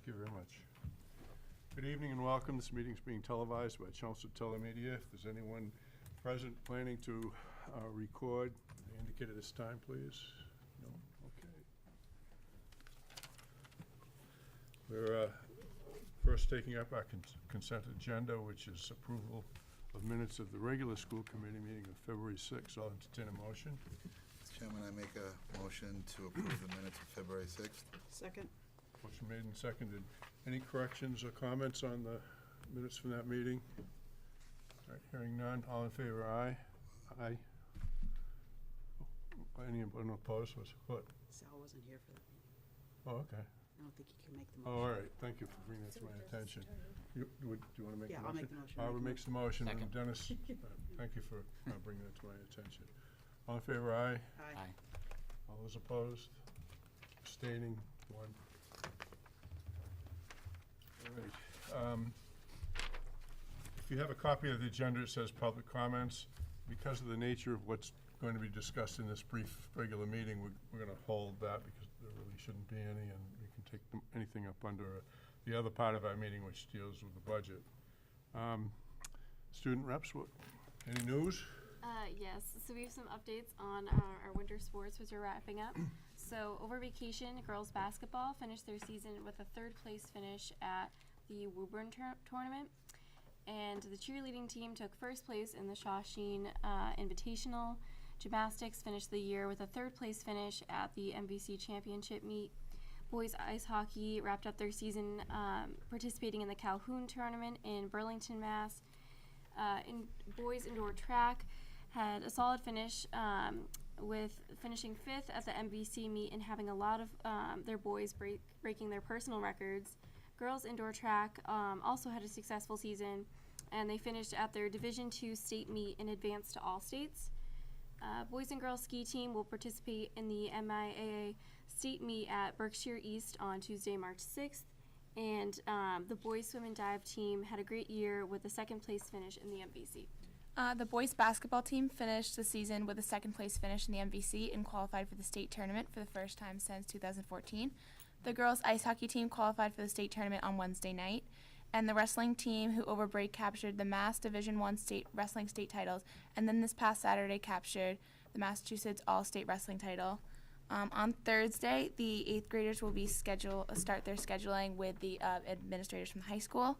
Thank you very much. Good evening and welcome. This meeting is being televised by Chelmsford Telemedia. If there's anyone present planning to record, indicate at this time, please. No? Okay. We're first taking up our consent agenda, which is approval of minutes of the regular school committee meeting of February 6th. I'll entertain a motion. Mr. Chairman, I make a motion to approve the minutes of February 6th. Second. Motion made and seconded. Any corrections or comments on the minutes from that meeting? All right, hearing none. All in favor, aye? Aye. Anyone opposed? What? Sal wasn't here for that meeting. Oh, okay. I don't think you can make the Oh, motion. all right. Thank you for bringing that to my attention. Do you want to make the motion? Yeah, I'll make the motion. Barbara makes the motion. And Second. Dennis, thank you for bringing that to my attention. All in favor, aye? Aye. All those opposed? Abstaining, one. All right. If you have a copy of the agenda, it says public comments. Because of the nature of what's going to be discussed in this brief regular meeting, we're going to hold that because there really shouldn't be any, and we can take anything up under the other part of our meeting, which deals with the budget. Student reps, any news? Yes, so we have some updates on our winter sports, which are wrapping up. So over vacation, girls basketball finished their season with a third place finish at the Woburn tournament. And the cheerleading team took first place in the Shawsheen Invitational. Gymnastics finished the year with a third place finish at the MVC Championship meet. Boys ice hockey wrapped up their season participating in the Calhoun tournament in Burlington, Mass. In boys indoor track had a solid finish with finishing 5th at the MVC meet and having a lot of their boys breaking their personal records. Girls indoor track also had a successful season, and they finished at their Division II state meet and advanced to all states. Boys and girls ski team will participate in the MIAA state meet at Berkshire East on Tuesday, March 6th. And the boys swim and dive team had a great year with a second place finish in the MVC. The boys basketball team finished the season with a second place finish in the MVC and qualified for the state tournament for the first time since 2014. The girls ice hockey team qualified for the state tournament on Wednesday night. And the wrestling team, who over break captured the Mass Division I state wrestling state titles, and then this past Saturday captured the Massachusetts All-State Wrestling title. On Thursday, the 8th graders will be start their scheduling with the administrators from the high school.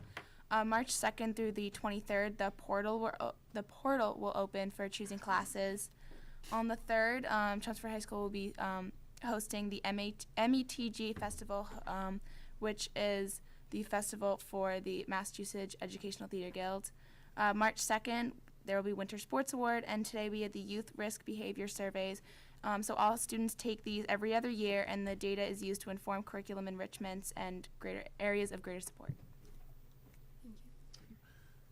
March 2nd through the 23rd, the portal will open for choosing classes. On the 3rd, Chelmsford High School will be hosting the METG Festival, which is the festival for the Massachusetts Educational Theater Guild. March 2nd, there will be Winter Sports Award, and today we had the Youth Risk Behavior Surveys. So all students take these every other year, and the data is used to inform curriculum enrichments and greater areas of greater support.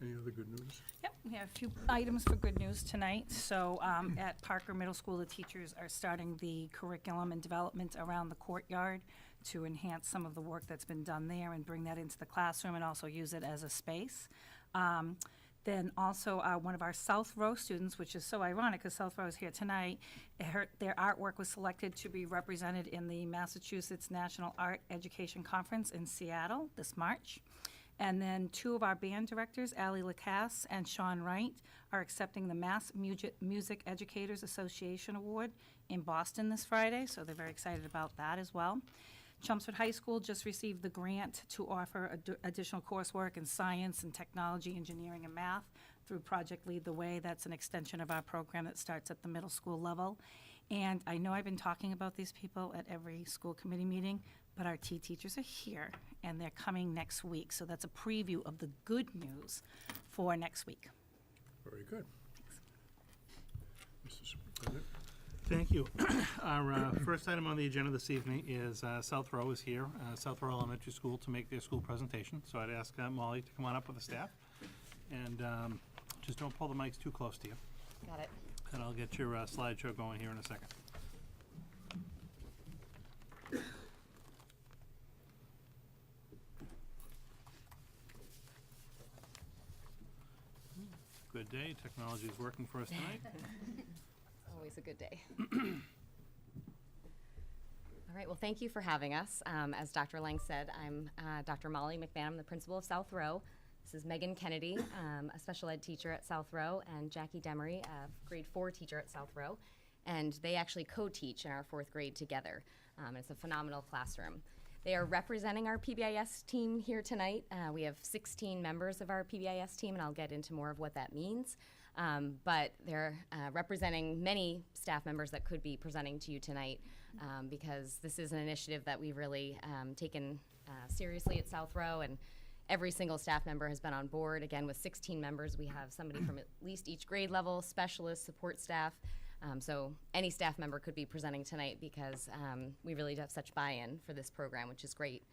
Any other good news? Yep, we have a few items for good news tonight. So at Parker Middle School, the teachers are starting the curriculum and development around the courtyard to enhance some of the work that's been done there and bring that into the classroom and also use it as a space. Then also one of our South Row students, which is so ironic because South Row is here tonight, their artwork was selected to be represented in the Massachusetts National Art Education Conference in Seattle this March. And then 2 of our band directors, Allie Lacasse and Sean Wright, are accepting the Mass Music Educators Association Award in Boston this Friday, so they're very excited about that as well. Chelmsford High School just received the grant to offer additional coursework in science and technology, engineering, and math through Project Lead the Way. That's an extension of our program that starts at the middle school level. And I know I've been talking about these people at every school committee meeting, but our teachers are here, and they're coming next week. So that's a preview of the good news for next week. Very good. Mr. Superintendent? Thank you. Our first item on the agenda this evening is South Row is here, South Row Elementary School, to make their school presentation. So I'd ask Molly to come on up with the staff. And just don't pull the mics too close to you. Got it. And I'll get your slideshow going here in a second. Good day. Technology is working for us tonight. Always a good day. All right, well, thank you for having us. As Dr. Lang said, I'm Dr. Molly McMahon. I'm the principal of South Row. This is Megan Kennedy, a special ed teacher at South Row, and Jackie Demery, a grade 4 teacher at South Row. And they actually co-teach in our 4th grade together. It's a phenomenal classroom. They are representing our PBIS team here tonight. We have 16 members of our PBIS team, and I'll get into more of what that means. But they're representing many staff members that could be presenting to you tonight because this is an initiative that we've really taken seriously at South Row, and every single staff member has been on board. Again, with 16 members, we have somebody from at least each grade level, specialists, support staff. So any staff member could be presenting tonight because we really do have such buy-in for this program, which is great.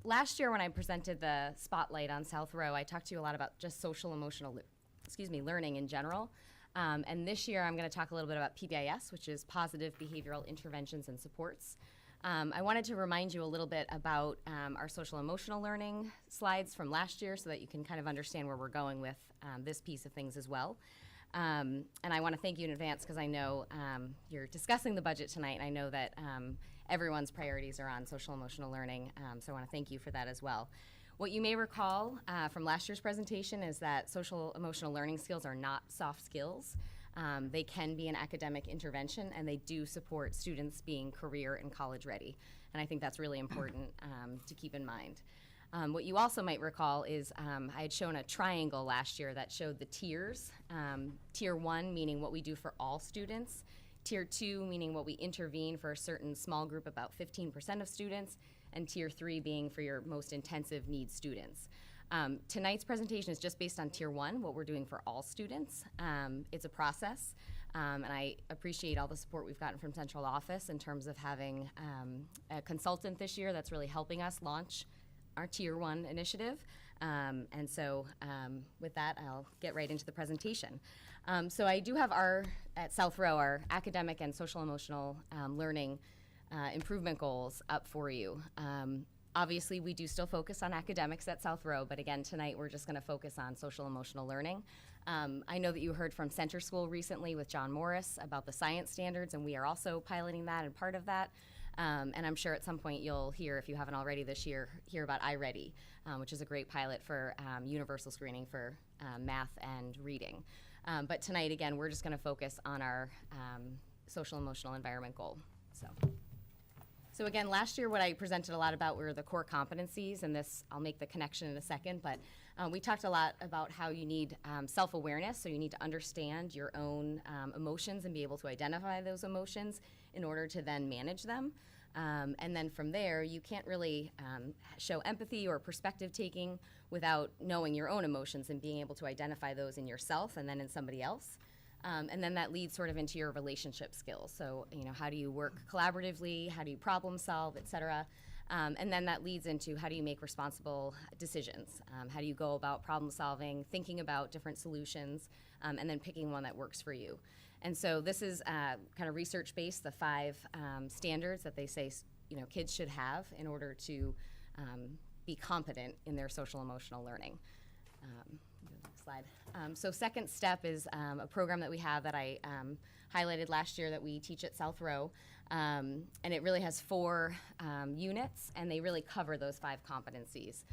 Last year when I presented the spotlight on South Row, I talked to you a lot about just social emotional learning in general. And this year I'm going to talk a little bit about PBIS, which is Positive Behavioral Interventions and Supports. I wanted to remind you a little bit about our social emotional learning slides from last year so that you can kind of understand where we're going with this piece of things as well. And I want to thank you in advance because I know you're discussing the budget tonight, and I know that everyone's priorities are on social emotional learning, so I want to thank you for that as well. What you may recall from last year's presentation is that social emotional learning skills are not soft skills. They can be an academic intervention, and they do support students being career and college ready, and I think that's really important to keep in mind. What you also might recall is I had shown a triangle last year that showed the tiers. Tier 1 meaning what we do for all students. Tier 2 meaning what we intervene for a certain small group, about 15% of students. And Tier 3 being for your most intensive needs students. Tonight's presentation is just based on Tier 1, what we're doing for all students. It's a process, and I appreciate all the support we've gotten from central office in terms of having a consultant this year that's really helping us launch our Tier 1 initiative. And so with that, I'll get right into the presentation. So I do have at South Row, our academic and social emotional learning improvement goals up for you. Obviously, we do still focus on academics at South Row, but again, tonight we're just going to focus on social emotional learning. I know that you heard from Center School recently with John Morris about the science standards, and we are also piloting that and part of that. And I'm sure at some point you'll hear, if you haven't already this year, hear about iReady, which is a great pilot for universal screening for math and reading. But tonight, again, we're just going to focus on our social emotional environment goal. So again, last year what I presented a lot about were the core competencies, and this, I'll make the connection in a second, but we talked a lot about how you need self-awareness, so you need to understand your own emotions and be able to identify those emotions in order to then manage them. And then from there, you can't really show empathy or perspective taking without knowing your own emotions and being able to identify those in yourself and then in somebody else. And then that leads sort of into your relationship skills. So, you know, how do you work collaboratively? How do you problem solve, et cetera? And then that leads into how do you make responsible decisions? How do you go about problem solving, thinking about different solutions, and then picking one that works for you? And so this is kind of research-based, the 5 standards that they say, you know, kids should have in order to be competent in their social emotional learning. Slide. So second step is a program that we have that I highlighted last year that we teach at South Row. And it really has 4 units, and they really cover those 5 competencies.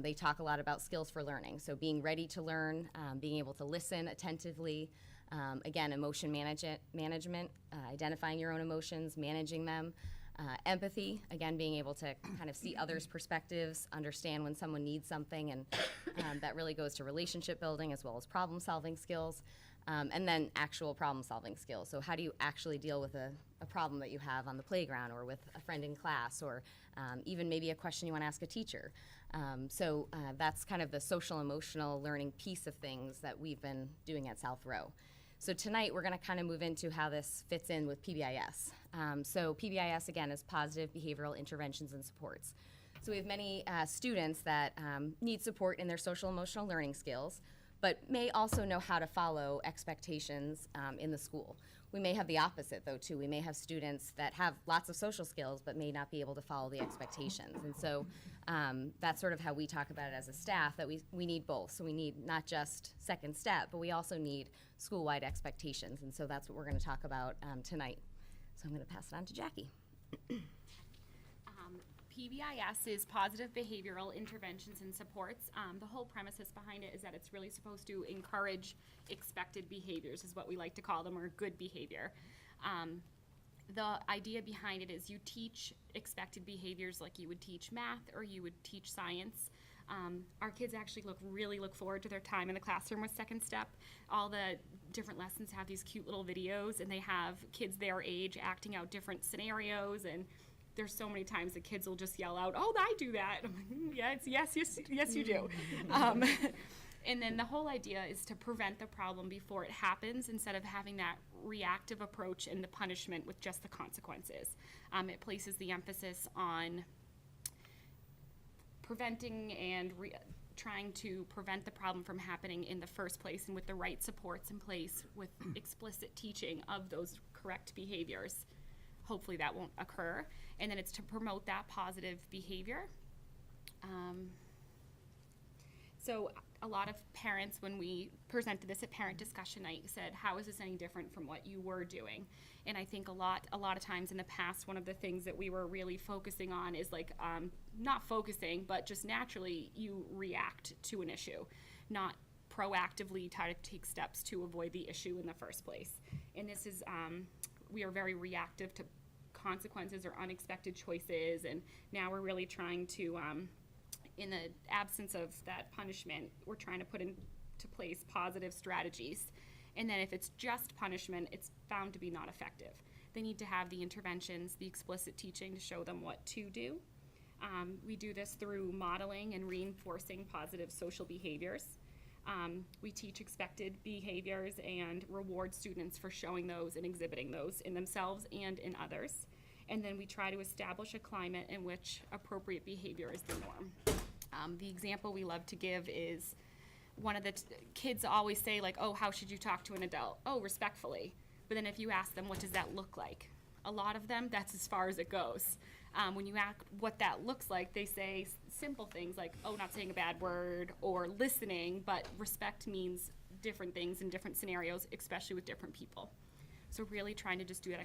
They talk a lot about skills for learning. So being ready to learn, being able to listen attentively, again, emotion management, identifying your own emotions, managing them. Empathy, again, being able to kind of see others' perspectives, understand when someone needs something, and that really goes to relationship building as well as problem-solving skills, and then actual problem-solving skills. So how do you actually deal with a problem that you have on the playground or with a friend in class, or even maybe a question you want to ask a teacher? So that's kind of the social-emotional learning piece of things that we've been doing at South Row. So tonight we're going to kind of move into how this fits in with PBIS. So PBIS, again, is Positive Behavioral Interventions and Supports. So we have many students that need support in their social emotional learning skills, but may also know how to follow expectations in the school. We may have the opposite, though, too. We may have students that have lots of social skills but may not be able to follow the expectations. And so that's sort of how we talk about it as a staff, that we need both. So we need not just second step, but we also need school-wide expectations. And so that's what we're going to talk about tonight. So I'm going to pass it on to Jackie. PBIS is positive behavioral interventions and supports. The whole premises behind it is that it's really supposed to encourage expected behaviors, is what we like to call them, or good behavior. The idea behind it is you teach expected behaviors like you would teach math or you would teach science. Our kids actually really look forward to their time in the classroom with Second Step. All the different lessons have these cute little videos, and they have kids their age acting out different scenarios, and there's so many times the kids will just yell out, "Oh, I do that." I'm like, yes, you do. And then the whole idea is to prevent the problem before it happens instead of having that reactive approach and the punishment with just the consequences. It places the emphasis on preventing and trying to prevent the problem from happening in the first place, and with the right supports in place with explicit teaching of those correct behaviors. Hopefully that won't occur. And then it's to promote that positive behavior. So a lot of parents, when we presented this at parent discussion night, said, how is this any different from what you were doing? And I think a lot of times in the past, one of the things that we were really focusing on is like, not focusing, but just naturally you react to an issue, not proactively try to take steps to avoid the issue in the first place. And this is, we are very reactive to consequences or unexpected choices, and now we're really trying to, in the absence of that punishment, we're trying to put into place positive strategies. And then if it's just punishment, it's found to be not effective. They need to have the interventions, the explicit teaching to show them what to do. We do this through modeling and reinforcing positive social behaviors. We teach expected behaviors and reward students for showing those and exhibiting those in themselves and in others. And then we try to establish a climate in which appropriate behavior is the norm. The example we love to give is one of the kids always say, like, oh, how should you talk to an adult? Oh, respectfully. But then if you ask them, what does that look like? A lot of them, that's as far as it goes. When you ask what that looks like, they say simple things like, oh, not saying a bad word, or listening, but respect means different things in different scenarios, especially with different people. So really trying to just do that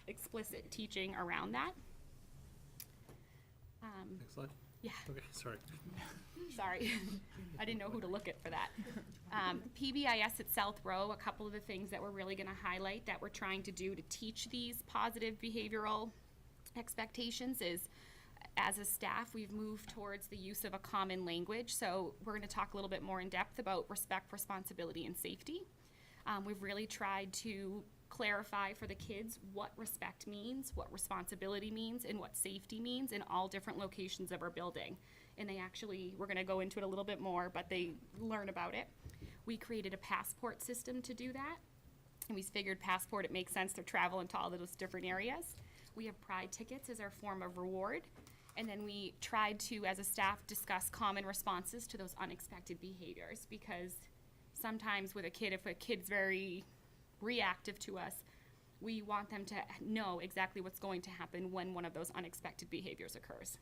explicit teaching around that. Next slide. Yeah. Okay, sorry. Sorry, I didn't know who to look at for that. PBIS at South Row, a couple of the things that we're really going to highlight that we're trying to do to teach these positive behavioral expectations is, as a staff, we've moved towards the use of a common language. So we're going to talk a little bit more in depth about respect, responsibility, and safety. We've really tried to clarify for the kids what respect means, what responsibility means, and what safety means in all different locations of our building. And they actually, we're going to go into it a little bit more, but they learn about it. We created a passport system to do that. And we figured passport, it makes sense to travel into all those different areas. We have pride tickets as our form of reward. And then we tried to, as a staff, discuss common responses to those unexpected behaviors, because sometimes with a kid, if a kid's very reactive to us, we want them to know exactly what's going to happen when one of those unexpected behaviors occurs.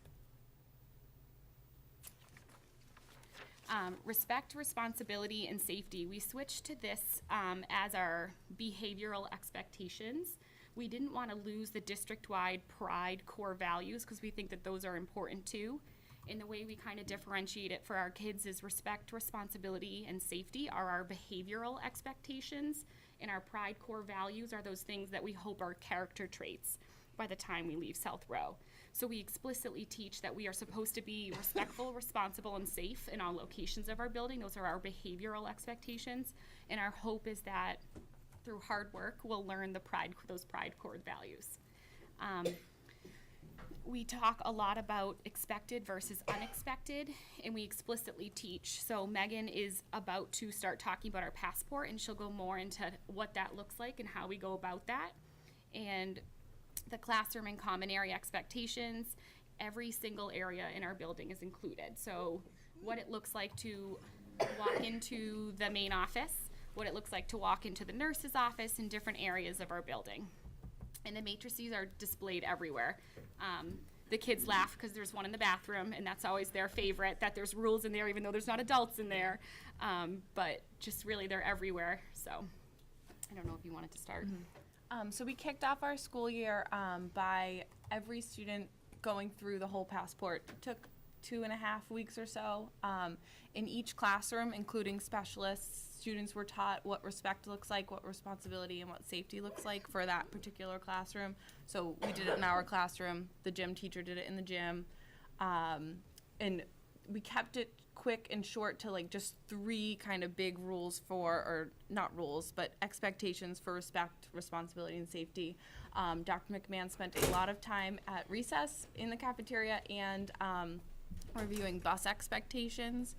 Respect, responsibility, and safety. We switched to this as our behavioral expectations. We didn't want to lose the district-wide pride core values because we think that those are important too. And the way we kind of differentiate it for our kids is respect, responsibility, and safety are our behavioral expectations, and our pride core values are those things that we hope are character traits by the time we leave South Row. So we explicitly teach that we are supposed to be respectful, responsible, and safe in all locations of our building. Those are our behavioral expectations, and our hope is that through hard work, we'll learn those pride core values. We talk a lot about expected versus unexpected, and we explicitly teach. So Megan is about to start talking about our passport, and she'll go more into what that looks like and how we go about that. And the classroom and common area expectations, every single area in our building is included. So what it looks like to walk into the main office, what it looks like to walk into the nurse's office, in different areas of our building. And the matrices are displayed everywhere. The kids laugh because there's one in the bathroom, and that's always their favorite, that there's rules in there even though there's not adults in there. But just really, they're everywhere. So I don't know if you wanted to start. So we kicked off our school year by every student going through the whole passport. It took 2.5 weeks or so. In each classroom, including specialists, students were taught what respect looks like, what responsibility and what safety looks like for that particular classroom. So we did it in our classroom, the gym teacher did it in the gym, and we kept it quick and short to like just 3 kind of big rules for, or not rules, but expectations for respect, responsibility, and safety. Dr. McMahon spent a lot of time at recess in the cafeteria and reviewing bus expectations.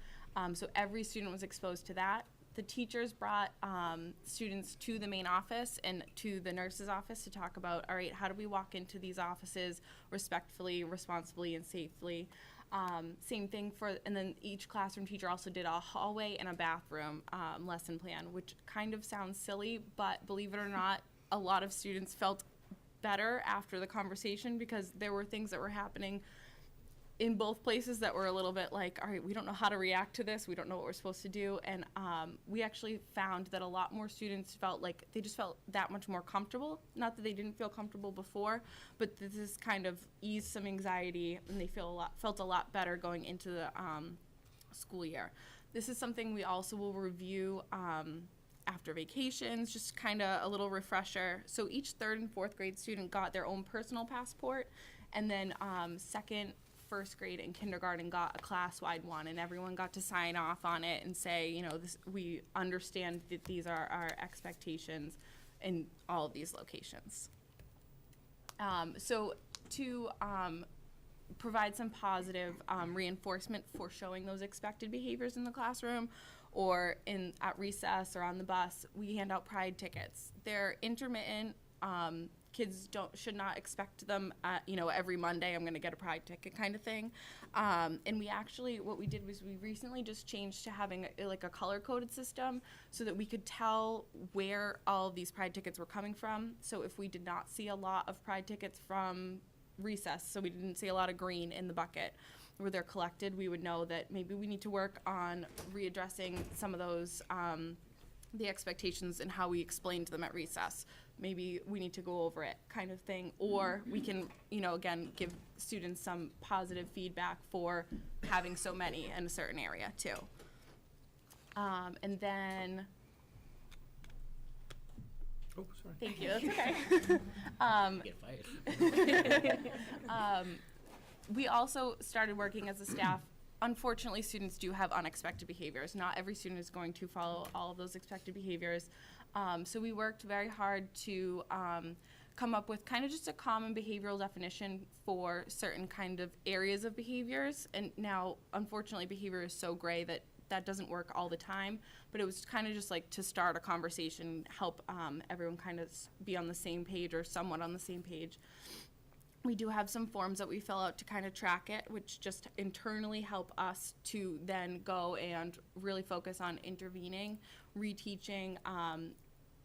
So every student was exposed to that. The teachers brought students to the main office and to the nurse's office to talk about, all right, how do we walk into these offices respectfully, responsibly, and safely? Same thing and then each classroom teacher also did a hallway and a bathroom lesson plan, which kind of sounds silly, but believe it or not, a lot of students felt better after the conversation because there were things that were happening in both places that were a little bit like, all right, we don't know how to react to this, we don't know what we're supposed to do, and we actually found that a lot more students felt like they just felt that much more comfortable. Not that they didn't feel comfortable before, but this is kind of eased some anxiety, and they felt a lot better going into the school year. This is something we also will review after vacations, just kind of a little refresher. So each 3rd and 4th grade student got their own personal passport, and then 2nd, 1st grade and kindergarten got a class-wide one, and everyone got to sign off on it and say, you know, we understand that these are our expectations in all of these locations. So to provide some positive reinforcement for showing those expected behaviors in the classroom or at recess or on the bus, we hand out pride tickets. They're intermittent. Kids should not expect them, every Monday I'm going to get a pride ticket kind of thing. And what we did was we recently just changed to having a color-coded system so that we could tell where all of these pride tickets were coming from. So if we did not see a lot of pride tickets from recess, so we didn't see a lot of green in the bucket where they're collected, we would know that maybe we need to work on readdressing some of those, the expectations and how we explained them at recess. Maybe we need to go over it kind of thing, or we can, again, give students some positive feedback for having so many in a certain area too. And then, Oh, sorry. thank you, that's okay. Get fired. We also started working as a staff. Unfortunately, students do have unexpected behaviors. Not every student is going to follow all of those expected behaviors. So we worked very hard to come up with kind of just a common behavioral definition for certain kind of areas of behaviors. And now, unfortunately, behavior is so gray that doesn't work all the time. But it was kind of just like to start a conversation, help everyone kind of be on the same page or somewhat on the same page. We do have some forms that we fill out to kind of track it, which just internally help us to then go and really focus on intervening, reteaching,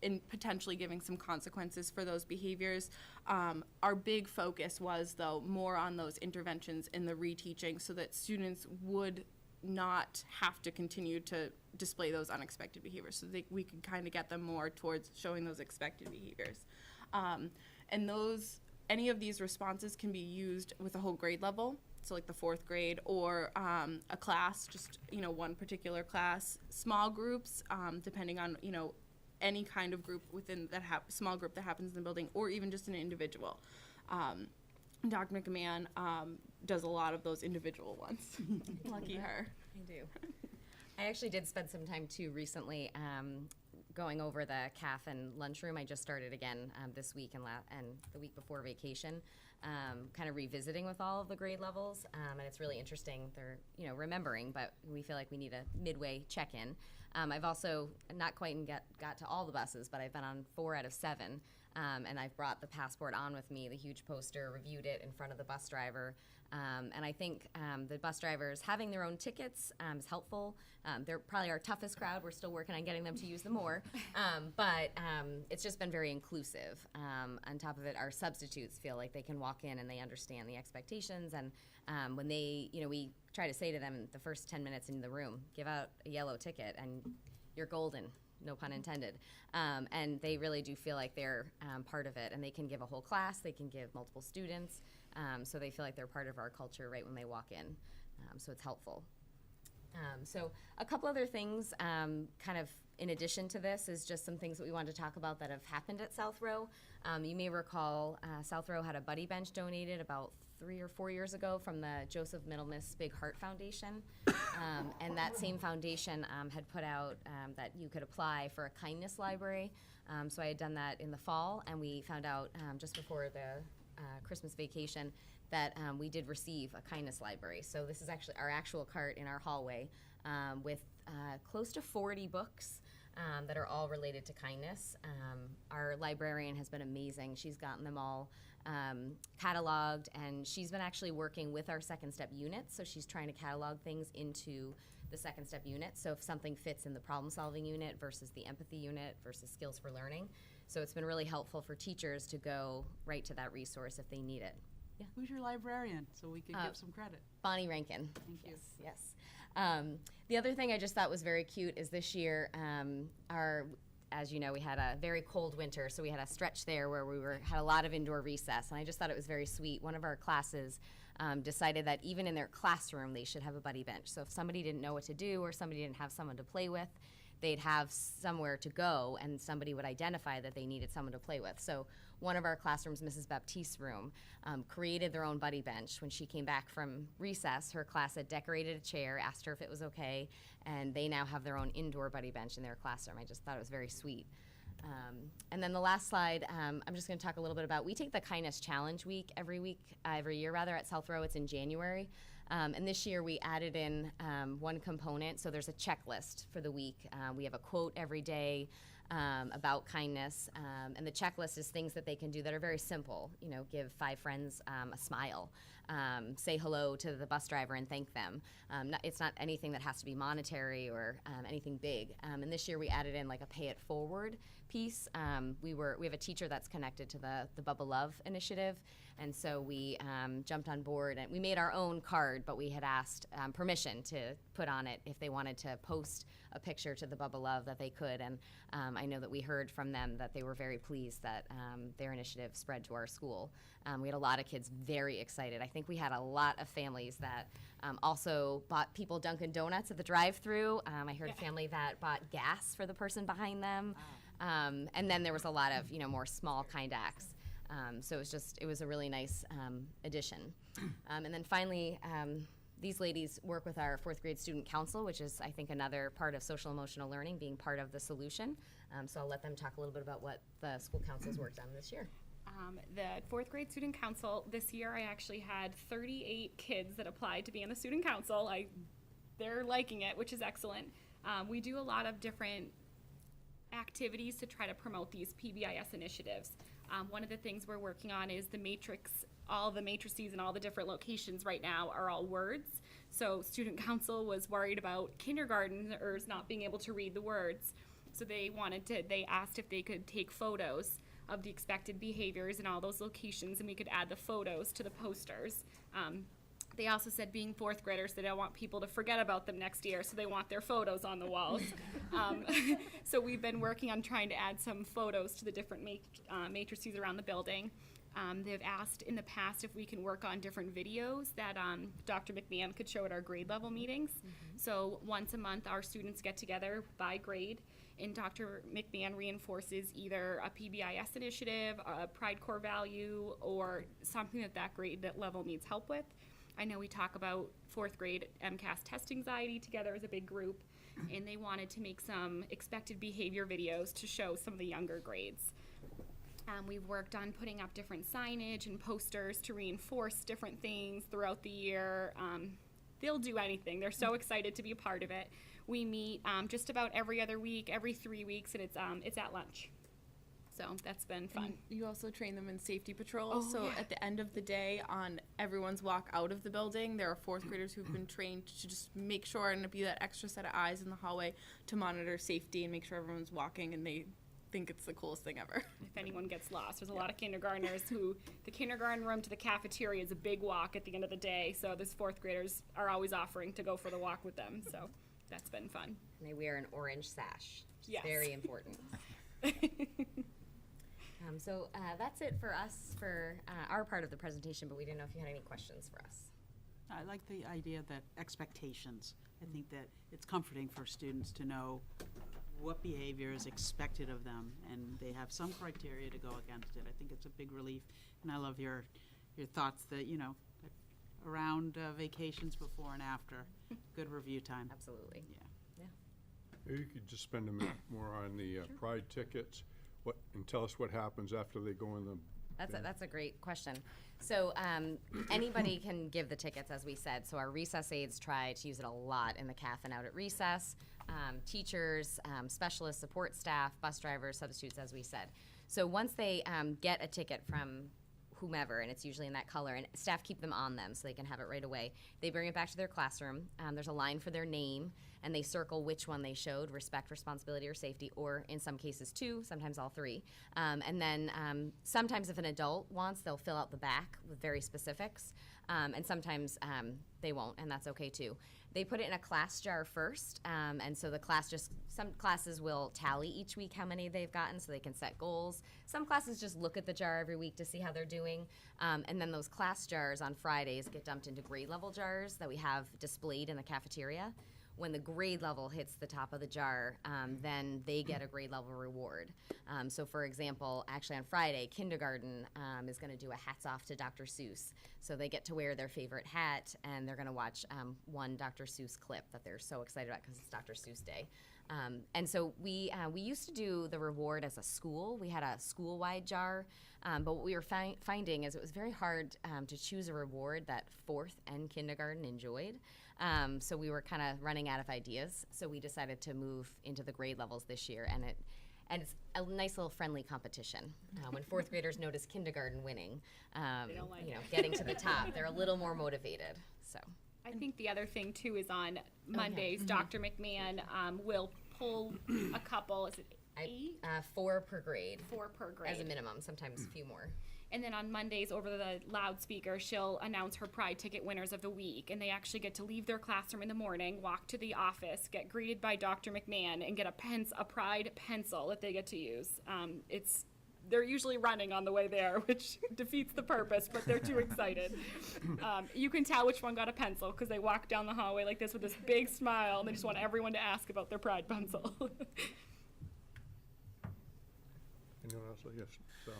and potentially giving some consequences for those behaviors. Our big focus was, though, more on those interventions in the reteaching so that students would not have to continue to display those unexpected behaviors, so we could kind of get them more towards showing those expected behaviors. And any of these responses can be used with a whole grade level, so like the 4th grade, or a class, just one particular class, small groups, depending on any kind of group within that small group that happens in the building, or even just an individual. Dr. McMahon does a lot of those individual ones. Lucky her. I do. I actually did spend some time too recently going over the CAF and lunchroom. I just started again this week and the week before vacation, kind of revisiting with all of the grade levels, and it's really interesting. They're remembering, but we feel like we need a midway check-in. I've also not quite got to all the buses, but I've been on 4 out of 7, and I've brought the passport on with me, the huge poster, reviewed it in front of the bus driver. And I think the bus drivers having their own tickets is helpful. They're probably our toughest crowd. We're still working on getting them to use them more. But it's just been very inclusive. On top of it, our substitutes feel like they can walk in and they understand the expectations. And when they, we try to say to them the first 10 minutes in the room, give out a yellow ticket and you're golden. No pun intended. And they really do feel like they're part of it, and they can give a whole class, they can give multiple students. so they feel like they're part of our culture right when they walk in. So it's helpful. So a couple other things, kind of in addition to this, is just some things that we wanted to talk about that have happened at South Row. You may recall South Row had a buddy bench donated about 3 or 4 years ago from the Joseph Middlemiss Big Heart Foundation. And that same foundation had put out that you could apply for a kindness library. So I had done that in the fall, and we found out just before the Christmas vacation that we did receive a kindness library. So this is actually our actual cart in our hallway with close to 40 books that are all related to kindness. Our librarian has been amazing. She's gotten them all cataloged, and she's been actually working with our Second Step unit. So she's trying to catalog things into the Second Step unit. So if something fits in the problem solving unit versus the empathy unit versus skills for learning. So it's been really helpful for teachers to go right to that resource if they need it. Yeah. Who's your librarian, so we could give some credit? Bonnie Rankin. Thank you. Yes. The other thing I just thought was very cute is this year, as you know, we had a very cold winter, so we had a stretch there where we had a lot of indoor recess, and I just thought it was very sweet. One of our classes decided that even in their classroom, they should have a buddy bench. So if somebody didn't know what to do or somebody didn't have someone to play with, they'd have somewhere to go, and somebody would identify that they needed someone to play with. So one of our classrooms, Mrs. Baptiste's room, created their own buddy bench. When she came back from recess, her class had decorated a chair, asked her if it was okay, and they now have their own indoor buddy bench in their classroom. I just thought it was very sweet. And then the last slide, I'm just going to talk a little bit about, we take the Kindness Challenge week every year at South Row. It's in January. And this year we added in one component, so there's a checklist for the week. We have a quote every day about kindness, and the checklist is things that they can do that are very simple. You know, give 5 friends a smile, say hello to the bus driver and thank them. It's not anything that has to be monetary or anything big. And this year we added in like a pay it forward piece. We have a teacher that's connected to the Bubba Love initiative, and so we jumped on board and we made our own card, but we had asked permission to put on it if they wanted to post a picture to the Bubba Love that they could. And I know that we heard from them that they were very pleased that their initiative spread to our school. We had a lot of kids very excited. I think we had a lot of families that also bought people Dunkin' Donuts at the drive-thru. I heard a family that bought gas for the person behind them. And then there was a lot of, more small kind acts. So it was a really nice addition. And then finally, these ladies work with our 4th grade student council, which is, I think, another part of social emotional learning, being part of the solution. So I'll let them talk a little bit about what the school council's worked on this year. The 4th grade student council, this year I actually had 38 kids that applied to be on the student council. They're liking it, which is excellent. We do a lot of different activities to try to promote these PBIS initiatives. One of the things we're working on is the matrix. All the matrices and all the different locations right now are all words. So student council was worried about kindergarteners not being able to read the words. So they asked if they could take photos of the expected behaviors in all those locations, and we could add the photos to the posters. They also said, being 4th graders, they don't want people to forget about them next year, so they want their photos on the walls. So we've been working on trying to add some photos to the different matrices around the building. They've asked in the past if we can work on different videos that Dr. McMahon could show at our grade level meetings. So once a month, our students get together by grade, and Dr. McMahon reinforces either a PBIS initiative, a Pride Core value, or something that grade level needs help with. I know we talk about 4th grade MCAS test anxiety together as a big group, and they wanted to make some expected behavior videos to show some of the younger grades. We've worked on putting up different signage and posters to reinforce different things throughout the year. They'll do anything. They're so excited to be a part of it. We meet just about every other week, every 3 weeks, and it's at lunch. So that's been fun. And you also train them in safety patrols. At the end of the day, on everyone's walk out of the building, there are 4th graders who've been trained to just make sure and be that extra set of eyes in the hallway to monitor safety and make sure everyone's walking, and they think it's the coolest thing ever. If anyone gets lost, there's a lot of kindergartners who the kindergarten room to the cafeteria is a big walk at the end of the day. So these 4th graders are always offering to go for the walk with them. So that's been fun. And they wear an orange sash, which is Yes. very important. So that's it for us for our part of the presentation, but we didn't know if you had any questions for us. I like the idea that expectations. I think that it's comforting for students to know what behavior is expected of them, and they have some criteria to go against it. I think it's a big relief, and I love your thoughts that, around vacations before and after, good review time. Absolutely. Yeah. Maybe you could just spend a minute more on the Pride tickets, and tell us what happens after they go in the. That's a great question. So anybody can give the tickets, as we said. So our recess aides try to use it a lot in the CAF and out at recess. Teachers, specialists, support staff, bus drivers, substitutes, as we said. So once they get a ticket from whomever, and it's usually in that color, and staff keep them on them so they can have it right away. They bring it back to their classroom. There's a line for their name, and they circle which one they showed, respect, responsibility, or safety, or in some cases two, sometimes all three. And then sometimes if an adult wants, they'll fill out the back with very specifics, and sometimes they won't, and that's okay too. They put it in a class jar first, and so the class some classes will tally each week how many they've gotten so they can set goals. Some classes just look at the jar every week to see how they're doing, and then those class jars on Fridays get dumped into grade level jars that we have displayed in the cafeteria. When the grade level hits the top of the jar, then they get a grade level reward. So for example, actually on Friday, kindergarten is gonna do a hats off to Dr. Seuss. So they get to wear their favorite hat, and they're gonna watch one Dr. Seuss clip that they're so excited about because it's Dr. Seuss Day. And so we used to do the reward as a school. We had a school-wide jar, but what we were finding is it was very hard to choose a reward that fourth and kindergarten enjoyed. So we were kind of running out of ideas. So we decided to move into the grade levels this year, and it's a nice little friendly competition. When fourth graders notice kindergarten winning, don't like it. getting to the top, they're a little more motivated. So. I think the other thing too is on Mondays, Dr. McMahon will pull a couple, is it 8? 4 per grade. 4 per grade. As a minimum, sometimes a few more. And then on Mondays, over the loudspeaker, she'll announce her Pride ticket winners of the week. And they actually get to leave their classroom in the morning, walk to the office, get greeted by Dr. McMahon, and get a Pride pencil that they get to use. They're usually running on the way there, which defeats the purpose, but they're too excited. You can tell which one got a pencil because they walk down the hallway like this with this big smile, and they just want everyone to ask about their Pride pencil. Anyone else? Yes, so.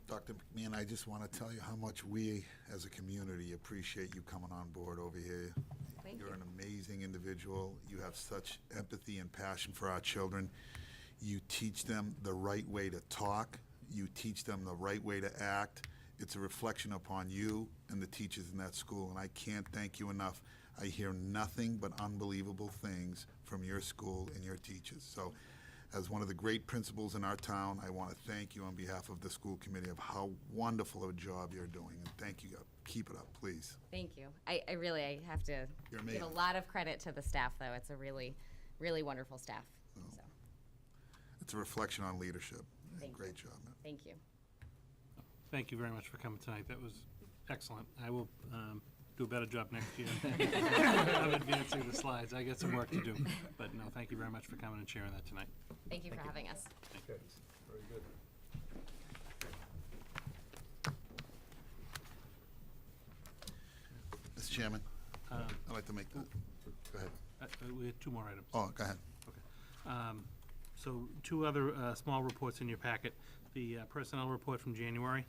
Dr. McMahon, I just want to tell you how much we, as a community, appreciate you coming on board over here. Thank You're you. an amazing individual. You have such empathy and passion for our children. You teach them the right way to talk. You teach them the right way to act. It's a reflection upon you and the teachers in that school, and I can't thank you enough. I hear nothing but unbelievable things from your school and your teachers. So, as one of the great principals in our town, I want to thank you on behalf of the school committee of how wonderful a job you're doing, and thank you. Keep it up, please. Thank you. I have to You're give a amazing. lot of credit to the staff, though. It's a really, really wonderful staff. So, It's a reflection on leadership. Thank you. Great job, man. thank you. Thank you very much for coming tonight. That was excellent. I will do a better job next year of advancing the slides. I got some work to do. But no, thank you very much for coming and sharing that tonight. Thank you for having us. Okay, very good. Mr. Chairman, I'd like to make that. Go ahead. We had 2 more items. Oh, go ahead. So 2 other small reports in your packet. The personnel report from January.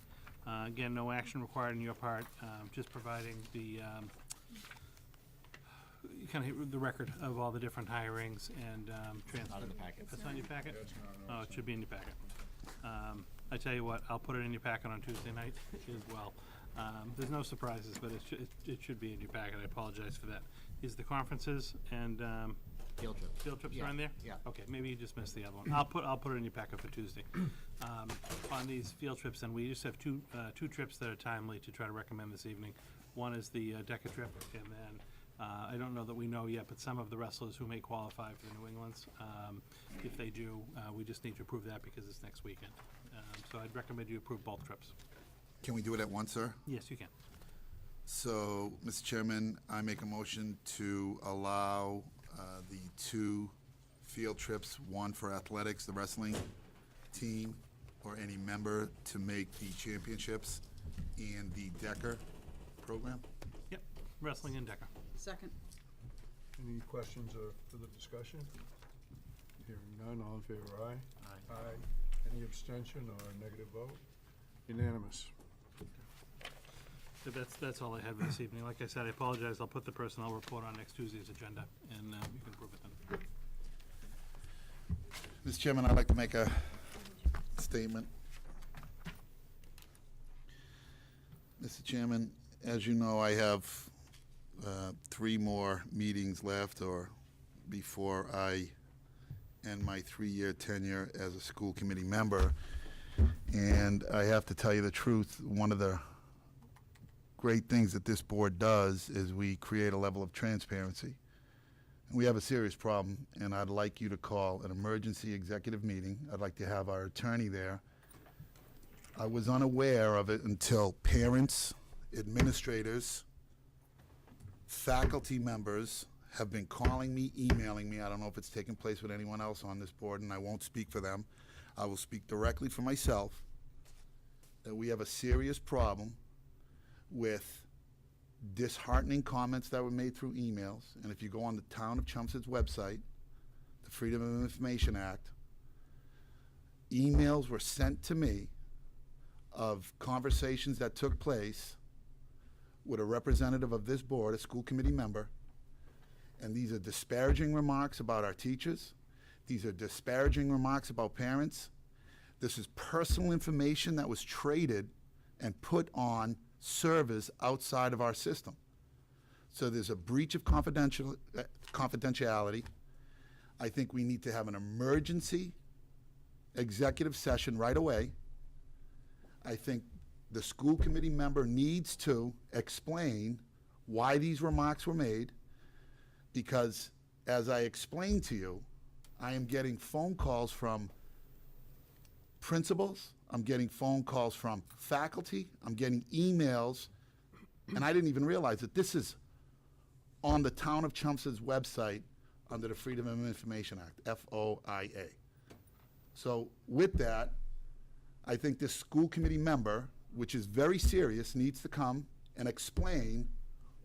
Again, no action required on your part, just providing the kind of the record of all the different hirings and transfers. Not in the packet. That's not in your packet? Oh, it should be in your packet. I tell you what, I'll put it in your packet on Tuesday night as well. There's no surprises, but it should be in your packet. I apologize for that. Is the conferences and Field trip. field trips Yeah, are in there? yeah. Okay, maybe you just missed the other one. I'll put it in your packet for Tuesday. On these field trips, and we just have two trips that are timely to try to recommend this evening. One is the DECA trip, and then I don't know that we know yet, but some of the wrestlers who may qualify for the New Englands, if they do, we just need to approve that because it's next weekend. So I'd recommend you approve both trips. Can we do it at once, sir? Yes, you can. So, Mr. Chairman, I make a motion to allow the 2 field trips, one for athletics, the wrestling team, or any member to make the championships and the Decker program. Yep, wrestling and Decker. Second. Any questions or further discussion? Hearing none, all in favor, aye? Aye. Aye. Any abstention or negative vote? Unanimous. So that's all I had for this evening. Like I said, I apologize. I'll put the personnel report on next Tuesday's agenda, and you can approve it then. Mr. Chairman, I'd like to make a statement. Mr. Chairman, as you know, I have 3 more meetings left or before I end my 3-year tenure as a school committee member. And I have to tell you the truth, one of the great things that this board does is we create a level of transparency. And we have a serious problem, and I'd like you to call an emergency executive meeting. I'd like to have our attorney there. I was unaware of it until parents, administrators, faculty members have been calling me, emailing me. I don't know if it's taken place with anyone else on this board, and I won't speak for them. I will speak directly for myself, that we have a serious problem with disheartening comments that were made through emails. And if you go on the town of Chelmsford's website, the Freedom of Information Act, emails were sent to me of conversations that took place with a representative of this board, a school committee member, and these are disparaging remarks about our teachers. These are disparaging remarks about parents. This is personal information that was traded and put on servers outside of our system. So there's a breach of confidentiality. I think we need to have an emergency executive session right away. I think the school committee member needs to explain why these remarks were made, because as I explained to you, I am getting phone calls from principals, I'm getting phone calls from faculty, I'm getting emails, and I didn't even realize that this is on the town of Chelmsford's website under the Freedom of Information Act, FOIA. So with that, I think this school committee member, which is very serious, needs to come and explain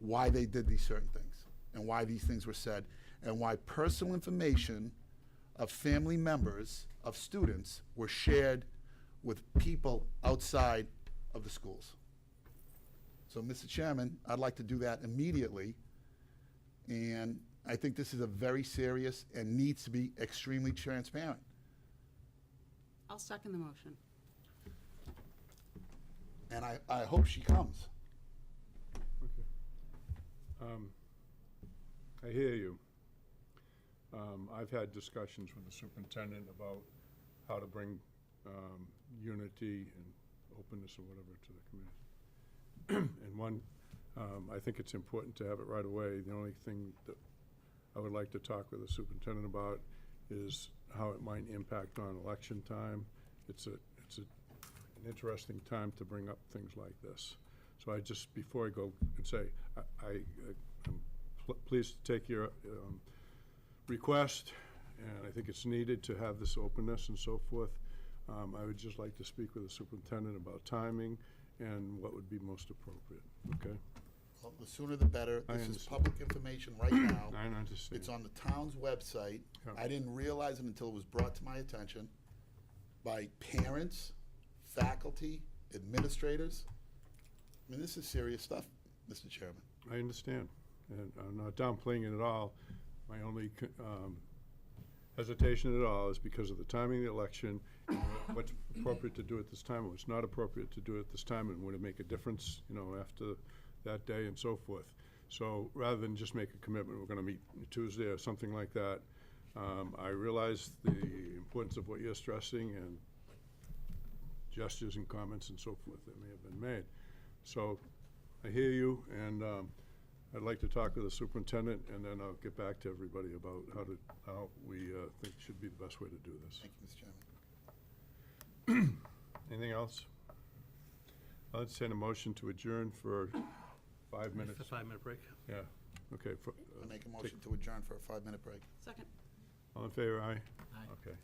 why they did these certain things and why these things were said and why personal information of family members, of students, were shared with people outside of the schools. So, Mr. Chairman, I'd like to do that immediately, and I think this is a very serious and needs to be extremely transparent. I'll second the motion. And I hope she comes. Okay. I hear you. I've had discussions with the superintendent about how to bring unity and openness or whatever to the community. And one, I think it's important to have it right away. The only thing that I would like to talk with the superintendent about is how it might impact on election time. It's an interesting time to bring up things like this. So I just, before I go and say, I'm pleased to take your request, and I think it's needed to have this openness and so forth. I would just like to speak with the superintendent about timing and what would be most appropriate, okay? Well, the sooner the better. I This is understand. public information right now. I understand. It's on the town's website. Yeah. I didn't realize it until it was brought to my attention by parents, faculty, administrators. I mean, this is serious stuff, Mr. Chairman. I understand, and I'm not downplaying it at all. My only hesitation at all is because of the timing of the election, and what's appropriate to do at this time, and what's not appropriate to do at this time, and would it make a difference, after that day and so forth. So rather than just make a commitment, we're going to meet Tuesday or something like that, I realize the importance of what you're stressing and gestures and comments and so forth that may have been made. So I hear you, and I'd like to talk with the superintendent, and then I'll get back to everybody about how we think should be the best way to do this. Thank you, Mr. Chairman. Anything else? I'll entertain a motion to adjourn for 5 minutes. Just a 5-minute break. Yeah, okay. I make a motion to adjourn for a 5-minute break. Second. All in favor, aye? Aye. Okay.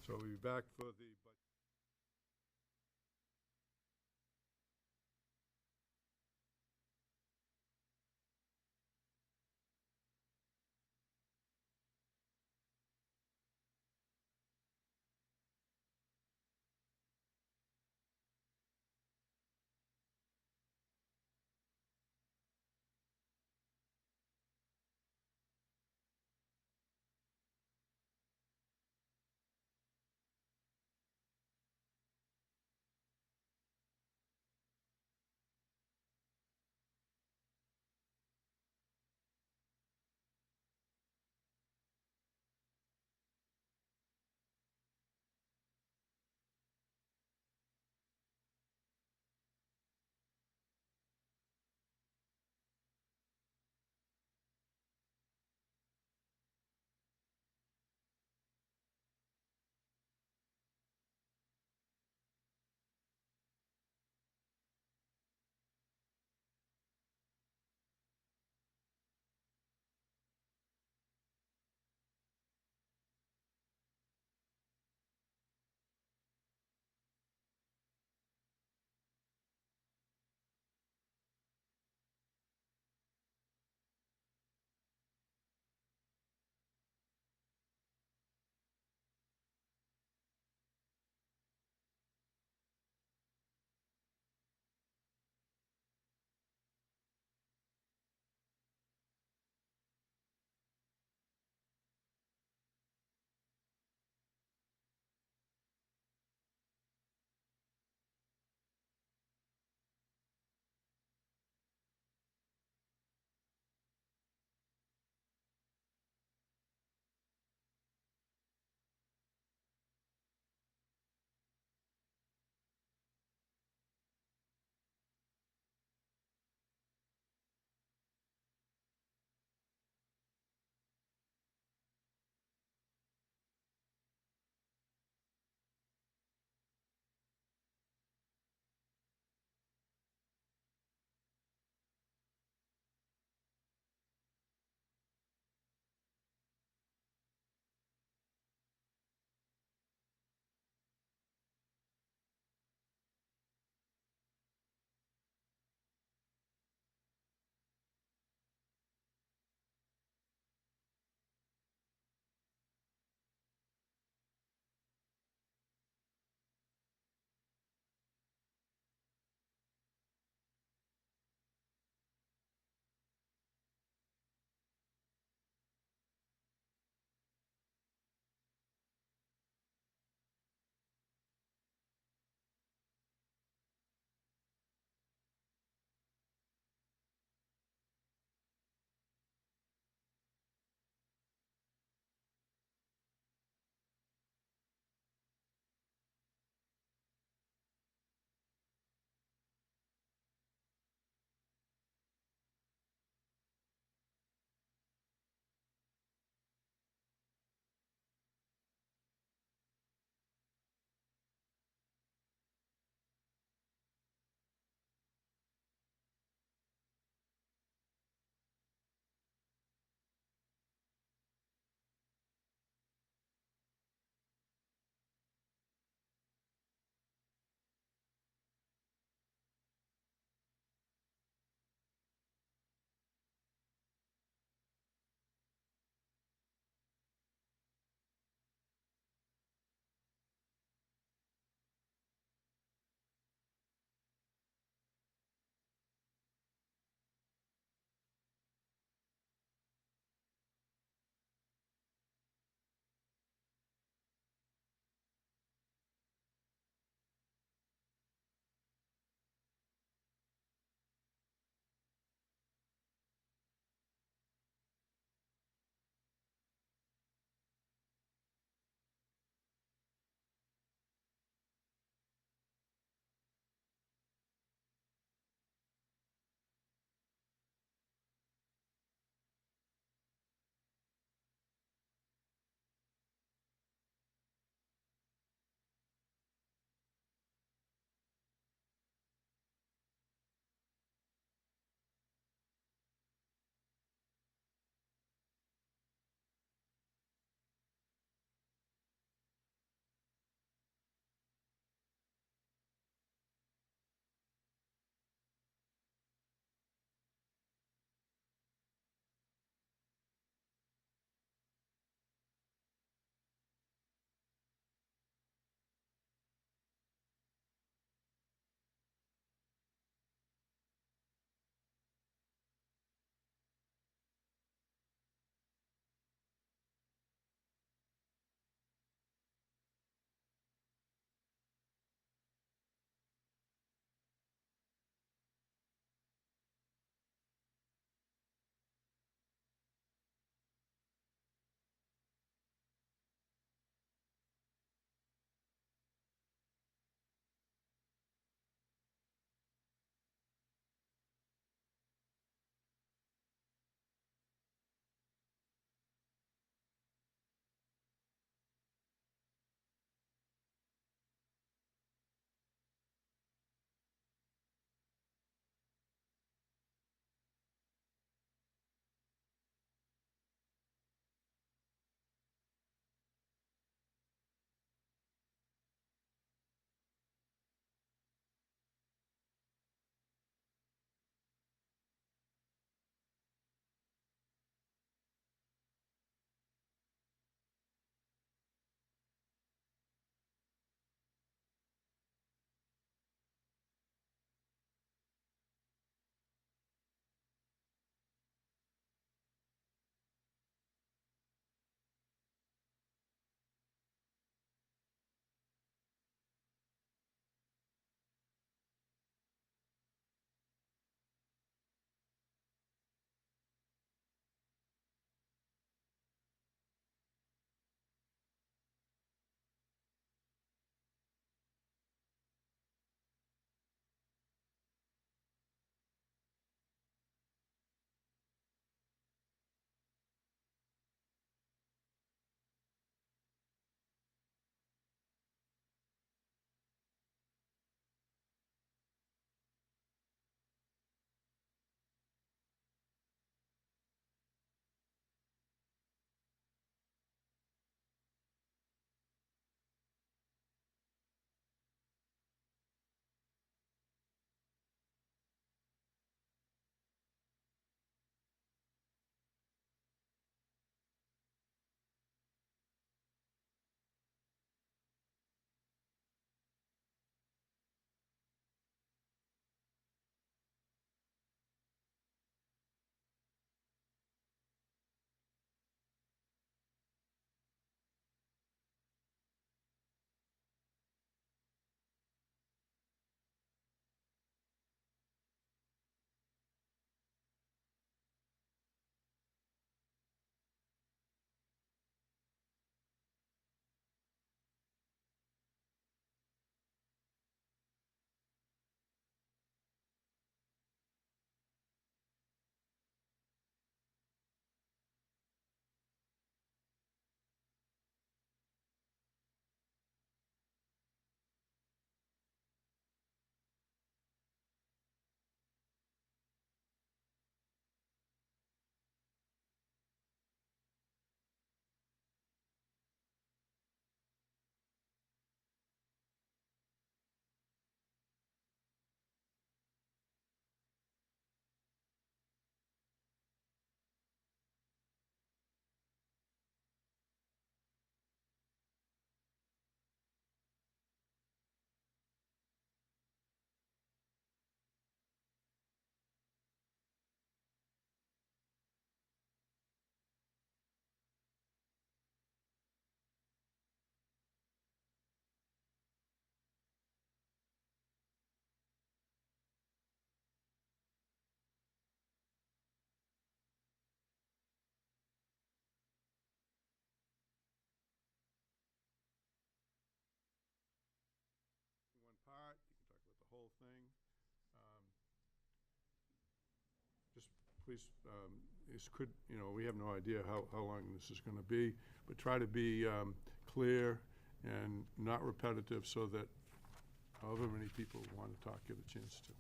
So we'll be back for the. please, we have no idea how long this is going to be, but try to be clear and not repetitive so that however many people want to talk get a chance to.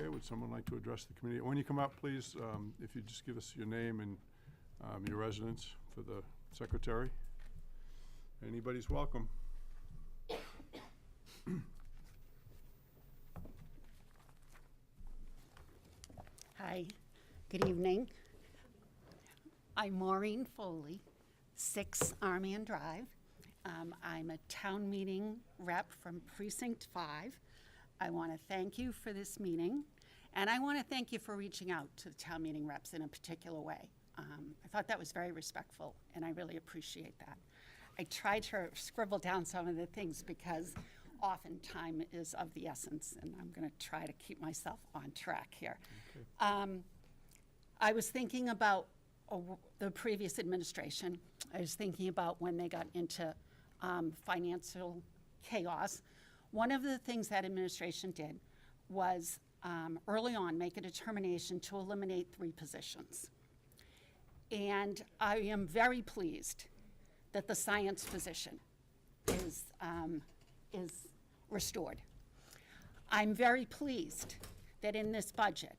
Okay, would someone like to address the committee? When you come up, please, if you just give us your name and your residence for the secretary. Anybody's welcome. Hi, good evening. I'm Maureen Foley, 6 Armian Drive. I'm a town meeting rep from Precinct 5. I want to thank you for this meeting, and I want to thank you for reaching out to the town meeting reps in a particular way. I thought that was very respectful, and I really appreciate that. I tried to scribble down some of the things because often time is of the essence, and I'm going to try to keep myself on track here. Okay. I was thinking about the previous administration. I was thinking about when they got into financial chaos. One of the things that administration did was early on make a determination to eliminate 3 positions. And I am very pleased that the science position is restored. I'm very pleased that in this budget,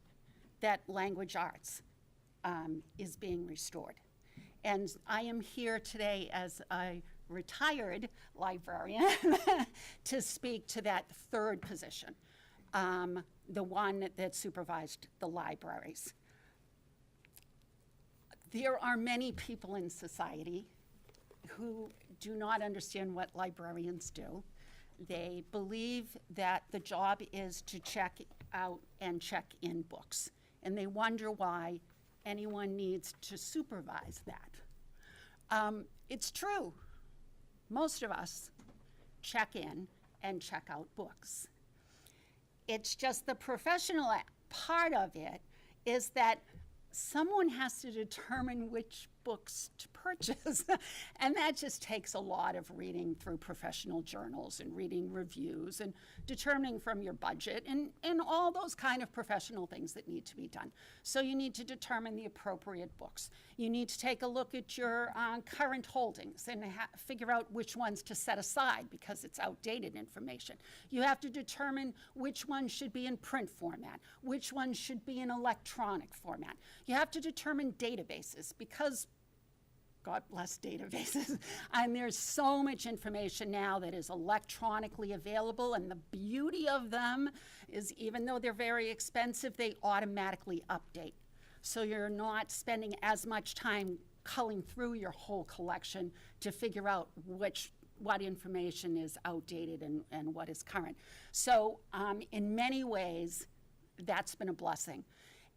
that language arts is being restored. And I am here today as a retired librarian to speak to that 3rd position, the one that supervised the libraries. There are many people in society who do not understand what librarians do. They believe that the job is to check out and check in books, and they wonder why anyone needs to supervise that. It's true. Most of us check in and check out books. It's just the professional part of it is that someone has to determine which books to purchase. And that just takes a lot of reading through professional journals and reading reviews and determining from your budget and all those kind of professional things that need to be done. So you need to determine the appropriate books. You need to take a look at your current holdings and figure out which ones to set aside because it's outdated information. You have to determine which ones should be in print format, which ones should be in electronic format. You have to determine databases because God bless databases. And there's so much information now that is electronically available, and the beauty of them is even though they're very expensive, they automatically update. So you're not spending as much time culling through your whole collection to figure out what information is outdated and what is current. So in many ways, that's been a blessing.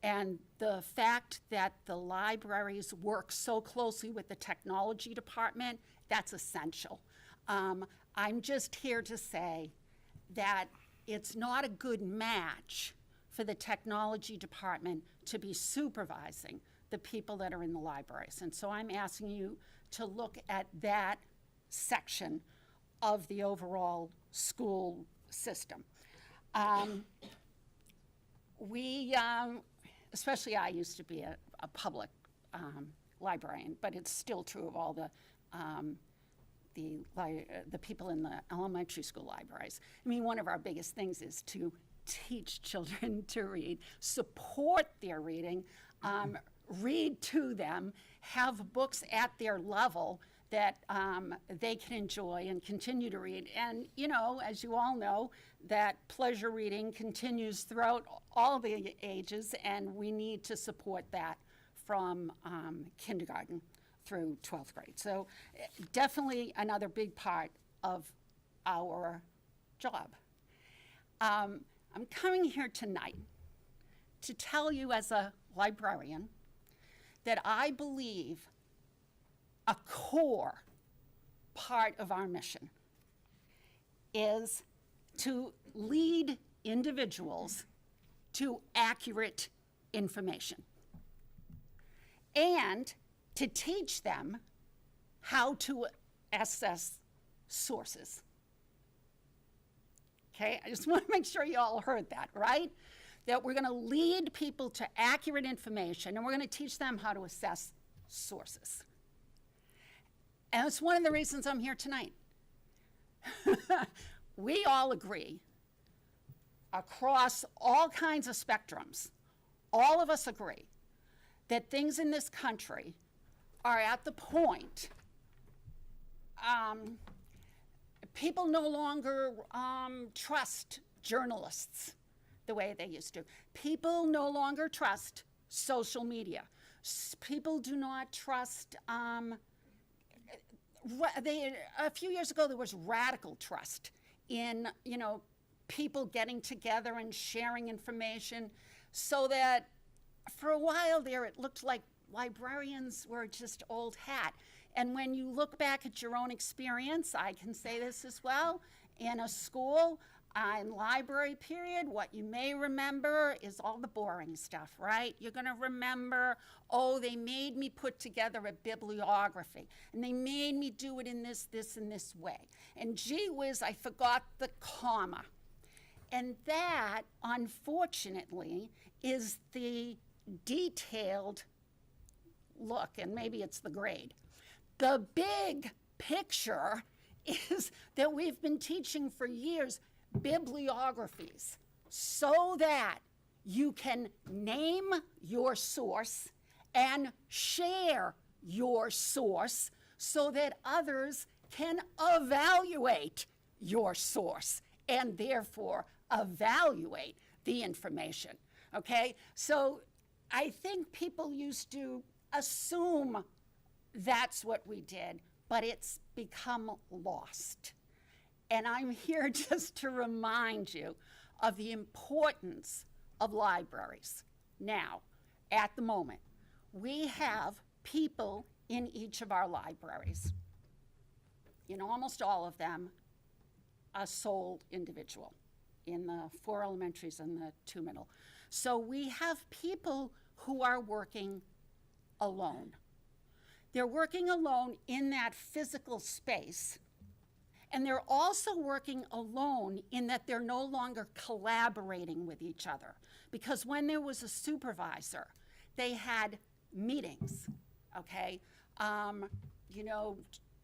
And the fact that the libraries work so closely with the technology department, that's essential. I'm just here to say that it's not a good match for the technology department to be supervising the people that are in the libraries. And so I'm asking you to look at that section of the overall school system. Especially I used to be a public librarian, but it's still true of all the people in the elementary school libraries. I mean, one of our biggest things is to teach children to read, support their reading, read to them, have books at their level that they can enjoy and continue to read. And, as you all know, that pleasure reading continues throughout all the ages, and we need to support that from kindergarten through 12th grade. So definitely another big part of our job. I'm coming here tonight to tell you as a librarian that I believe a core part of our mission is to lead individuals to accurate information and to teach them how to assess sources. Okay, I just want to make sure you all heard that, right? that we're going to lead people to accurate information, and we're going to teach them how to assess sources. And it's one of the reasons I'm here tonight. We all agree, across all kinds of spectrums, all of us agree that things in this country are at the point people no longer trust journalists the way they used to. People no longer trust social media. People do not trust, a few years ago there was radical trust in, people getting together and sharing information, so that for a while there it looked like librarians were just old hat. And when you look back at your own experience, I can say this as well, in a school, in library period, what you may remember is all the boring stuff, right? You're going to remember, oh, they made me put together a bibliography, and they made me do it in this, and this way. And gee whiz, I forgot the comma. And that, unfortunately, is the detailed look, and maybe it's the grade. The big picture is that we've been teaching for years bibliographies so that you can name your source and share your source so that others can evaluate your source and therefore evaluate the information, okay? So I think people used to assume that's what we did, but it's become lost. And I'm here just to remind you of the importance of libraries. Now, at the moment, we have people in each of our libraries. In almost all of them, a sole individual, in the 4 elementaries and the 2 middle. So we have people who are working alone. They're working alone in that physical space, and they're also working alone in that they're no longer collaborating with each other. Because when there was a supervisor, they had meetings, okay?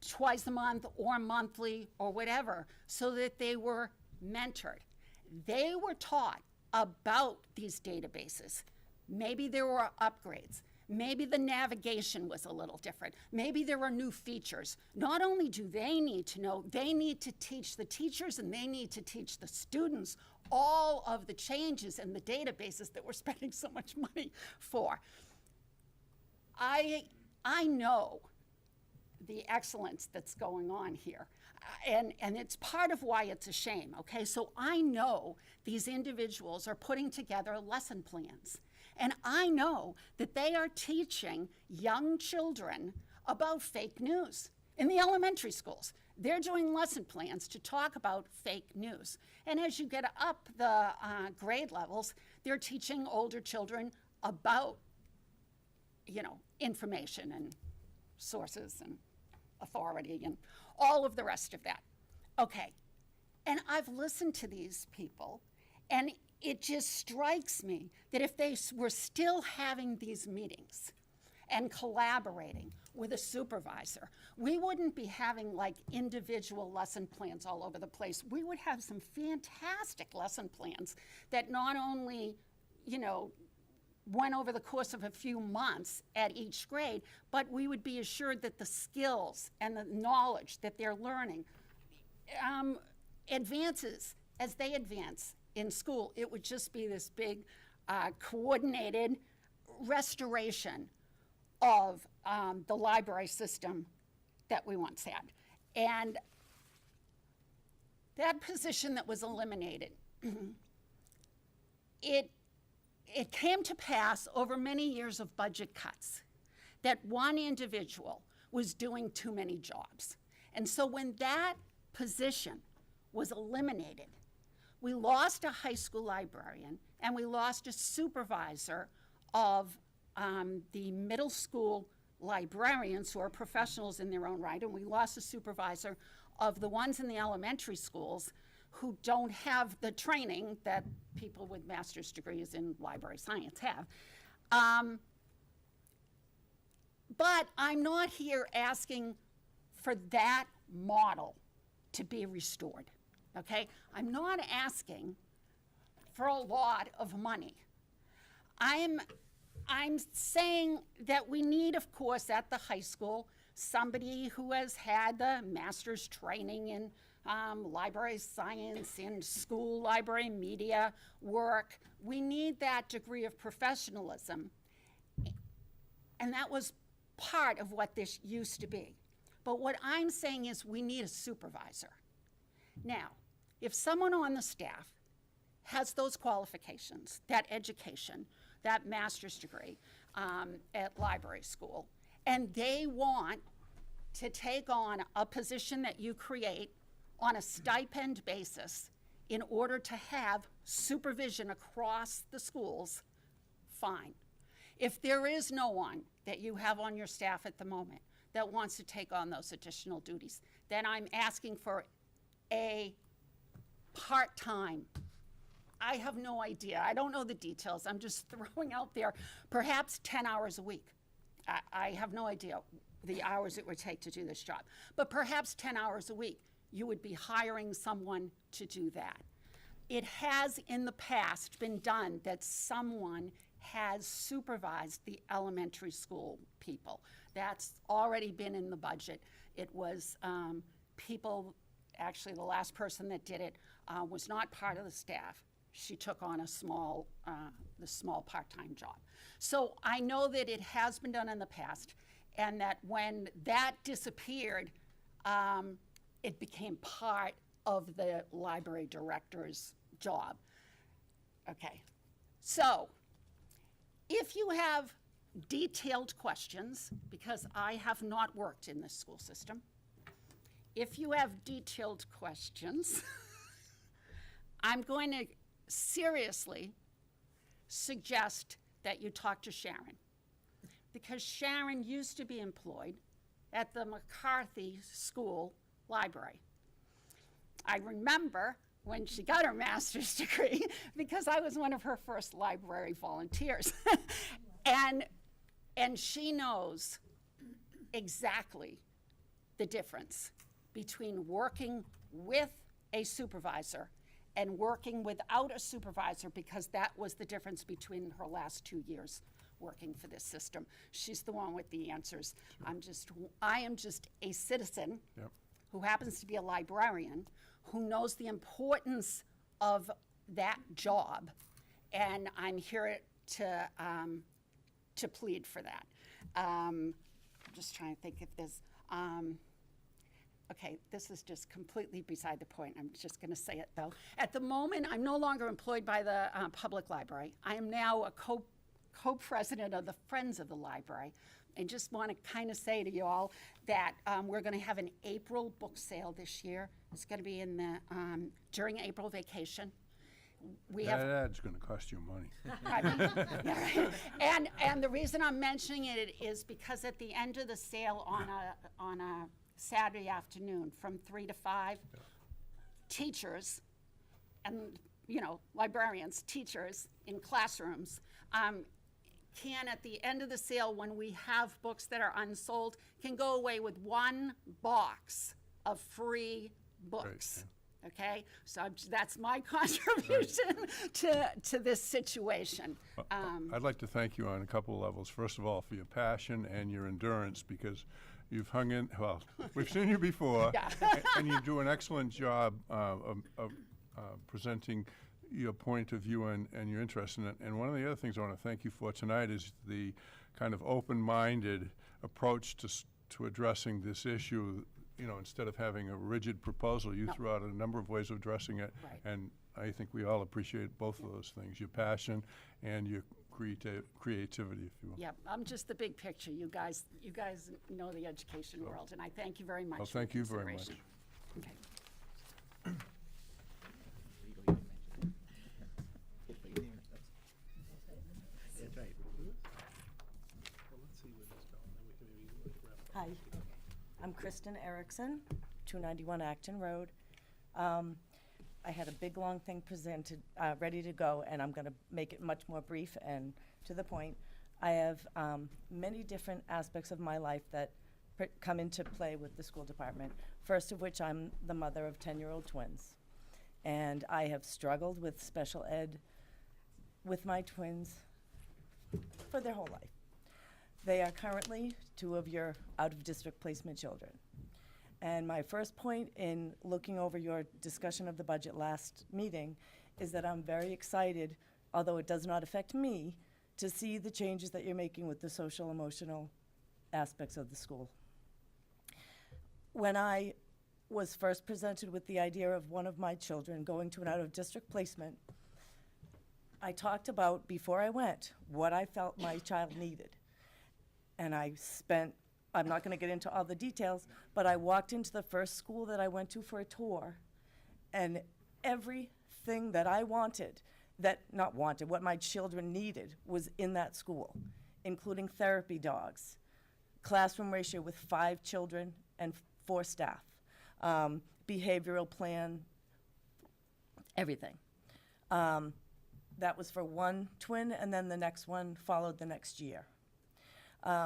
Twice a month or monthly or whatever, so that they were mentored. They were taught about these databases. Maybe there were upgrades. Maybe the navigation was a little different. Maybe there were new features. Not only do they need to know, they need to teach the teachers and they need to teach the students all of the changes in the databases that we're spending so much money for. I know the excellence that's going on here. And it's part of why it's a shame, okay? So I know these individuals are putting together lesson plans. And I know that they are teaching young children about fake news in the elementary schools. They're doing lesson plans to talk about fake news. And as you get up the grade levels, they're teaching older children about, information and sources and authority and all of the rest of that. Okay, and I've listened to these people, and it just strikes me that if they were still having these meetings and collaborating with a supervisor, we wouldn't be having like individual lesson plans all over the place. We would have some fantastic lesson plans that not only, went over the course of a few months at each grade, but we would be assured that the skills and the knowledge that they're learning advances as they advance in school. It would just be this big coordinated restoration of the library system that we once had. And that position that was eliminated, it came to pass over many years of budget cuts that one individual was doing too many jobs. And so when that position was eliminated, we lost a high school librarian and we lost a supervisor of the middle school librarians who are professionals in their own right, and we lost a supervisor of the ones in the elementary schools who don't have the training that people with master's degrees in library science have. But I'm not here asking for that model to be restored, okay? I'm not asking for a lot of money. I'm saying that we need, of course, at the high school, somebody who has had the master's training in library science, in school library media work. We need that degree of professionalism. And that was part of what this used to be. But what I'm saying is we need a supervisor. Now, if someone on the staff has those qualifications, that education, that master's degree at library school, and they want to take on a position that you create on a stipend basis in order to have supervision across the schools, fine. If there is no one that you have on your staff at the moment that wants to take on those additional duties, then I'm asking for a part-time. I have no idea. I don't know the details. I'm just throwing out there perhaps 10 hours a week. I have no idea the hours it would take to do this job. But perhaps 10 hours a week, you would be hiring someone to do that. It has in the past been done that someone has supervised the elementary school people. That's already been in the budget. It was people, actually the last person that did it was not part of the staff. She took on a small part-time job. So I know that it has been done in the past, and that when that disappeared, it became part of the library director's job. Okay, so if you have detailed questions, because I have not worked in this school system, if you have detailed questions, I'm going to seriously suggest that you talk to Sharon, because Sharon used to be employed at the McCarthy School Library. I remember when she got her master's degree because I was one of her first library volunteers. And she knows exactly the difference between working with a supervisor and working without a supervisor, because that was the difference between her last 2 years working for this system. She's the one with the answers. I am just a citizen who happens to be a librarian, who knows the importance of that job, and I'm here to plead for that. I'm just trying to think if there's, okay, this is just completely beside the point. I'm just going to say it, though. At the moment, I'm no longer employed by the public library. I am now a co-president of the Friends of the Library. I just want to kind of say to you all that we're going to have an April book sale this year. It's going to be in the during April vacation. That ad's going to cost you money. Yeah, right. And the reason I'm mentioning it is because at the end of the sale on a Saturday afternoon from 3 to 5, teachers and librarians, teachers in classrooms can, at the end of the sale, when we have books that are unsold, can go away with one box of free books. Right. Okay, so that's my contribution to this situation. I'd like to thank you on a couple of levels. First of all, for your passion and your endurance, because you've hung in. Well, we've seen you before, and you do an excellent job of presenting your point of view and your interest in it. And one of the other things I want to thank you for tonight is the kind of open-minded approach to addressing this issue. Instead of having a rigid proposal, you threw out a number of ways of addressing it. Right. And I think we all appreciate both of those things, your passion and your creativity, if you will. Yeah, I'm just the big picture. You guys know the education world, and I thank you very much. Well, thank you very much. Okay. Hi, I'm Kristen Erickson, 291 Acton Road. I had a big, long thing presented, ready to go, and I'm gonna make it much more brief and to the point. I have many different aspects of my life that come into play with the school department. First of which, I'm the mother of 10-year-old twins. And I have struggled with special ed with my twins for their whole life. They are currently 2 of your out-of-district placement children. And my first point in looking over your discussion of the budget last meeting is that I'm very excited, although it does not affect me, to see the changes that you're making with the social emotional aspects of the school. When I was first presented with the idea of one of my children going to an out-of-district placement, I talked about, before I went, what I felt my child needed. And I'm not gonna get into all the details, but I walked into the first school that I went to for a tour, and everything that I wanted, what my children needed was in that school, including therapy dogs, classroom ratio with 5 children and 4 staff, behavioral plan, everything. That was for one twin, and then the next one followed the next year.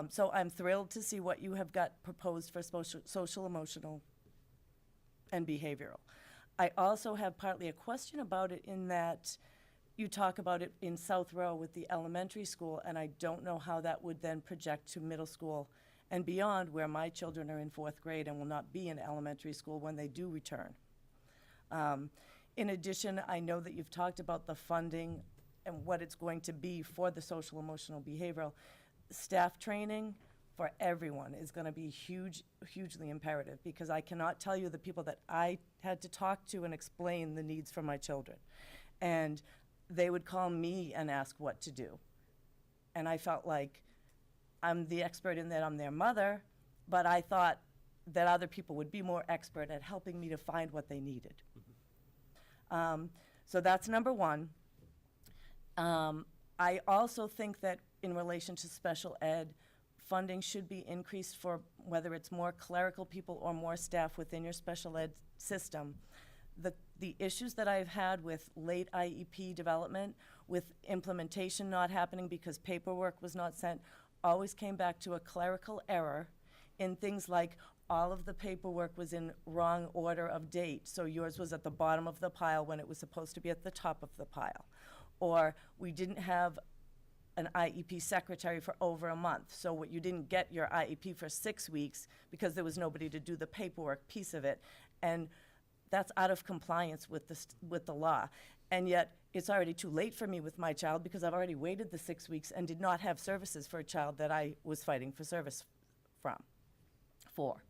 So I'm thrilled to see what you have got proposed for social, emotional, and behavioral. I also have partly a question about it in that you talk about it in South Row with the elementary school, and I don't know how that would then project to middle school and beyond, where my children are in 4th grade and will not be in elementary school when they do return. In addition, I know that you've talked about the funding and what it's going to be for the social, emotional, behavioral. Staff training for everyone is going to be hugely imperative, because I cannot tell you the people that I had to talk to and explain the needs for my children. And they would call me and ask what to do. And I felt like I'm the expert in that I'm their mother, but I thought that other people would be more expert at helping me to find what they needed. So that's number one. I also think that in relation to special ed, funding should be increased for whether it's more clerical people or more staff within your special ed system. The issues that I've had with late IEP development, with implementation not happening because paperwork was not sent, always came back to a clerical error in things like all of the paperwork was in wrong order of date, so yours was at the bottom of the pile when it was supposed to be at the top of the pile. Or we didn't have an IEP secretary for over a month, so you didn't get your IEP for 6 weeks because there was nobody to do the paperwork piece of it. And that's out of compliance with the law. And yet, it's already too late for me with my child because I've already waited the 6 weeks and did not have services for a child that I was fighting for service for.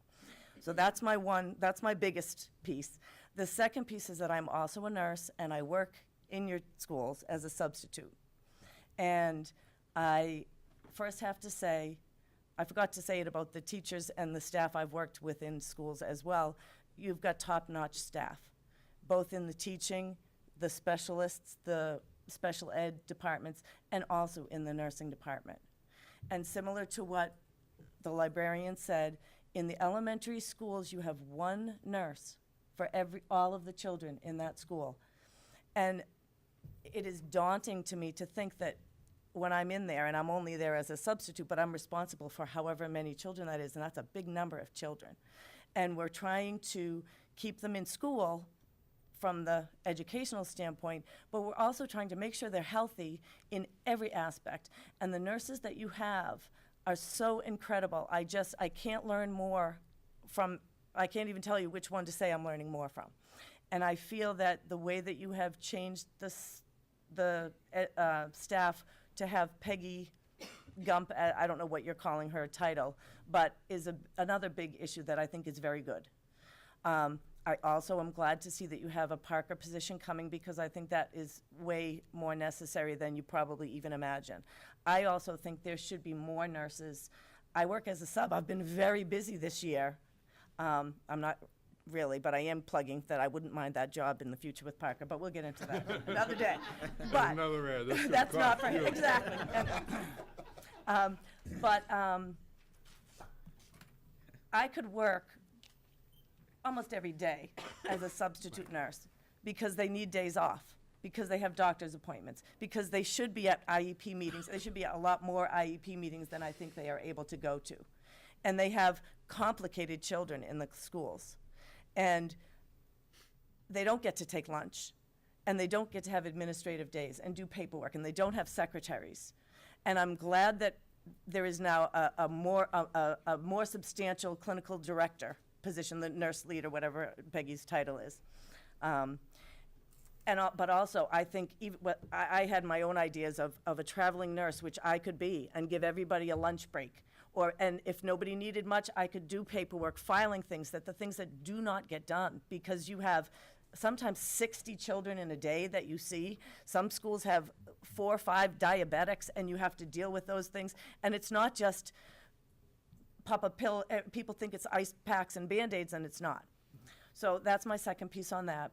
So that's my biggest piece. The second piece is that I'm also a nurse and I work in your schools as a substitute. And I first have to say, I forgot to say it about the teachers and the staff I've worked with in schools as well. You've got top-notch staff, both in the teaching, the specialists, the special ed departments, and also in the nursing department. And similar to what the librarian said, in the elementary schools, you have 1 nurse for all of the children in that school. And it is daunting to me to think that when I'm in there, and I'm only there as a substitute, but I'm responsible for however many children that is, and that's a big number of children. And we're trying to keep them in school from the educational standpoint, but we're also trying to make sure they're healthy in every aspect. And the nurses that you have are so incredible. I can't learn more from, I can't even tell you which one to say I'm learning more from. And I feel that the way that you have changed the staff to have Peggy Gump, I don't know what you're calling her title, but is another big issue that I think is very good. I also am glad to see that you have a Parker position coming, because I think that is way more necessary than you probably even imagine. I also think there should be more nurses. I work as a sub. I've been very busy this year. I'm not really, but I am plugging that I wouldn't mind that job in the future with Parker, but we'll get into that another day. But Another ad, that's gonna that's not cost for him, you. exactly. But I could work almost every day as a substitute nurse, because they need days off, because they have doctor's appointments, because they should be at IEP meetings. They should be at a lot more IEP meetings than I think they are able to go to. And they have complicated children in the schools. And they don't get to take lunch, and they don't get to have administrative days and do paperwork, and they don't have secretaries. And I'm glad that there is now a more substantial clinical director position, the nurse lead or whatever Peggy's title is. But also, I think I had my own ideas of a traveling nurse, which I could be, and give everybody a lunch break. And if nobody needed much, I could do paperwork, filing things, the things that do not get done, because you have sometimes 60 children in a day that you see. Some schools have 4 or 5 diabetics, and you have to deal with those things. And it's not just pop a pill. People think it's ice packs and Band-Aids, and it's not. So that's my second piece on that.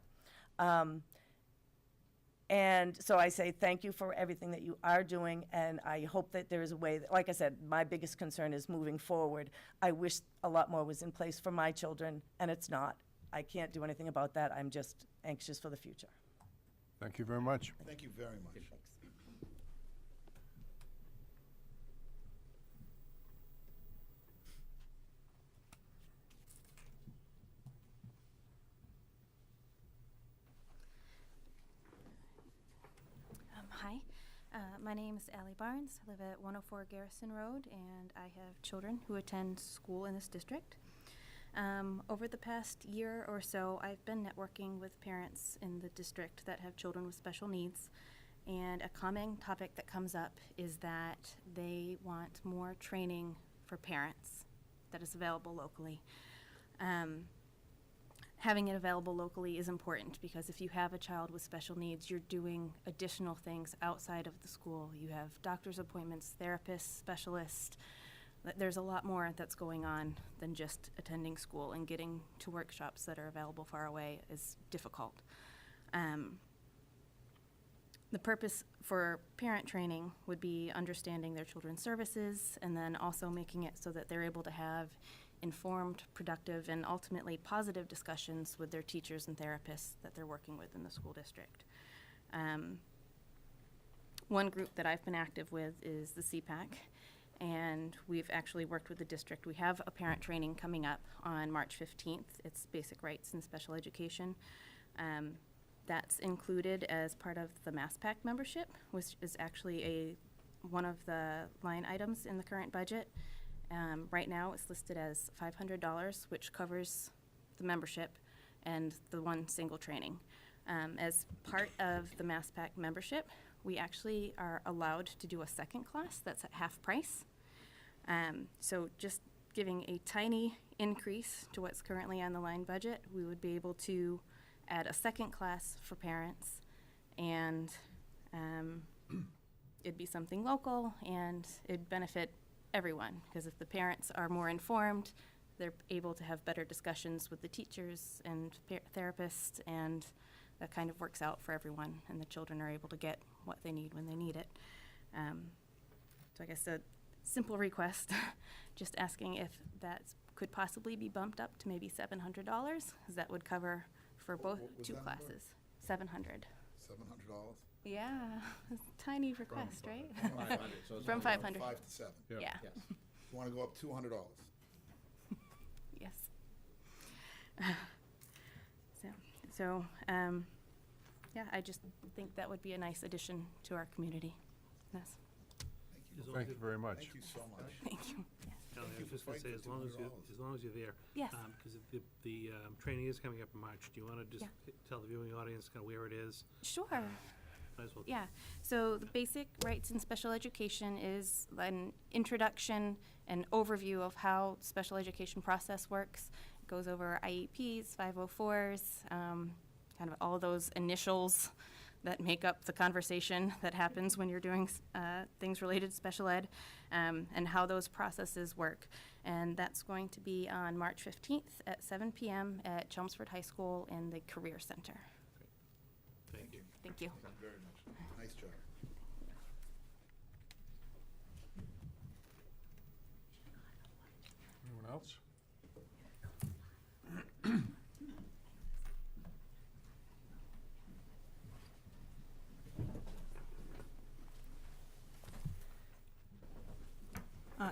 And so I say thank you for everything that you are doing, and I hope that there is a way that, like I said, my biggest concern is moving forward. I wish a lot more was in place for my children, and it's not. I can't do anything about that. I'm just anxious for the future. Thank you very much. Thank you very much. Hi, my name is Allie Barnes. I live at 104 Garrison Road, and I have children who attend school in this district. Over the past year or so, I've been networking with parents in the district that have children with special needs, and a common topic that comes up is that they want more training for parents that is available locally. Having it available locally is important, because if you have a child with special needs, you're doing additional things outside of the school. You have doctor's appointments, therapists, specialists. There's a lot more that's going on than just attending school, and getting to workshops that are available far away is difficult. The purpose for parent training would be understanding their children's services, and then also making it so that they're able to have informed, productive, and ultimately positive discussions with their teachers and therapists that they're working with in the school district. One group that I've been active with is the CPAC, and we've actually worked with the district. We have a parent training coming up on March 15th. It's Basic Rights in Special Education. That's included as part of the MassPAC membership, which is actually one of the line items in the current budget. Right now, it's listed as $500, which covers the membership and the one single training. As part of the MassPAC membership, we actually are allowed to do a second class that's at half price. So just giving a tiny increase to what's currently on the line budget, we would be able to add a second class for parents, and it'd be something local, and it'd benefit everyone, because if the parents are more informed, they're able to have better discussions with the teachers and therapists, and that kind of works out for everyone, and the children are able to get what they need when they need it. So I guess a simple request, just asking if that could possibly be bumped up to maybe $700, because that would cover for both What was two that number? classes. $700. $700? Yeah, tiny request, right? 500, so it's From only 500. 5 to 7. Yeah. Yeah. You want to go up $200? Yes. So, yeah, I just think that would be a nice addition to our community. Yes, Thank you very much. Thank you so much. thank you. Yes. Kelly, I was just gonna say, as long as you're there. Yes. Because the training is coming up in March. Do you want to just tell the viewing audience kind of where it is? Sure. Might as well. Yeah, so the Basic Rights in Special Education is an introduction and overview of how special education process works. It goes over IEPs, 504s, kind of all those initials that make up the conversation that happens when you're doing things related to special ed, and how those processes work. And that's going to be on March 15th at 7 p.m. at Chelmsford High School in the Career Center. Thank you. Thank you. Thank you very much. Nice job. Anyone else?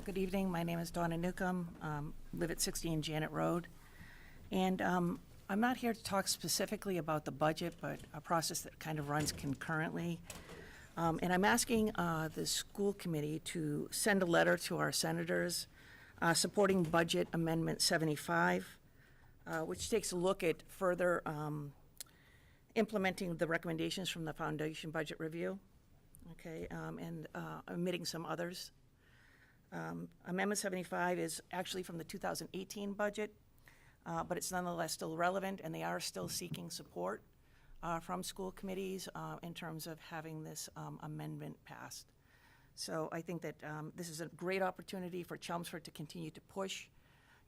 Good evening. My name is Donna Newcomb. Live at 16 Janet Road. And I'm not here to talk specifically about the budget, but a process that kind of runs concurrently. And I'm asking the school committee to send a letter to our senators supporting Budget Amendment 75, which takes a look at further implementing the recommendations from the Foundation Budget Review, okay, and omitting some others. Amendment 75 is actually from the 2018 budget, but it's nonetheless still relevant, and they are still seeking support from school committees in terms of having this amendment passed. So I think that this is a great opportunity for Chelmsford to continue to push,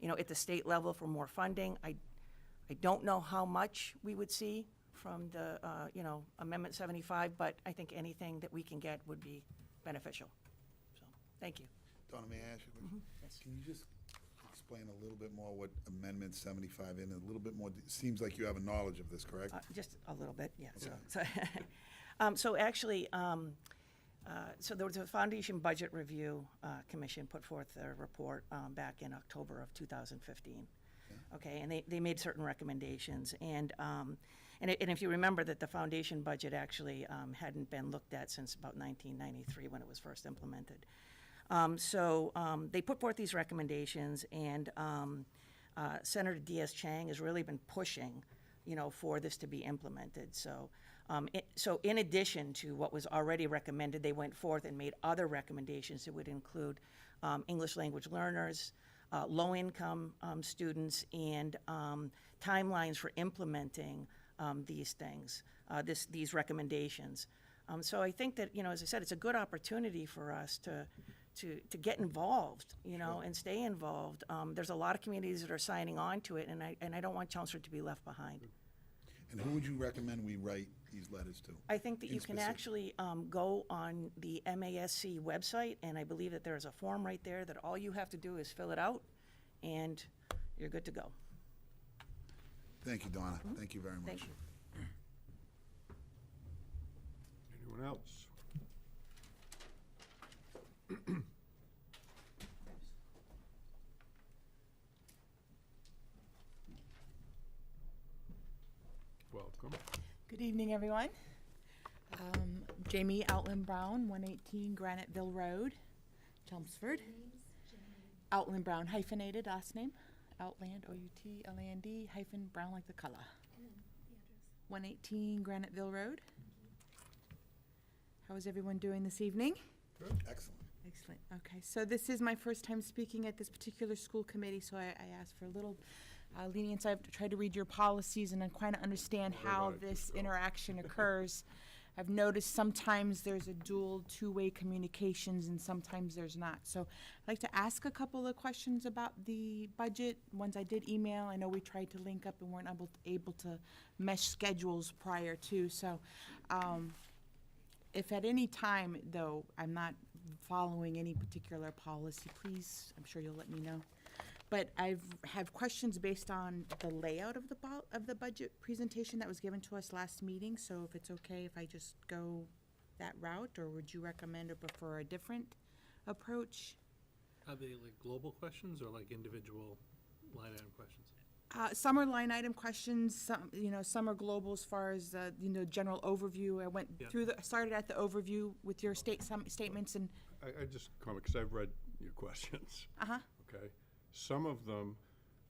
at the state level for more funding. I don't know how much we would see from the, Amendment 75, but I think anything that we can get would be beneficial. So, thank you. Donna, may I ask you a question? Yes. Can you just explain a little bit more what Amendment 75 in, a little bit more, it seems like you have a knowledge of this, correct? Just a little bit, yeah. Okay. So actually, so there was a Foundation Budget Review Commission put forth their report back in October of 2015. Okay, and they made certain recommendations, and if you remember that the foundation budget actually hadn't been looked at since about 1993 when it was first implemented. So they put forth these recommendations, and Senator Diaz-Chang has really been pushing, for this to be implemented. So, so in addition to what was already recommended, they went forth and made other recommendations that would include English language learners, low-income students, and timelines for implementing these things, these recommendations. So I think that, as I said, it's a good opportunity for us to get involved, and stay involved. There's a lot of communities that are signing on to it, and I don't want Chelmsford to be left behind. And who would you recommend we write these letters to? I think that in you can specific? actually go on the MASC website, and I believe that there's a form right there that all you have to do is fill it out, and you're good to go. Thank you, Donna. Thank you very much. Thank you. Anyone else? Welcome. Good evening, everyone. Jamie Outland Brown, 118 Graniteville Road, Chelmsford. Outland Brown, hyphenated last name. Outland, O-U-T-L-A-N-D, hyphen Brown like the color. 118 Graniteville Road. How is everyone doing this evening? Excellent. Excellent. Okay, so this is my first time speaking at this particular school committee, so I asked for a little lenience. I've tried to read your policies and I kind of understand how this interaction occurs. I've noticed sometimes there's a dual two-way communications and sometimes there's not. So I'd like to ask a couple of questions about the budget. Ones I did email. I know we tried to link up and weren't able to mesh schedules prior to. So if at any time, though, I'm not following any particular policy, please, I'm sure you'll let me know. But I have questions based on the layout of the budget presentation that was given to us last meeting. So if it's okay if I just go that route, or would you recommend or prefer a different approach? Are they like global questions or like individual line item questions? Some are line item questions, some are global as far as, general overview. I went through started at the overview with your statements and. I just comment, because I've read your questions. Okay? Some of them,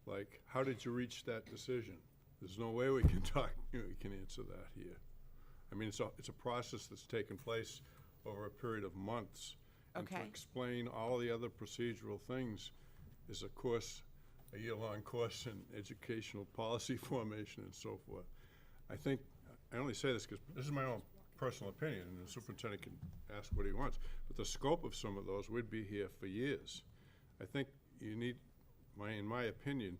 like, how did you reach that decision? There's no way we can talk, we can answer that here. I mean, it's a process that's taken place over a period of months. And to Okay. explain all the other procedural things is, of course, a year-long course in educational policy formation and so forth. I think, I only say this because this is my own personal opinion, and the superintendent can ask what he wants, but the scope of some of those would be here for years. I think you need, in my opinion,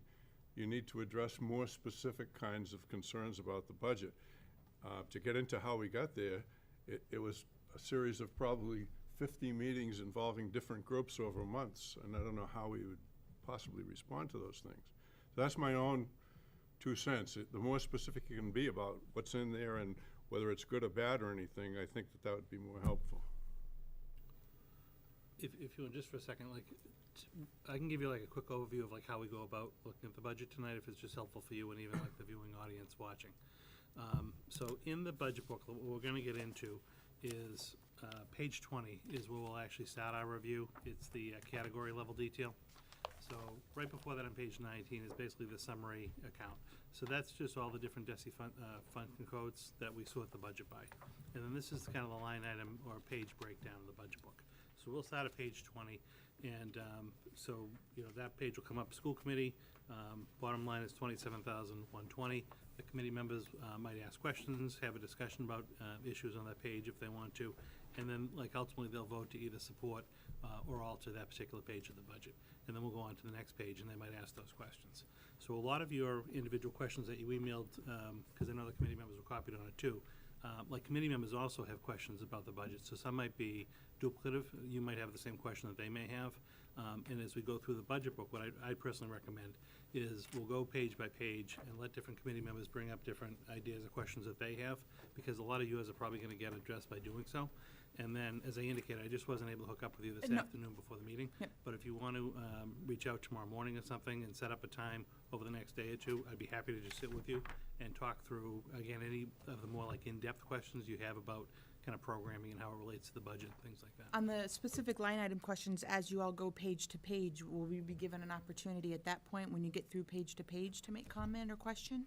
you need to address more specific kinds of concerns about the budget. To get into how we got there, it was a series of probably 50 meetings involving different groups over months, and I don't know how we would possibly respond to those things. So that's my own 2 cents. The more specific you can be about what's in there and whether it's good or bad or anything, I think that would be more helpful. If you want, just for a second, like, I can give you like a quick overview of like how we go about looking at the budget tonight, if it's just helpful for you and even like the viewing audience watching. So in the budget booklet, what we're gonna get into is, page 20 is where we'll actually start our review. It's the category level detail. So right before that on page 19 is basically the summary account. So that's just all the different DESI function codes that we sort the budget by. And then this is kind of the line item or page breakdown of the budget book. So we'll start at page 20, and so, you know, that page will come up, school committee, bottom line is 27,120. The committee members might ask questions, have a discussion about issues on that page if they want to, and then, like, ultimately, they'll vote to either support or alter that particular page of the budget. And then we'll go on to the next page, and they might ask those questions. So a lot of your individual questions that you emailed, because I know the committee members were copied on it too, like, committee members also have questions about the budget, so some might be duplicative. You might have the same question that they may have. And as we go through the budget book, what I personally recommend is we'll go page by page and let different committee members bring up different ideas or questions that they have, because a lot of yours are probably gonna get addressed by doing so. And then, as I indicated, I just wasn't able to hook up with you this No. afternoon before the meeting. Yep. But if you want to reach out tomorrow morning or something and set up a time over the next day or two, I'd be happy to just sit with you and talk through, again, any of the more like in-depth questions you have about kind of programming and how it relates to the budget, things like that. On the specific line item questions, as you all go page to page, will we be given an opportunity at that point, when you get through page to page, to make comment or question?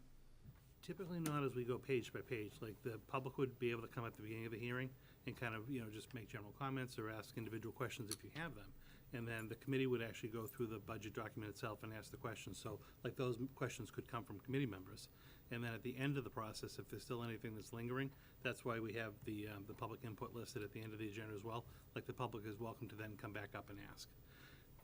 Typically not as we go page by page. Like, the public would be able to come at the beginning of the hearing and kind of, you know, just make general comments or ask individual questions if you have them. And then the committee would actually go through the budget document itself and ask the questions. So, like, those questions could come from committee members. And then at the end of the process, if there's still anything that's lingering, that's why we have the public input listed at the end of the agenda as well. Like, the public is welcome to then come back up and ask.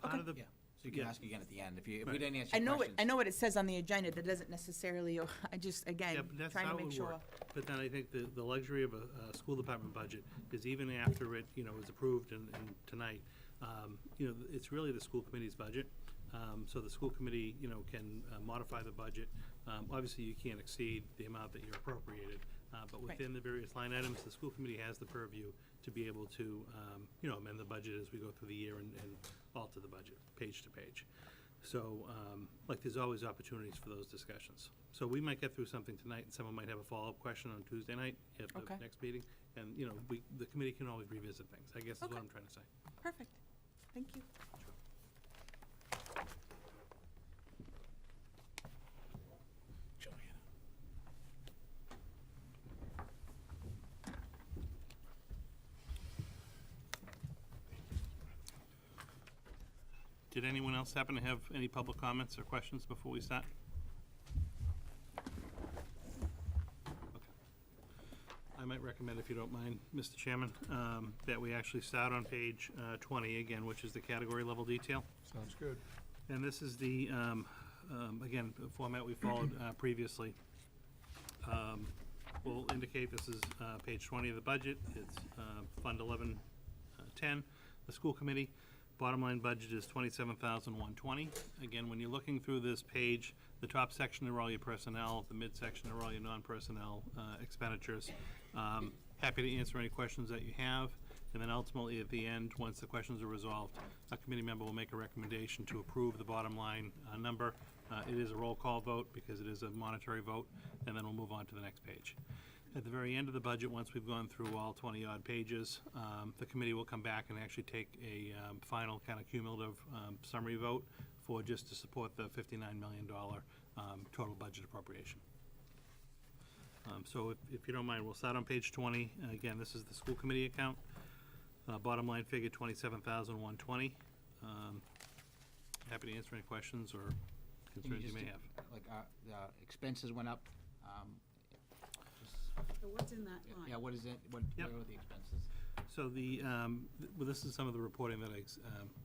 Part of the, Yeah, so you can Yeah. ask again at the end if we Right. didn't answer I your know questions. I know what it says on the agenda, that doesn't necessarily, I just, Yeah, again, but that's trying how to it make would sure. work. But then I think the luxury of a school department budget is even after it, you know, is approved and tonight, you know, it's really the school committee's budget. So the school committee, you know, can modify the budget. Obviously, you can't exceed the amount that you're appropriated, but within the various line items, the school committee has the purview to be able to, you know, amend the budget as we go through the year and alter the budget, page to page. So, like, there's always opportunities for those discussions. So we might get through something tonight, and someone might have a follow-up question on Tuesday night at the Okay. next meeting. And, you know, the committee can always revisit things, I guess is what Okay. I'm trying to say. Perfect, thank you. Did anyone else happen to have any public comments or questions before we start? Okay. I might recommend, if you don't mind, Mr. Chairman, that we actually start on page 20 again, which is the category level detail. Sounds good. And this is the, again, the format we followed previously. We'll indicate this is page 20 of the budget. It's Fund 1110, the school committee. Bottom line budget is 27,120. Again, when you're looking through this page, the top section are all your personnel, the midsection are all your non-personnel expenditures. Happy to answer any questions that you have. And then ultimately, at the end, once the questions are resolved, a committee member will make a recommendation to approve the bottom line number. It is a roll call vote because it is a monetary vote, and then we'll move on to the next page. At the very end of the budget, once we've gone through all 20-odd pages, the committee will come back and actually take a final kind of cumulative summary vote for just to support the $59 million total budget appropriation. So if you don't mind, we'll start on page 20. Again, this is the school committee account. Bottom line figure, 27,120. Happy to answer any questions or concerns you may have. Like, the expenses went up, So what's in that line? yeah, what is it, what Yep. are the expenses? So well, this is some of the reporting that I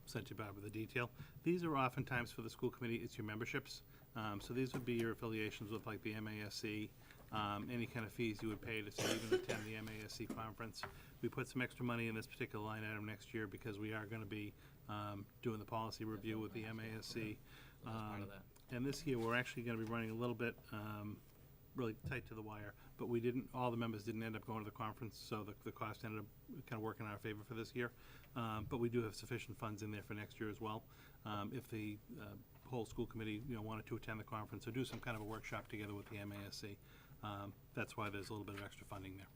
sent you, Bob, with the detail. These are oftentimes for the school committee, it's your memberships. So these would be your affiliations with like the MASC, any kind of fees you would pay to say even attend the MASC conference. We put some extra money in this particular line item next year because we are gonna be doing the policy review with the MASC. Part of that. And this year, we're actually gonna be running a little bit really tight to the wire. but we didn't, all the members didn't end up going to the conference, so the cost ended up kind of working in our favor for this year. But we do have sufficient funds in there for next year as well. If the whole school committee, wanted to attend the conference or do some kind of a workshop together with the MASC, that's why there's a little bit of extra funding there.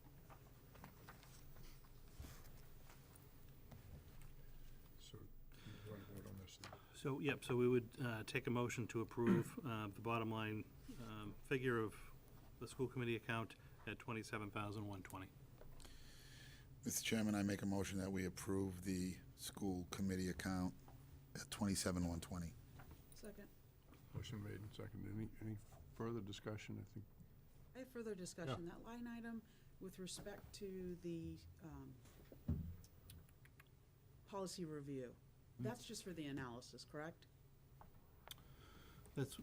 So, you want to vote on this? So, yep, so we would take a motion to approve the bottom line figure of the school committee account at $27,120. Mr. Chairman, I make a motion that we approve the school committee account at $27,120. Second. Motion made and seconded. Any further discussion? I think, I have further discussion. That line item with respect to the policy review, that's just for the analysis, correct? That's,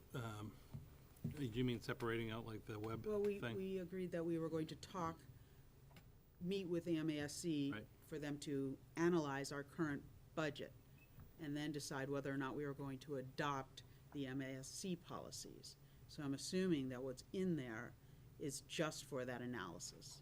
do you mean separating out like the web Well, thing? we agreed that we were going to meet with the MASC Right. for them to analyze our current budget and then decide whether or not we were going to adopt the MASC policies. So I'm assuming that what's in there is just for that analysis.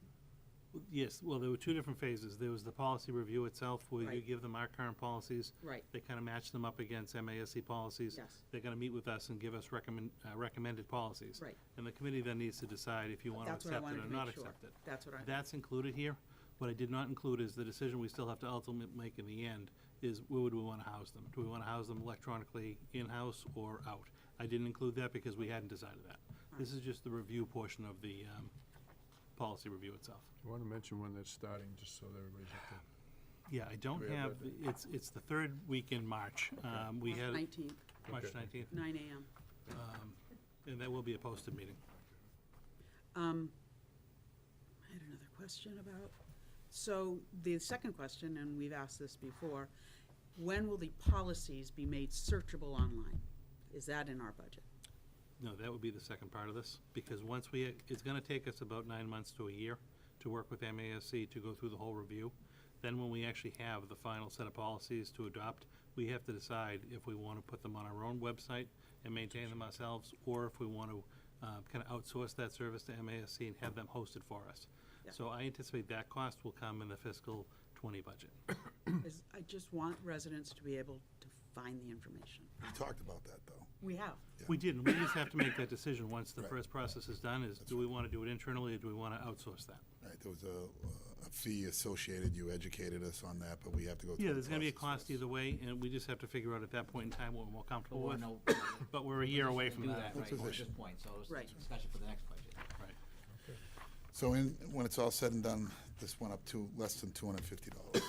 Yes, well, there were two different phases. There was the policy review itself, where you Right. give them our current policies. Right. They kind of match them up against MASC policies. Yes. They're going to meet with us and give us recommended policies. Right. And the committee then needs to decide if you want to That's what I accept wanted it or to not make sure. accept it. That's what I. That's included here. What I did not include is the decision we still have to ultimately make in the end is where would we want to house them? Do we want to house them electronically in-house or out? I didn't include that because we hadn't decided that. This is just the review portion of the policy review itself. you want to mention when that's starting, just so that everybody's up to. Yeah, I don't We have have, it's the third week in March. We had, 19th, March Okay. 19th, 9 a.m. and that will be a posted meeting. I had another question about, so the second question, and we've asked this before, when will the policies be made searchable online? Is that in our budget? No, that would be the second part of this, because once it's gonna take us about 9 months to a year to work with MASC to go through the whole review. Then when we actually have the final set of policies to adopt, we have to decide if we want to put them on our own website and maintain them ourselves, or if we want to kind of outsource that service to MASC and have them hosted for us. Yeah. So I anticipate that cost will come in the fiscal '20 budget. I just want residents to be able to find the information. We talked about that, though. We have. We didn't, we just have to make that decision once the Right. first process is done, is do we want to do it internally or do we want to outsource that? Right, there was a fee associated, you educated us on that, but we have to go through Yeah, the there's gonna be a process cost first. either way, and we just have to figure out at that point in time what we're more comfortable Well, with. no, But we're a year away from do that. that, right, at this position. point, so it's Right. a discussion for the next budget. Right. So when it's all said and done, this went up to less than $250.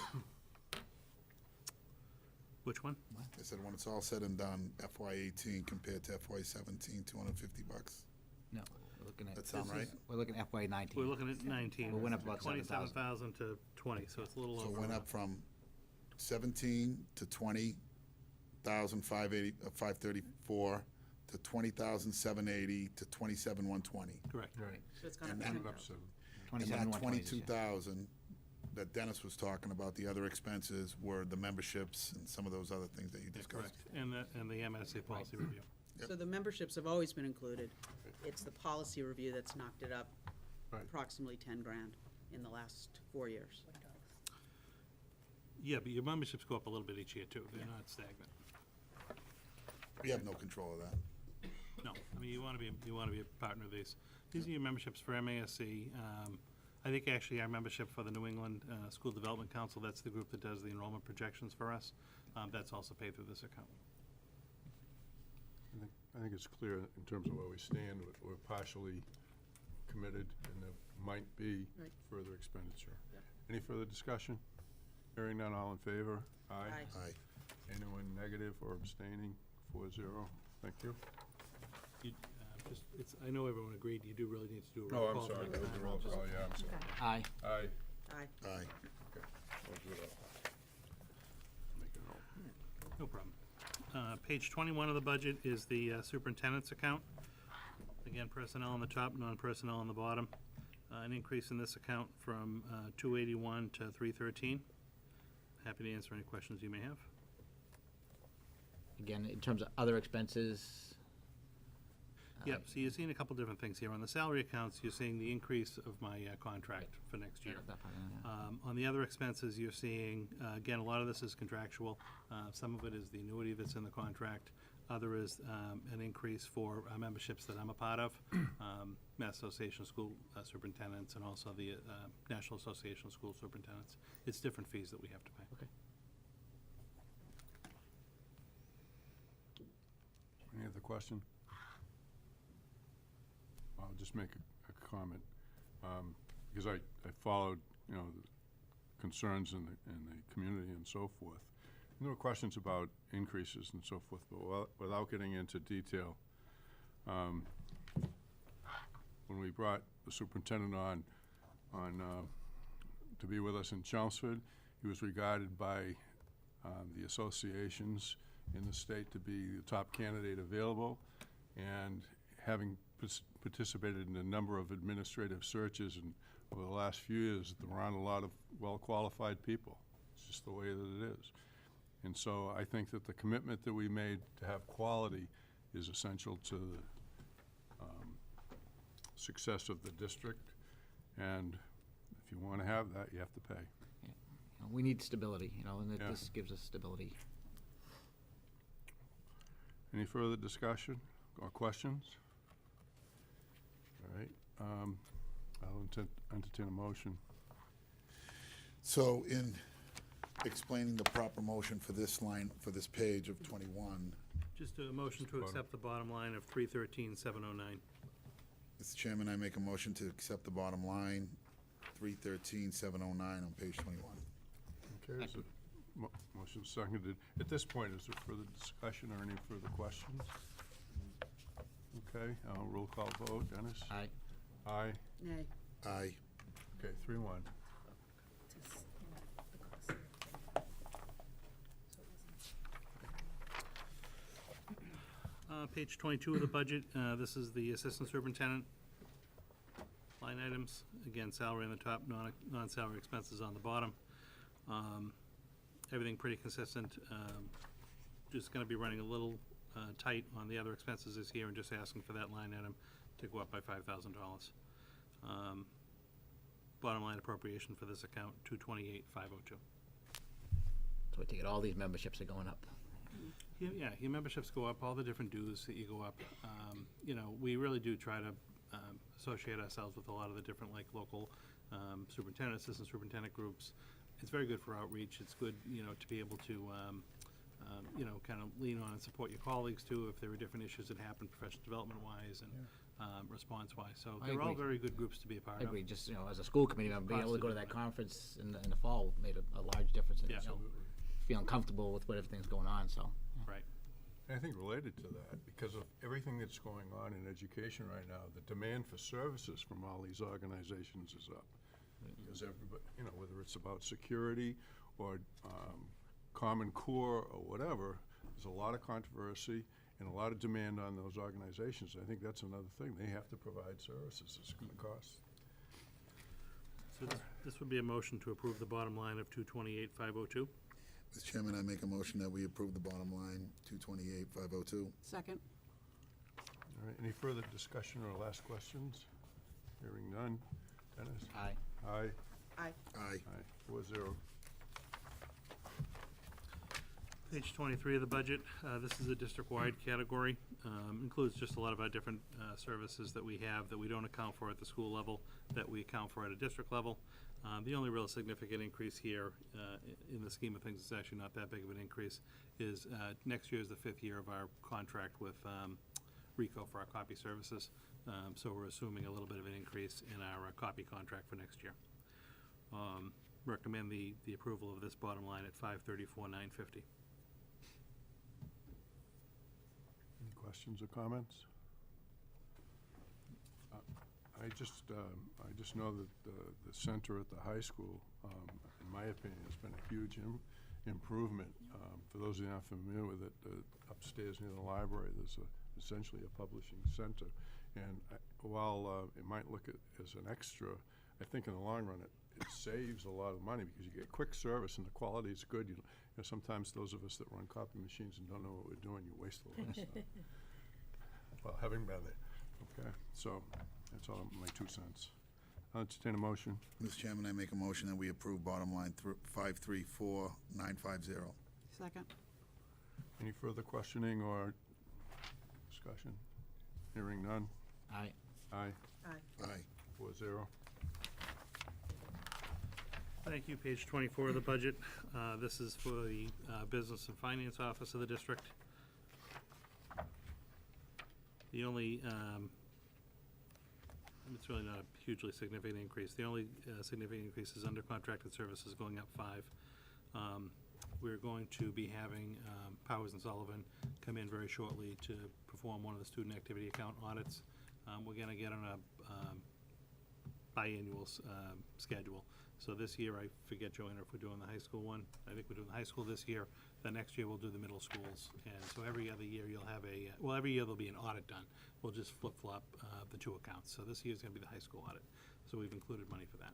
Which one? I said, when it's all said and done, FY18 compared to FY17, $250. No, we're looking at. That sound this right? is- We're looking at FY 19. We're looking at 19. We went up about 7,000. 27,000 to 20, so it's a little So over. it went up from 17 to 20,534 to 20,780 to 27,120. Correct. Right. So it's gone And up then- 10,000. And 27, that 120 this year. 22,000 that Dennis was talking about, the other expenses were the memberships and some of those other things that you Yeah, discussed. correct. And the MSA policy review. Yep. So the memberships have always been included. It's the policy review that's knocked it up Right. approximately 10 grand in the last 4 years. Yeah, but your memberships go up a little bit each year too. They're not stagnant. We have no control of that. No, I mean, you want to be a partner of these. These are your memberships for MASC. I think actually our membership for the New England School Development Council, that's the group that does the enrollment projections for us. That's also paid through this account. I think it's clear in terms of where we stand. We're partially committed, and there might be Right. further expenditure. Yep. Any further discussion? Hearing none, all in favor? Aye. Aye. Anyone negative or abstaining? 4-0. Thank you. I know everyone agreed, you do really need to do a Oh, roll I'm call. sorry. for That was that. a roll call, yeah, I'm sorry. Aye. Aye. Aye. Aye. We'll do it all. Make a note. No problem. Page 21 of the budget is the superintendent's account. Again, personnel on the top, non-personnel on the bottom. An increase in this account from 281 to 313. Happy to answer any questions you may have. Again, in terms of other expenses, Yep, so you're seeing a couple different things here. On the salary accounts, you're seeing the increase of my contract for next year. That part, yeah. On the other expenses, you're seeing, again, a lot of this is contractual. Some of it is the annuity that's in the contract. Other is an increase for memberships that I'm a part of, Mass Association of School Superintendents, and also the National Association of School Superintendents. It's different fees that we have to pay. Okay. Any other question? I'll just make a comment, because I followed, the concerns in the community and so forth. And there were questions about increases and so forth, but without getting into detail, when we brought the superintendent on to be with us in Chelmsford, he was regarded by the associations in the state to be the top candidate available, and having participated in a number of administrative searches and over the last few years around a lot of well-qualified people. It's just the way that it is. And so I think that the commitment that we made to have quality is essential to the success of the district. And if you want to have that, you have to pay. Yeah. We need stability, and Yeah. this gives us stability. Any further discussion or questions? All right. I'll entertain a motion. So in explaining the proper motion for this line, for this page of 21, Just a motion to accept the bottom line of 313,709. Mr. Chairman, I make a motion to accept the bottom line, 313,709 on page 21. Okay, is it motion seconded? At this point, is there further discussion or any further questions? Okay, roll call vote. Dennis? Aye. Aye. Nay. Aye. Okay, 3-1. Page 22 of the budget, this is the assistant superintendent line items. Again, salary on the top, non-salary expenses on the bottom. Everything pretty consistent. Just going to be running a little tight on the other expenses this year and just asking for that line item to go up by $5,000. Bottom line appropriation for this account, $228,502. So I take it all these memberships are going up. Yeah, your memberships go up, all the different dues that you go up. We really do try to associate ourselves with a lot of the different, local superintendent, assistant superintendent groups. It's very good for outreach. It's good, to be able to, kind of lean on and support your colleagues too if there are different issues that happen professional development-wise and response-wise. So I they're all agree. very good groups to be a part I of. agree, just, as a school committee member, being able to go to that Constantly. conference in the fall made a large difference in, Yeah. feeling comfortable with what everything's going on, so. Right. I think related to that, because of everything that's going on in education right now, the demand for services from all these organizations is up. Because everybody, whether it's about security or Common Core or whatever, there's a lot of controversy and a lot of demand on those organizations. I think that's another thing. They have to provide services. It's going to cost. So this would be a motion to approve the bottom line of $228,502. Mr. Chairman, I make a motion that we approve the bottom line, 228,502. Second. All right, any further discussion or last questions? Hearing none. Dennis? Aye. Aye. Aye. Aye. Aye. 4-0. Page 23 of the budget, this is a district-wide category. Includes just a lot of our different services that we have that we don't account for at the school level, that we account for at a district level. The only real significant increase here, in the scheme of things, it's actually not that big of an increase, is next year is the 5th year of our contract with RICO for our copy services. So we're assuming a little bit of an increase in our copy contract for next year. Recommend the approval of this bottom line at $534,950. Any questions or comments? I just know that the center at the high school, in my opinion, has been a huge improvement. For those who are not familiar with it, upstairs near the library, there's essentially a publishing center. And while it might look as an extra, I think in the long run it saves a lot of money because you get quick service and the quality is good. Sometimes those of us that run copy machines and don't know what we're doing, you waste a lot of stuff. Well, having been there. Okay, so that's all my 2 cents. I'll entertain a motion. Mr. Chairman, I make a motion that we approve bottom line 534950. Second. Any further questioning or discussion? Hearing none. Aye. Aye. Aye. 4-0. Thank you. Page 24 of the budget. This is for the Business and Finance Office of the district. The only, it's really not a hugely significant increase. The only significant increase is under contracted services going up 5. We're going to be having Powers and Sullivan come in very shortly to perform one of the student activity account audits. We're going to get on a biannual schedule. So this year, I forget, Joanna, if we're doing the high school one. I think we're doing the high school this year. The next year, we'll do the middle schools. And so every other year, you'll have every year there'll be an audit done. We'll just flip-flop the 2 accounts. So this year's going to be the high school audit. So we've included money for that.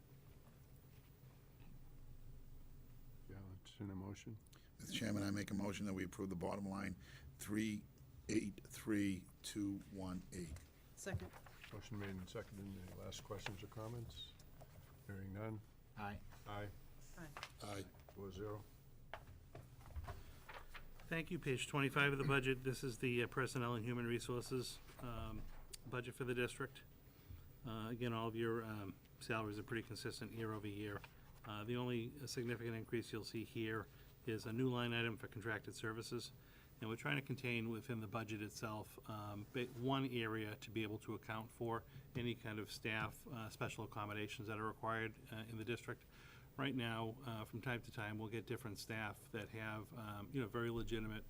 Yeah, let's in a motion. Mr. Chairman, I make a motion that we approve the bottom line 383218. Second. Motion made and seconded. Any last questions or comments? Hearing none. Aye. Aye. Aye. 4-0. Thank you. Page 25 of the budget. This is the Personnel and Human Resources budget for the district. Again, all of your salaries are pretty consistent year over year. The only significant increase you'll see here is a new line item for contracted services. And we're trying to contain within the budget itself one area to be able to account for any kind of staff special accommodations that are required in the district. Right now, from time to time, we'll get different staff that have, very legitimate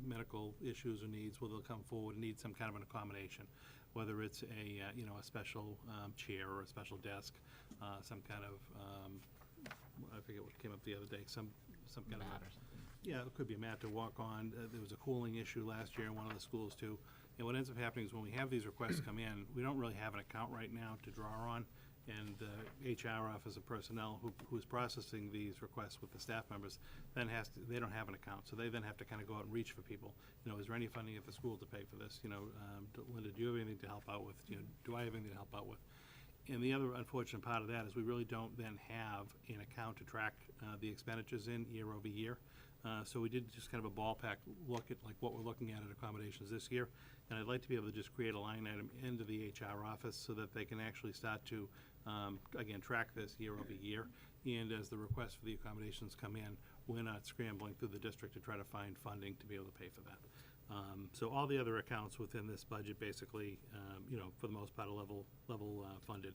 medical issues or needs where they'll come forward and need some kind of an accommodation, whether it's a special chair or a special desk, some kind of, I forget what came up the other day, some kind of Mat or something. yeah, it could be a mat to walk on. There was a cooling issue last year in one of the schools too. And what ends up happening is when we have these requests come in, we don't really have an account right now to draw on. And the HR Office of Personnel, who's processing these requests with the staff members, then they don't have an account. So they then have to kind of go out and reach for people. Is there any funding at the school to pay for this? Linda, do you have anything to help out with? Do I have anything to help out with? And the other unfortunate part of that is we really don't then have an account to track the expenditures in year over year. So we did just kind of a ballpark look at like what we're looking at accommodations this year. And I'd like to be able to just create a line item into the HR office so that they can actually start to, again, track this year over year. And as the requests for the accommodations come in, we're not scrambling through the district to try to find funding to be able to pay for that. So all the other accounts within this budget basically, for the most part, are level funded.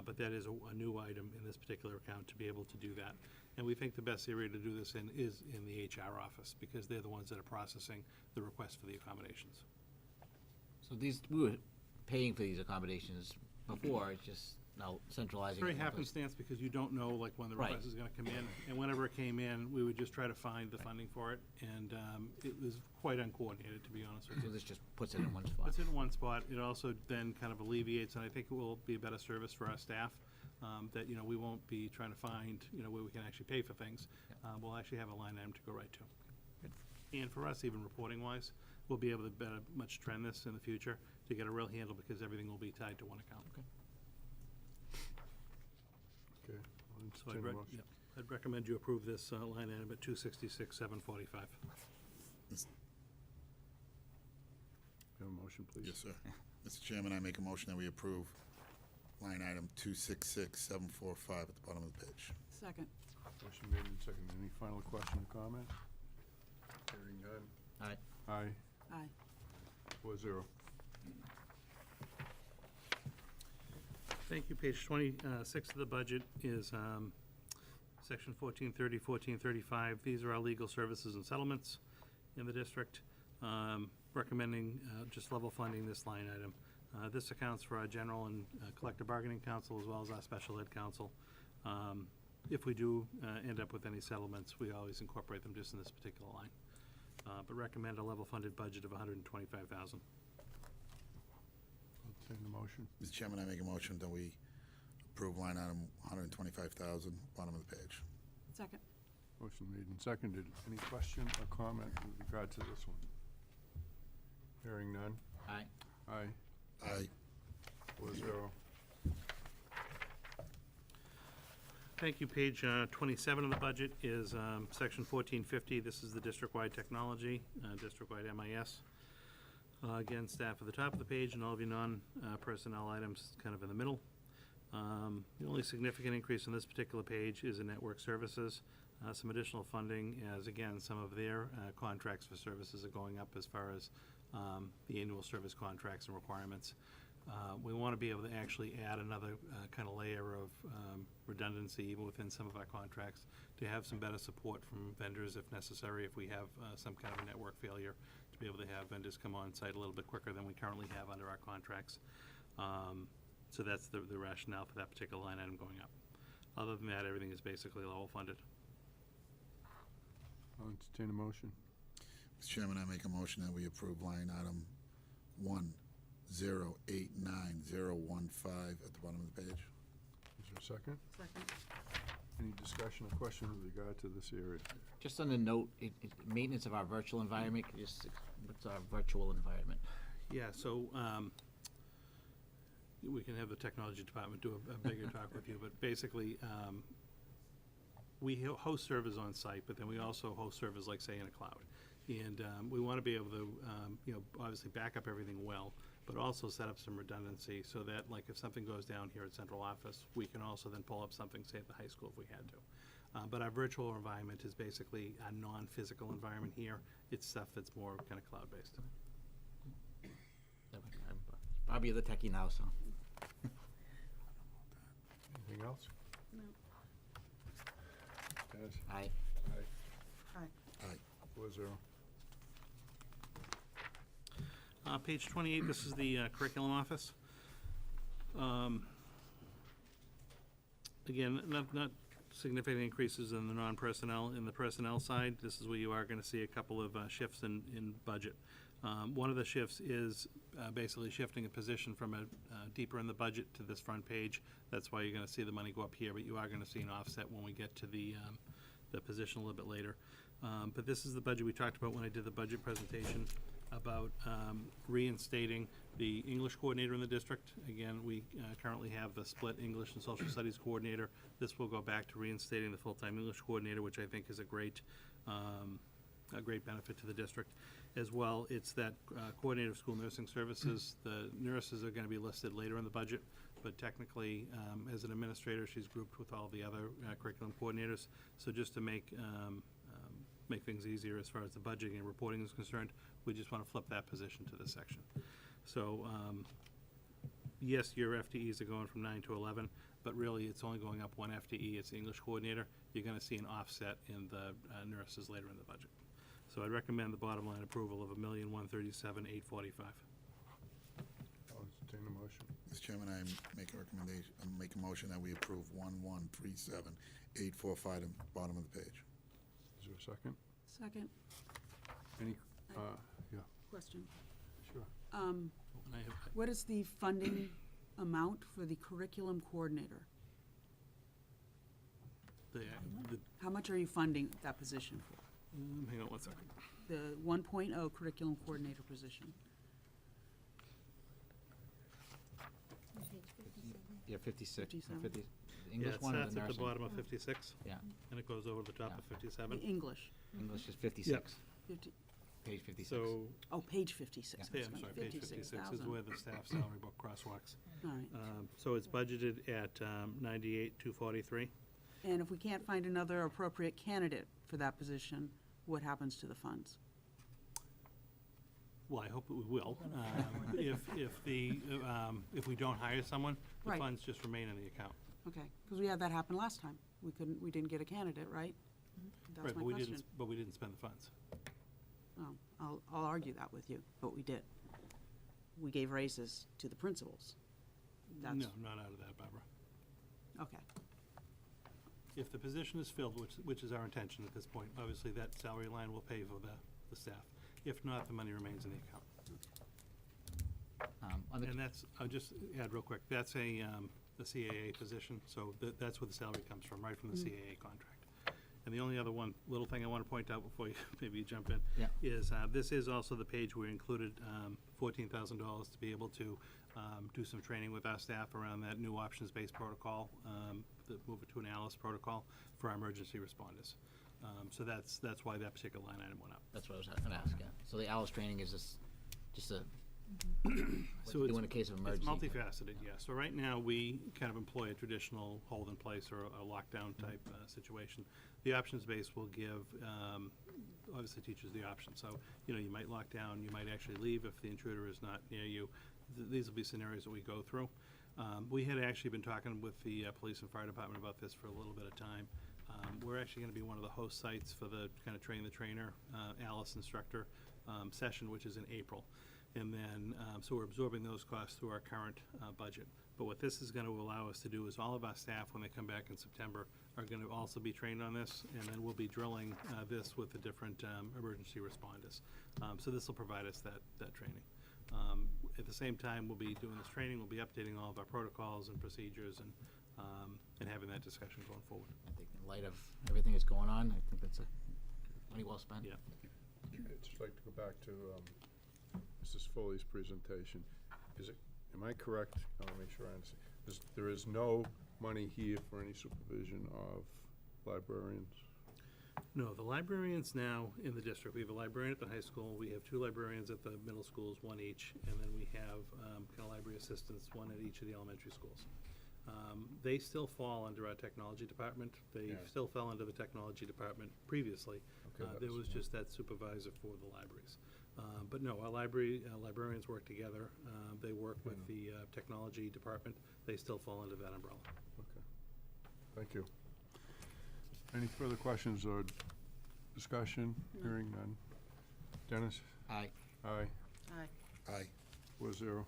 But that is a new item in this particular account to be able to do that. And we think the best area to do this in is in the HR office because they're the ones that are processing the requests for the accommodations. So we were paying for these accommodations before, it's just now centralizing. It's very it in one place. happenstance because you don't know like when the Right. request is gonna come in. And whenever it came in, we would just try to find the funding for it. And it was quite uncoordinated, to be honest with So you. this just puts it in one spot. It's in one spot. It also then kind of alleviates, and I think it will be a better service for our staff, that, we won't be trying to find, where we can actually pay for things. We'll actually have a line item to go right to. And for us, even reporting-wise, we'll be able to better much trend this in the future to get a real handle because everything will be tied to one account. Okay. I'll So entertain a motion. I'd recommend you approve this line item at 266,745. Have a motion, please. Yes, sir. Mr. Chairman, I make a motion that we approve line item 266745 at the bottom of the page. Second. Motion made and seconded. Any final question or comment? Hearing none. Aye. Aye. Aye. 4-0. Thank you. Page 26 of the budget is section 1430, 1435. These are our legal services and settlements in the district. Recommending just level funding this line item. This accounts for our general and collective bargaining council as well as our special ed council. If we do end up with any settlements, we always incorporate them just in this particular line. But recommend a level funded budget of $125,000. Entertain the motion. Mr. Chairman, I make a motion that we approve line item 125,000, bottom of the page. Second. Motion made and seconded. Any question or comment with regard to this one? Hearing none. Aye. Aye. Aye. 4-0. Thank you. Page 27 of the budget is section 1450. This is the district-wide technology, district-wide MIS. Again, staff at the top of the page, and all of your non-personnel items kind of in the middle. The only significant increase on this particular page is in network services. Some additional funding, as again, some of their contracts for services are going up as far as the annual service contracts and requirements. We want to be able to actually add another kind of layer of redundancy even within some of our contracts to have some better support from vendors if necessary, if we have some kind of a network failure, to be able to have vendors come on site a little bit quicker than we currently have under our contracts. So that's the rationale for that particular line item going up. Other than that, everything is basically level funded. I'll entertain a motion. Mr. Chairman, I make a motion that we approve line item 1089015 at the bottom of the page. Is there a second? Second. Any discussion or question with regard to this area? Just on the note, maintenance of our virtual environment, just what's our virtual environment? Yeah, so we can have the technology department do a bigger talk with you, but basically, we host servers on site, but then we also host servers, like, say, in a cloud. And we want to be able to, obviously back up everything well, but also set up some redundancy so that, like, if something goes down here at central office, we can also then pull up something, say, at the high school if we had to. But our virtual environment is basically a non-physical environment here. It's stuff that's more kind of cloud-based. Probably the techie now, so. Anything else? No. Guys? Aye. Aye. Aye. Aye. 4-0. Page 28, this is the curriculum office. Again, not significant increases in the non-personnel. In the personnel side, this is where you are going to see a couple of shifts in budget. One of the shifts is basically shifting a position from deeper in the budget to this front page. That's why you're going to see the money go up here, but you are going to see an offset when we get to the position a little bit later. But this is the budget we talked about when I did the budget presentation about reinstating the English coordinator in the district. Again, we currently have the split English and social studies coordinator. This will go back to reinstating the full-time English coordinator, which I think is a great benefit to the district. As well, it's that coordinator of school nursing services. The nurses are going to be listed later in the budget, but technically, as an administrator, she's grouped with all the other curriculum coordinators. So just to make things easier as far as the budgeting and reporting is concerned, we just want to flip that position to this section. So, yes, your FTEs are going from 9 to 11, but really it's only going up one FTE. It's the English coordinator. You're going to see an offset in the nurses later in the budget. So I'd recommend the bottom line approval of $1,137,845. I'll entertain a motion. Mr. Chairman, I make a recommendation, make a motion that we approve 1,137,845 at the bottom of the page. Is there a second? Second. Any, yeah, Question. sure. What is the funding amount for the curriculum coordinator? How much are you funding that position for? Hang on one second. The 1.0 curriculum coordinator position? Yeah, 56. 57. 50, the Yeah, English it one or starts the at the nursing? bottom of 56, Yeah, and it goes over the top Yeah. of 57. The English. English is 56, 50, page 56. So, oh, page 56. yeah, I'm sorry, page 56 is where the staff salary book crosswalks. All right. So it's budgeted at 98,243. And if we can't find another appropriate candidate for that position, what happens to the funds? Well, I hope that we will. If we don't hire someone, the Right. funds just remain in the account. Okay, because we had that happen last time. We didn't get a candidate, right? That's Right, my but question. we didn't spend the funds. Oh, I'll argue that with you, but we did. We gave raises to the principals. No, not out of that, Barbara. Okay, If the position is filled, which is our intention at this point, obviously that salary line will pay for the staff. If not, the money remains in the account. On the And that's, I'll just add real quick, that's the CAA position, so that's where the salary comes from, right from the CAA contract. And the only other little thing I want to point out before you, maybe you jump in, Yeah. is this is also the page where we included $14,000 to be able to do some training with our staff around that new options-based protocol, move it to an ALICE protocol for our emergency responders. So that's why that particular line item went up. That's what I was gonna ask, yeah. So the ALICE training is just a, So what to do in a case of emergency. It's multifaceted, yeah. So right now, we kind of employ a traditional hold in place or a lockdown type situation. The options base will give, obviously, teachers the option. So, you might lock down, you might actually leave if the intruder is not near you. These will be scenarios that we go through. We had actually been talking with the police and fire department about this for a little bit of time. We're actually going to be one of the host sites for the kind of train the trainer, ALICE instructor session, which is in April. And then, so we're absorbing those costs through our current budget. But what this is going to allow us to do is all of our staff, when they come back in September, are going to also be trained on this, and then we'll be drilling this with the different emergency responders. So this will provide us that training. At the same time, we'll be doing this training, we'll be updating all of our protocols and procedures and having that discussion going forward. I think in light of everything that's going on, I think that's money well spent. Yeah. I'd just like to go back to Mrs. Foley's presentation. Am I correct? I want to make sure I understand. There is no money here for any supervision of librarians? No, the librarians now in the district, we have a librarian at the high school, we have 2 librarians at the middle schools, 1 each, and then we have kind of library assistants, 1 at each of the elementary schools. They still fall under our technology department. They still fell under the technology department previously. Okay, There was just that supervisor for the libraries. But no, our librarians work together. They work with the technology department. They still fall under that umbrella. Okay. Thank you. Any further questions or discussion? Hearing none. Dennis? Aye. Aye. Aye. Aye. 4-0.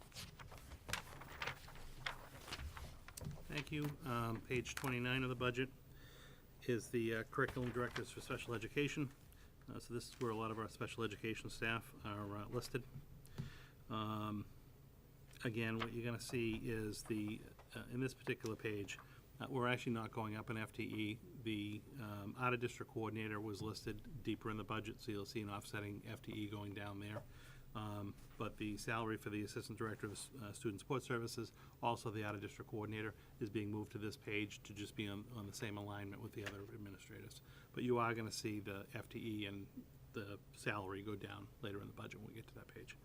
Thank you. Page 29 of the budget is the curriculum directors for special education. So this is where a lot of our special education staff are listed. Again, what you're going to see is in this particular page, we're actually not going up in FTE. The out-of-district coordinator was listed deeper in the budget, so you'll see an offsetting FTE going down there. But the salary for the Assistant Director of Student Support Services, also the out-of-district coordinator, is being moved to this page to just be on the same alignment with the other administrators. But you are going to see the FTE and the salary go down later in the budget when we get to that page.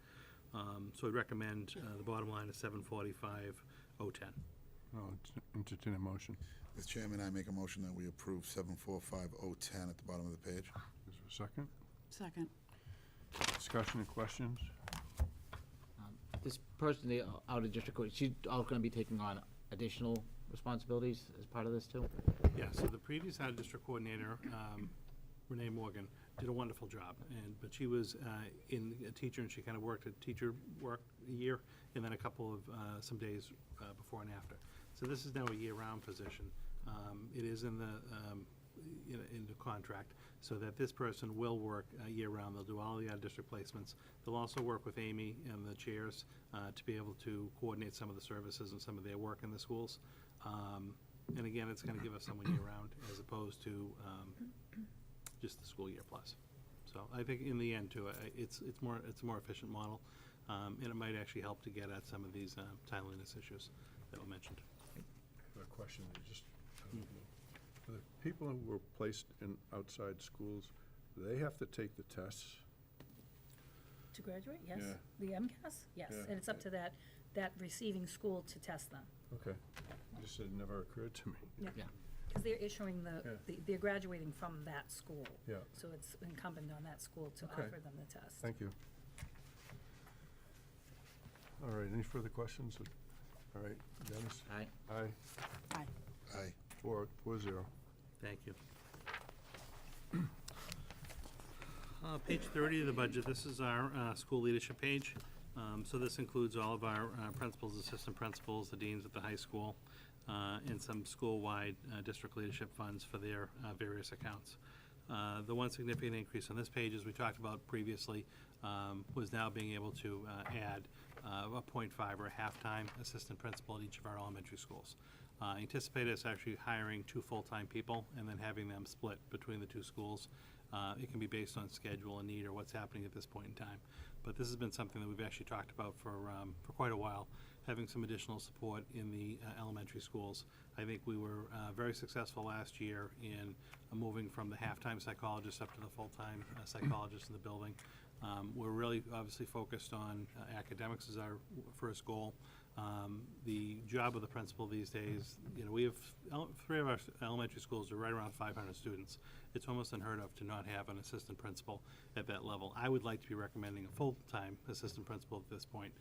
So I'd recommend the bottom line is 745,010. I'll entertain a motion. Mr. Chairman, I make a motion that we approve 745,010 at the bottom of the page. Is there a second? Second. Discussion and questions? This person, the out-of-district, she's all gonna be taking on additional responsibilities as part of this too? Yeah, so the previous out-of-district coordinator, Renee Morgan, did a wonderful job, but she was in a teacher, and she kind of worked at teacher work a year, and then a couple of some days before and after. So this is now a year-round position. It is in the contract, so that this person will work year-round. They'll do all the out-of-district placements. They'll also work with Amy and the chairs to be able to coordinate some of the services and some of their work in the schools. And again, it's going to give us someone year-round as opposed to just the school year plus. So I think in the end, too, it's a more efficient model, and it might actually help to get at some of these timeliness issues that were mentioned. I have a question that just, for the people who were placed in outside schools, do they have to take the tests? To graduate, yes. Yeah. The MCAS, yes. Yeah. And it's up to that receiving school to test them. Okay. Just it never occurred to me. Yeah. Because they're issuing they're graduating from that school. Yeah. So it's incumbent on that school to Okay. offer them the test. Thank you. All right, any further questions? All right, Dennis? Aye. Aye. Aye. Aye. 4-0. 4-0. Thank you. Page 30 of the budget, this is our school leadership page. So this includes all of our principals, assistant principals, the deans at the high school, and some school-wide district leadership funds for their various accounts. The one significant increase on this page, as we talked about previously, was now being able to add a .5 or a half-time assistant principal at each of our elementary schools. Anticipate us actually hiring 2 full-time people and then having them split between the 2 schools. It can be based on schedule and need or what's happening at this point in time. But this has been something that we've actually talked about for quite a while. having some additional support in the elementary schools. I think we were very successful last year in moving from the half-time psychologist up to the full-time psychologist in the building. We're really obviously focused on academics as our first goal. The job of the principal these days, you know, we have 3 of our elementary schools are right around 500 students. It's almost unheard of to not have an assistant principal at that level. I would like to be recommending a full-time assistant principal at this point.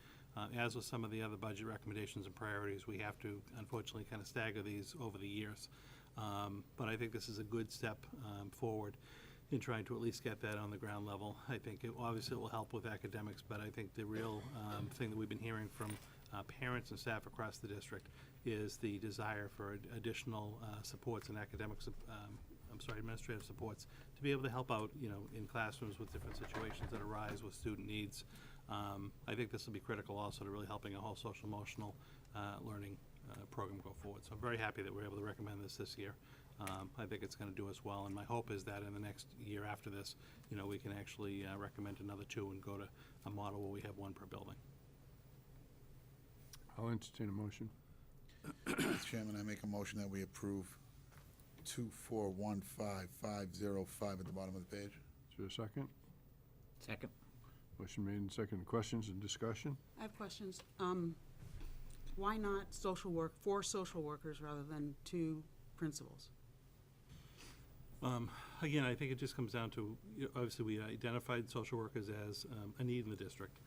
As with some of the other budget recommendations and priorities, we have to unfortunately kind of stagger these over the years. But I think this is a good step forward in trying to at least get that on the ground level. I think obviously it will help with academics, but I think the real thing that we've been hearing from parents and staff across the district is the desire for additional supports and administrative supports to be able to help out, you know, in classrooms with different situations that arise with student needs. I think this will be critical also to really helping a whole social emotional learning program go forward. So I'm very happy that we're able to recommend this year. I think it's going to do us well, and my hope is that in the next year after this, you know, we can actually recommend another 2 and go to a model where we have 1 per building. I'll entertain a motion. Mr. Chairman, I make a motion that we approve 2415505 at the bottom of the page. Is there a second? Second. Motion made and seconded. Questions and discussion? I have questions. Why not 4 social workers rather than 2 principals? Again, I think it just comes down to, you know, obviously we identified social workers as a need in the district.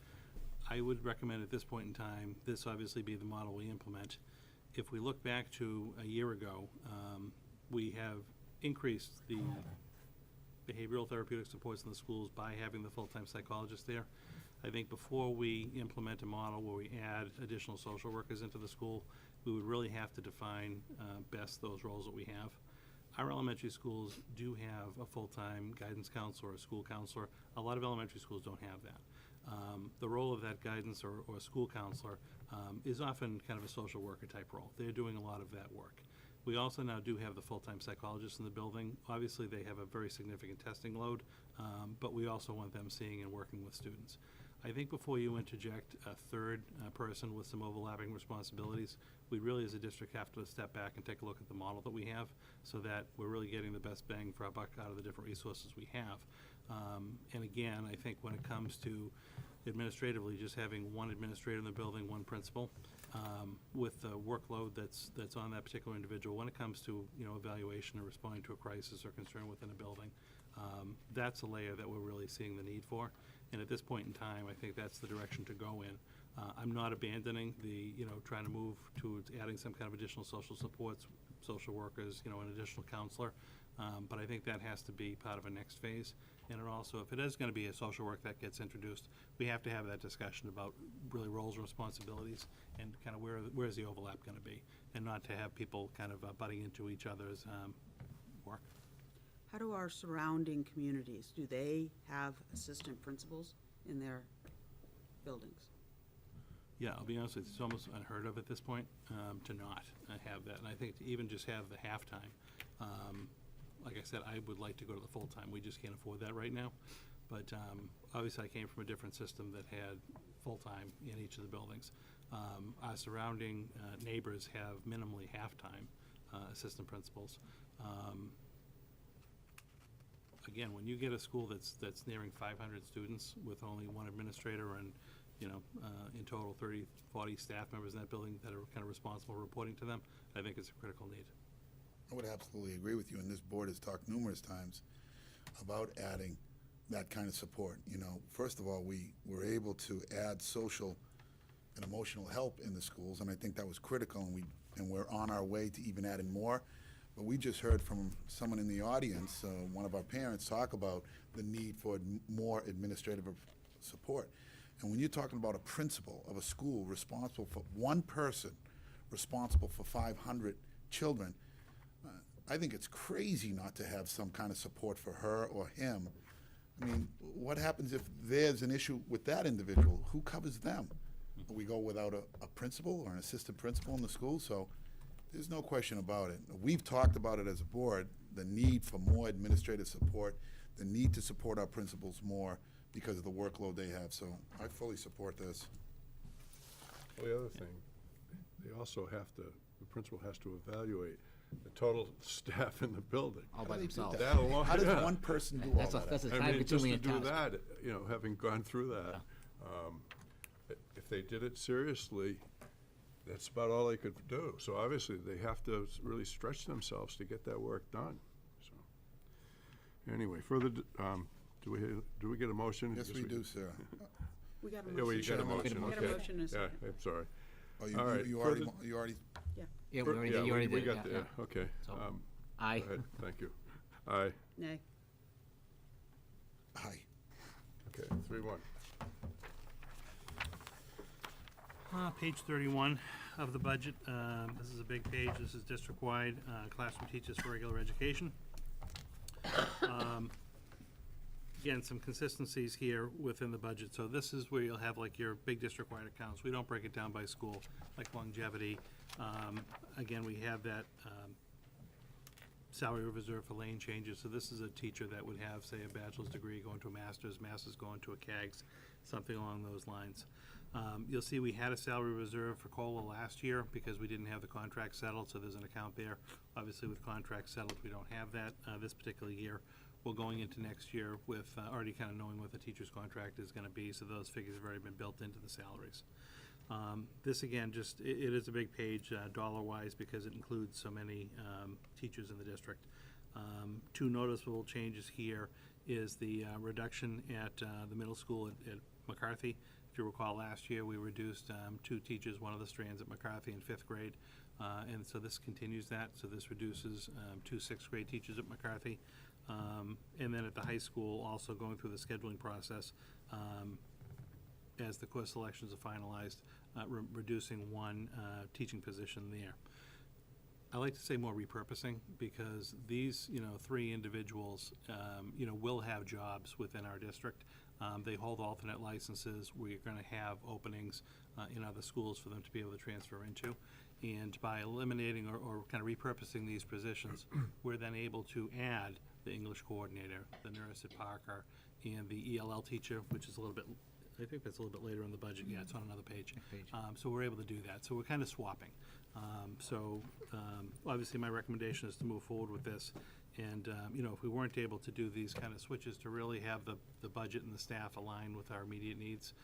I would recommend at this point in time, this obviously be the model we implement. If we look back to a year ago, we have increased the behavioral therapeutic supports in the schools by having the full-time psychologist there. I think before we implement a model where we add additional social workers into the school, we would really have to define best those roles that we have. Our elementary schools do have a full-time guidance counselor or a school counselor. A lot of elementary schools don't have that. The role of that guidance or school counselor is often kind of a social worker type role. They're doing a lot of that work. We also now do have the full-time psychologists in the building. Obviously, they have a very significant testing load, but we also want them seeing and working with students. I think before you interject a third person with some overlapping responsibilities, we really as a district have to step back and take a look at the model that we have so that we're really getting the best bang for our buck out of the different resources we have. And again, I think when it comes to administratively, just having 1 administrator in the building, 1 principal, with the workload that's on that particular individual, when it comes to, you know, evaluation or responding to a crisis or concern within a building, that's a layer that we're really seeing the need for. And at this point in time, I think that's the direction to go in. I'm not abandoning the, you know, trying to move towards adding some kind of additional social supports, social workers, you know, an additional counselor. But I think that has to be part of a next phase. And it also, if it is going to be a social work that gets introduced, we have to have that discussion about really roles and responsibilities and kind of where's the overlap going to be, and not to have people kind of butting into each other's work. How do our surrounding communities, do they have assistant principals in their buildings? Yeah, I'll be honest with you, it's almost unheard of at this point to not have that. And I think to even just have the halftime, like I said, I would like to go to the full-time. We just can't afford that right now. But obviously I came from a different system that had full-time in each of the buildings. Our surrounding neighbors have minimally half-time assistant principals. Again, when you get a school that's nearing 500 students with only 1 administrator and, you know, in total 30, 40 staff members in that building that are kind of responsible for reporting to them, I think it's a critical need. I would absolutely agree with you, and this board has talked numerous times about adding that kind of support. You know, first of all, we were able to add social and emotional help in the schools, and I think that was critical, and we're on our way to even adding more. But we just heard from someone in the audience, one of our parents, talk about the need for more administrative support. And when you're talking about a principal of a school responsible for 1 person, responsible for 500 children, I think it's crazy not to have some kind of support for her or him. I mean, what happens if there's an issue with that individual? Who covers them? We go without a principal or an assistant principal in the school, so there's no question about it. We've talked about it as a board, the need for more administrative support, the need to support our principals more because of the workload they have, so I fully support this. Well, the other thing, they also have to, the principal has to evaluate the total staff in the building. All by themselves. That alone, How does yeah. one person do all That's a, that? that's a I mean, just to time-consuming do task. that, you know, having gone through that, if they did it seriously, that's about all they could do. So obviously, they have to really stretch themselves to get that work done, so. Anyway, further, do we get a motion? Yes, we do, sir. We got a Yeah, we motion. got a Chairman. motion, We got okay. a motion and a Yeah, second. I'm sorry. Oh, All right, you further- already, Yeah, we already did, you already we did, got yeah, there, yeah. okay. So, Go Aye. ahead, thank you. Aye, Nay. hi. okay, 3-1. Page 31 of the budget. This is a big page. This is district-wide, classroom teachers for regular education. Again, some consistencies here within the budget. So this is where you'll have like your big district-wide accounts. We don't break it down by school, like longevity. Again, we have that salary reserve for lane changes. So this is a teacher that would have, say, a bachelor's degree going to a master's going to a CAGS, something along those lines. You'll see we had a salary reserve for COLA last year because we didn't have the contract settled, so there's an account there. Obviously, with contracts settled, we don't have that this particular year. We're going into next year with already kind of knowing what the teacher's contract is going to be, so those figures have already been built into the salaries. This, again, just, it is a big page dollar-wise because it includes so many teachers in the district. Two noticeable changes here is the reduction at the middle school at McCarthy. If you recall, last year, we reduced 2 teachers, one of the strands at McCarthy in 5th grade. And so this continues that, so this reduces 2 6th grade teachers at McCarthy. And then at the high school, also going through the scheduling process, as the course selections are finalized, reducing 1 teaching position there. I like to say more repurposing, because these, 3 individuals, will have jobs within our district. They hold alternate licenses. We're gonna have openings in other schools for them to be able to transfer into. And by eliminating or kind of repurposing these positions, we're then able to add the English coordinator, the nurse at Parker, and the ELL teacher, which is a little bit, I think that's a little bit later in the budget. Yeah, it's on another page. So we're able to do that. So we're kind of swapping. Obviously, my recommendation is to move forward with this. And, if we weren't able to do these kind of switches to really have the budget and the staff align with our immediate needs,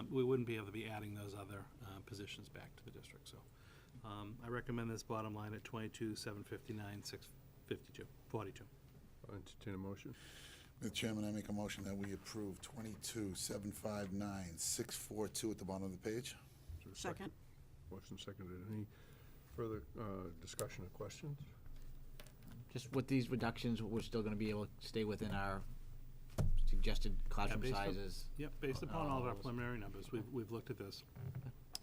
we wouldn't be able to be adding those other positions back to the district. So I recommend this bottom line at 22,759, 652, 42. I'll entertain a motion. Mr. Chairman, I make a motion that we approve 22,759, 642 at the bottom of the page. Is there a Second. Motion seconded. Any further discussion or questions? Just with these reductions, we're still gonna be able to stay within our suggested classroom based on- sizes. Yep, based upon all of our preliminary numbers, we've looked at this.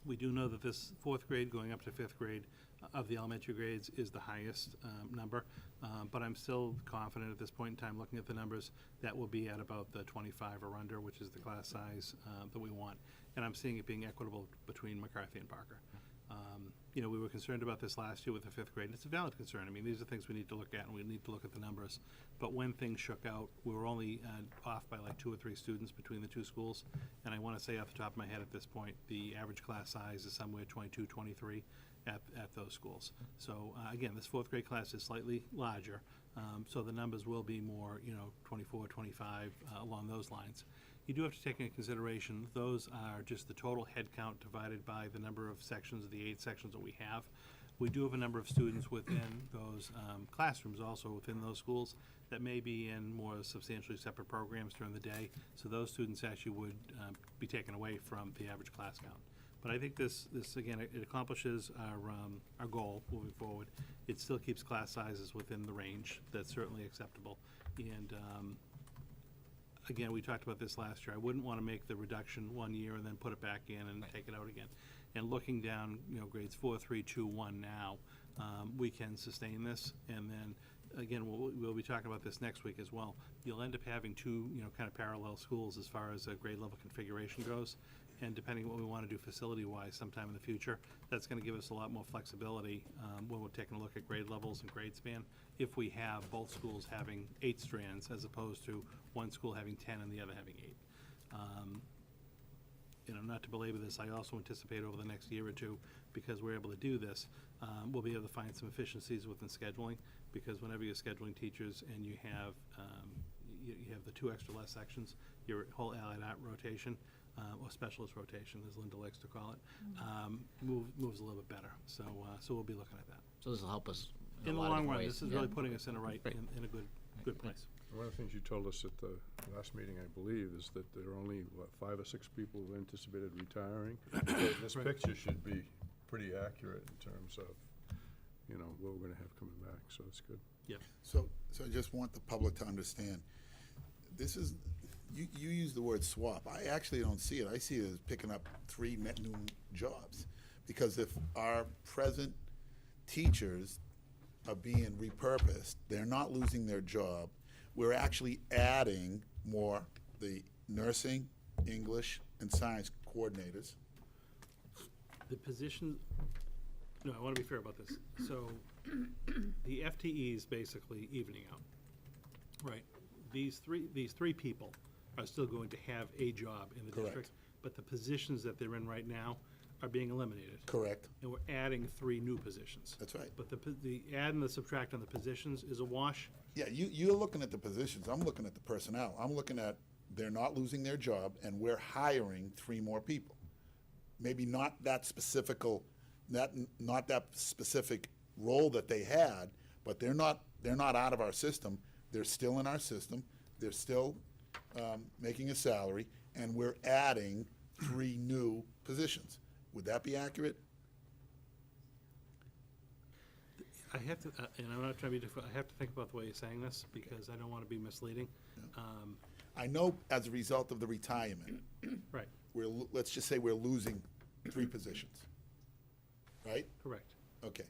We do know that this 4th grade going up to 5th grade of the elementary grades is the highest number, but I'm still confident at this point in time, looking at the numbers, that will be at about the 25 or under, which is the class size that we want. And I'm seeing it being equitable between McCarthy and Parker. We were concerned about this last year with the 5th grade. It's a valid concern. I mean, these are things we need to look at, and we need to look at the numbers. But when things shook out, we were only off by like 2 or 3 students between the 2 schools. And I want to say off the top of my head at this point, the average class size is somewhere 22, 23 at those schools. So again, this 4th grade class is slightly larger. So the numbers will be more, 24, 25, along those lines. You do have to take into consideration, those are just the total head count divided by the number of sections, the 8 sections that we have. We do have a number of students within those classrooms, also within those schools, that may be in more substantially separate programs during the day. So those students actually would be taken away from the average class count. But I think this again, it accomplishes our goal moving forward. It still keeps class sizes within the range. That's certainly acceptable. And again, we talked about this last year. I wouldn't want to make the reduction 1 year and then put it back in and take it out again. And looking down, grades 4, 3, 2, 1 now, we can sustain this. And then, again, we'll be talking about this next week as well. You'll end up having 2, kind of parallel schools as far as grade level configuration goes. And depending on what we want to do facility-wise sometime in the future, that's going to give us a lot more flexibility when we're taking a look at grade levels and grade span, if we have both schools having 8 strands as opposed to one school having 10 and the other having 8. Not to belabor this, I also anticipate over the next year or 2 because we're able to do this, we'll be able to find some efficiencies within scheduling, because whenever you're scheduling teachers and you have, you have the 2 extra less sections, your whole allied art rotation, or specialist rotation, as Linda likes to call it, moves a little bit better. So we'll be looking at that. So this will help us In the a lot of long different run, ways. this is really putting us in a good place. One of the things you told us at the last meeting, I believe, is that there are only, 5 or 6 people who anticipated retiring. So this Right. picture should be pretty accurate in terms of, what we're gonna have coming back, so that's good. Yeah. So I just want the public to understand, this is, you use the word swap. I actually don't see it. I see it as picking up 3 net new jobs. Because if our present teachers are being repurposed, they're not losing their job. We're actually adding more, the nursing, English, and science coordinators. The position, no, I want to be fair about this. So the FTE is basically evening out, right? These three people are still going to have a job in the Correct. district, but the positions that they're in right now are being eliminated. Correct. And we're adding 3 new positions. That's right. But the add and the subtract on the positions is a wash. Yeah, you're looking at the positions. I'm looking at the personnel. I'm looking at, they're not losing their job, and we're hiring 3 more people. Maybe not that not that specific role that they had, but they're not out of our system. They're still in our system. They're still making a salary, and we're adding 3 new positions. Would that be accurate? I have to, and I'm not trying to be difficult, I have to think about the way you're saying this, because I don't want to be misleading. I know as a result of the retirement, Right, let's just say we're losing 3 positions, right? correct. Okay.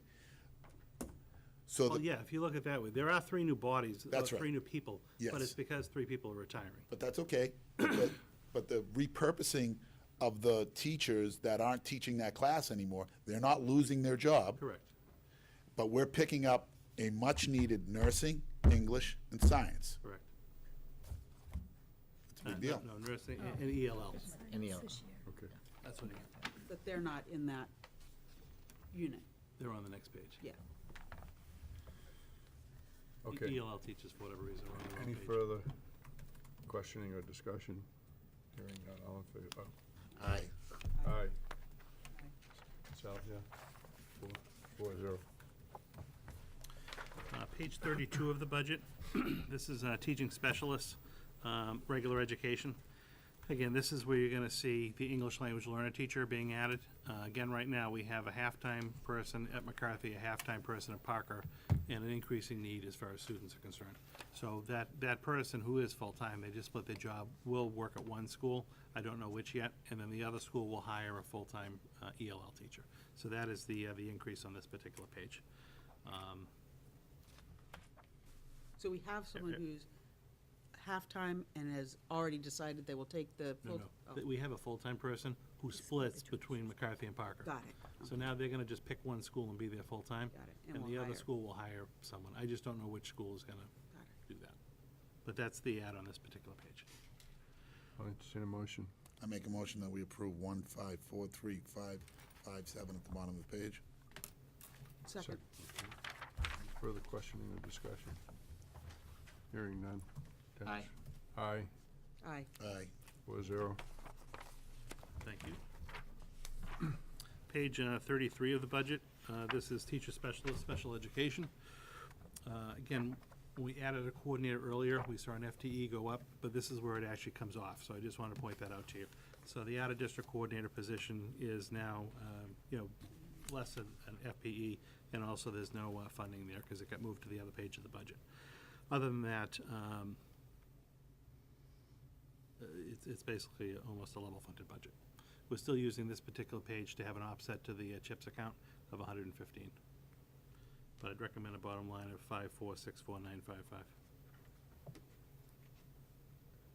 So Well, the- yeah, if you look at it that way, there are 3 new bodies, That's 3 right. new people. Yes. But it's because 3 people are retiring. But that's okay. But the repurposing of the teachers that aren't teaching that class anymore, they're not losing their job. Correct. But we're picking up a much-needed nursing, English, and science. Correct. It's a big deal. No, nursing and ELL. And the, Okay. That's what it is. But they're not in that unit, They're on the next page. yeah. Okay. ELL teachers, for whatever reason, are on the wrong Any page. further questioning or discussion? Hearing none, all in favor? Aye. Aye. Sal, yeah? 4-0. Page 32 of the budget, this is teaching specialists, regular education. Again, this is where you're going to see the English language learner teacher being added. Again, right now, we have a half-time person at McCarthy, a half-time person at Parker, and an increasing need as far as students are concerned. So that person who is full-time, they just split their job, will work at one school, I don't know which yet, and then the other school will hire a full-time ELL teacher. So that is the increase on this particular page. So we have someone who's half-time and has already decided they will take the No, full. no. Oh, We have a full-time person who splits between McCarthy and Parker. Got it. So now they're gonna just pick one school and be there full-time. Got it. And And the we'll other hire. school will hire someone. I just don't know which school is gonna Got it. do that. But that's the ad on this particular page. I'll entertain a motion. I make a motion that we approve 1543557 at the bottom of the page. Second. Further questioning or discussion? Hearing none. Dennis? Aye. Aye. Aye. Aye. Thank 4-0. you. Page 33 of the budget, this is teacher specialist, special education. Again, we added a coordinator earlier, we saw an FTE go up, but this is where it actually comes off, so I just wanted to point that out to you. So the out-of-district coordinator position is now, less than an FPE, and also there's no funding there, because it got moved to the other page of the budget. Other than that, it's basically almost a level-funded budget. We're still using this particular page to have an offset to the CHIPS account of 115. But I'd recommend a bottom line of 5464955.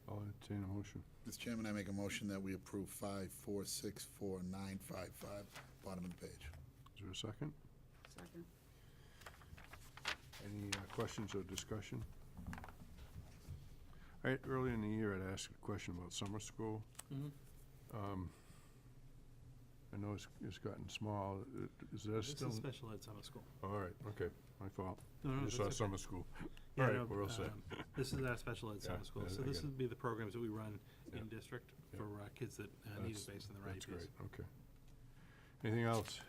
I'll entertain a motion. Mr. Chairman, I make a motion that we approve 5464955, bottom of the page. Is there a second? Second. Any questions or discussion? All right, early in the year, I'd asked a question about summer school. Mhm. I know it's gotten small. Is there This still? is special ed summer school. All right, okay, my fault. No, no, I just that's saw okay. summer school. Yeah, All no, right, we're all set. This is our special ed Yeah, summer school, I- so I this get it. would be the programs that we run Yeah. in district Yeah. for kids that need That's- it based on their That's IEPs. great, okay. Anything else?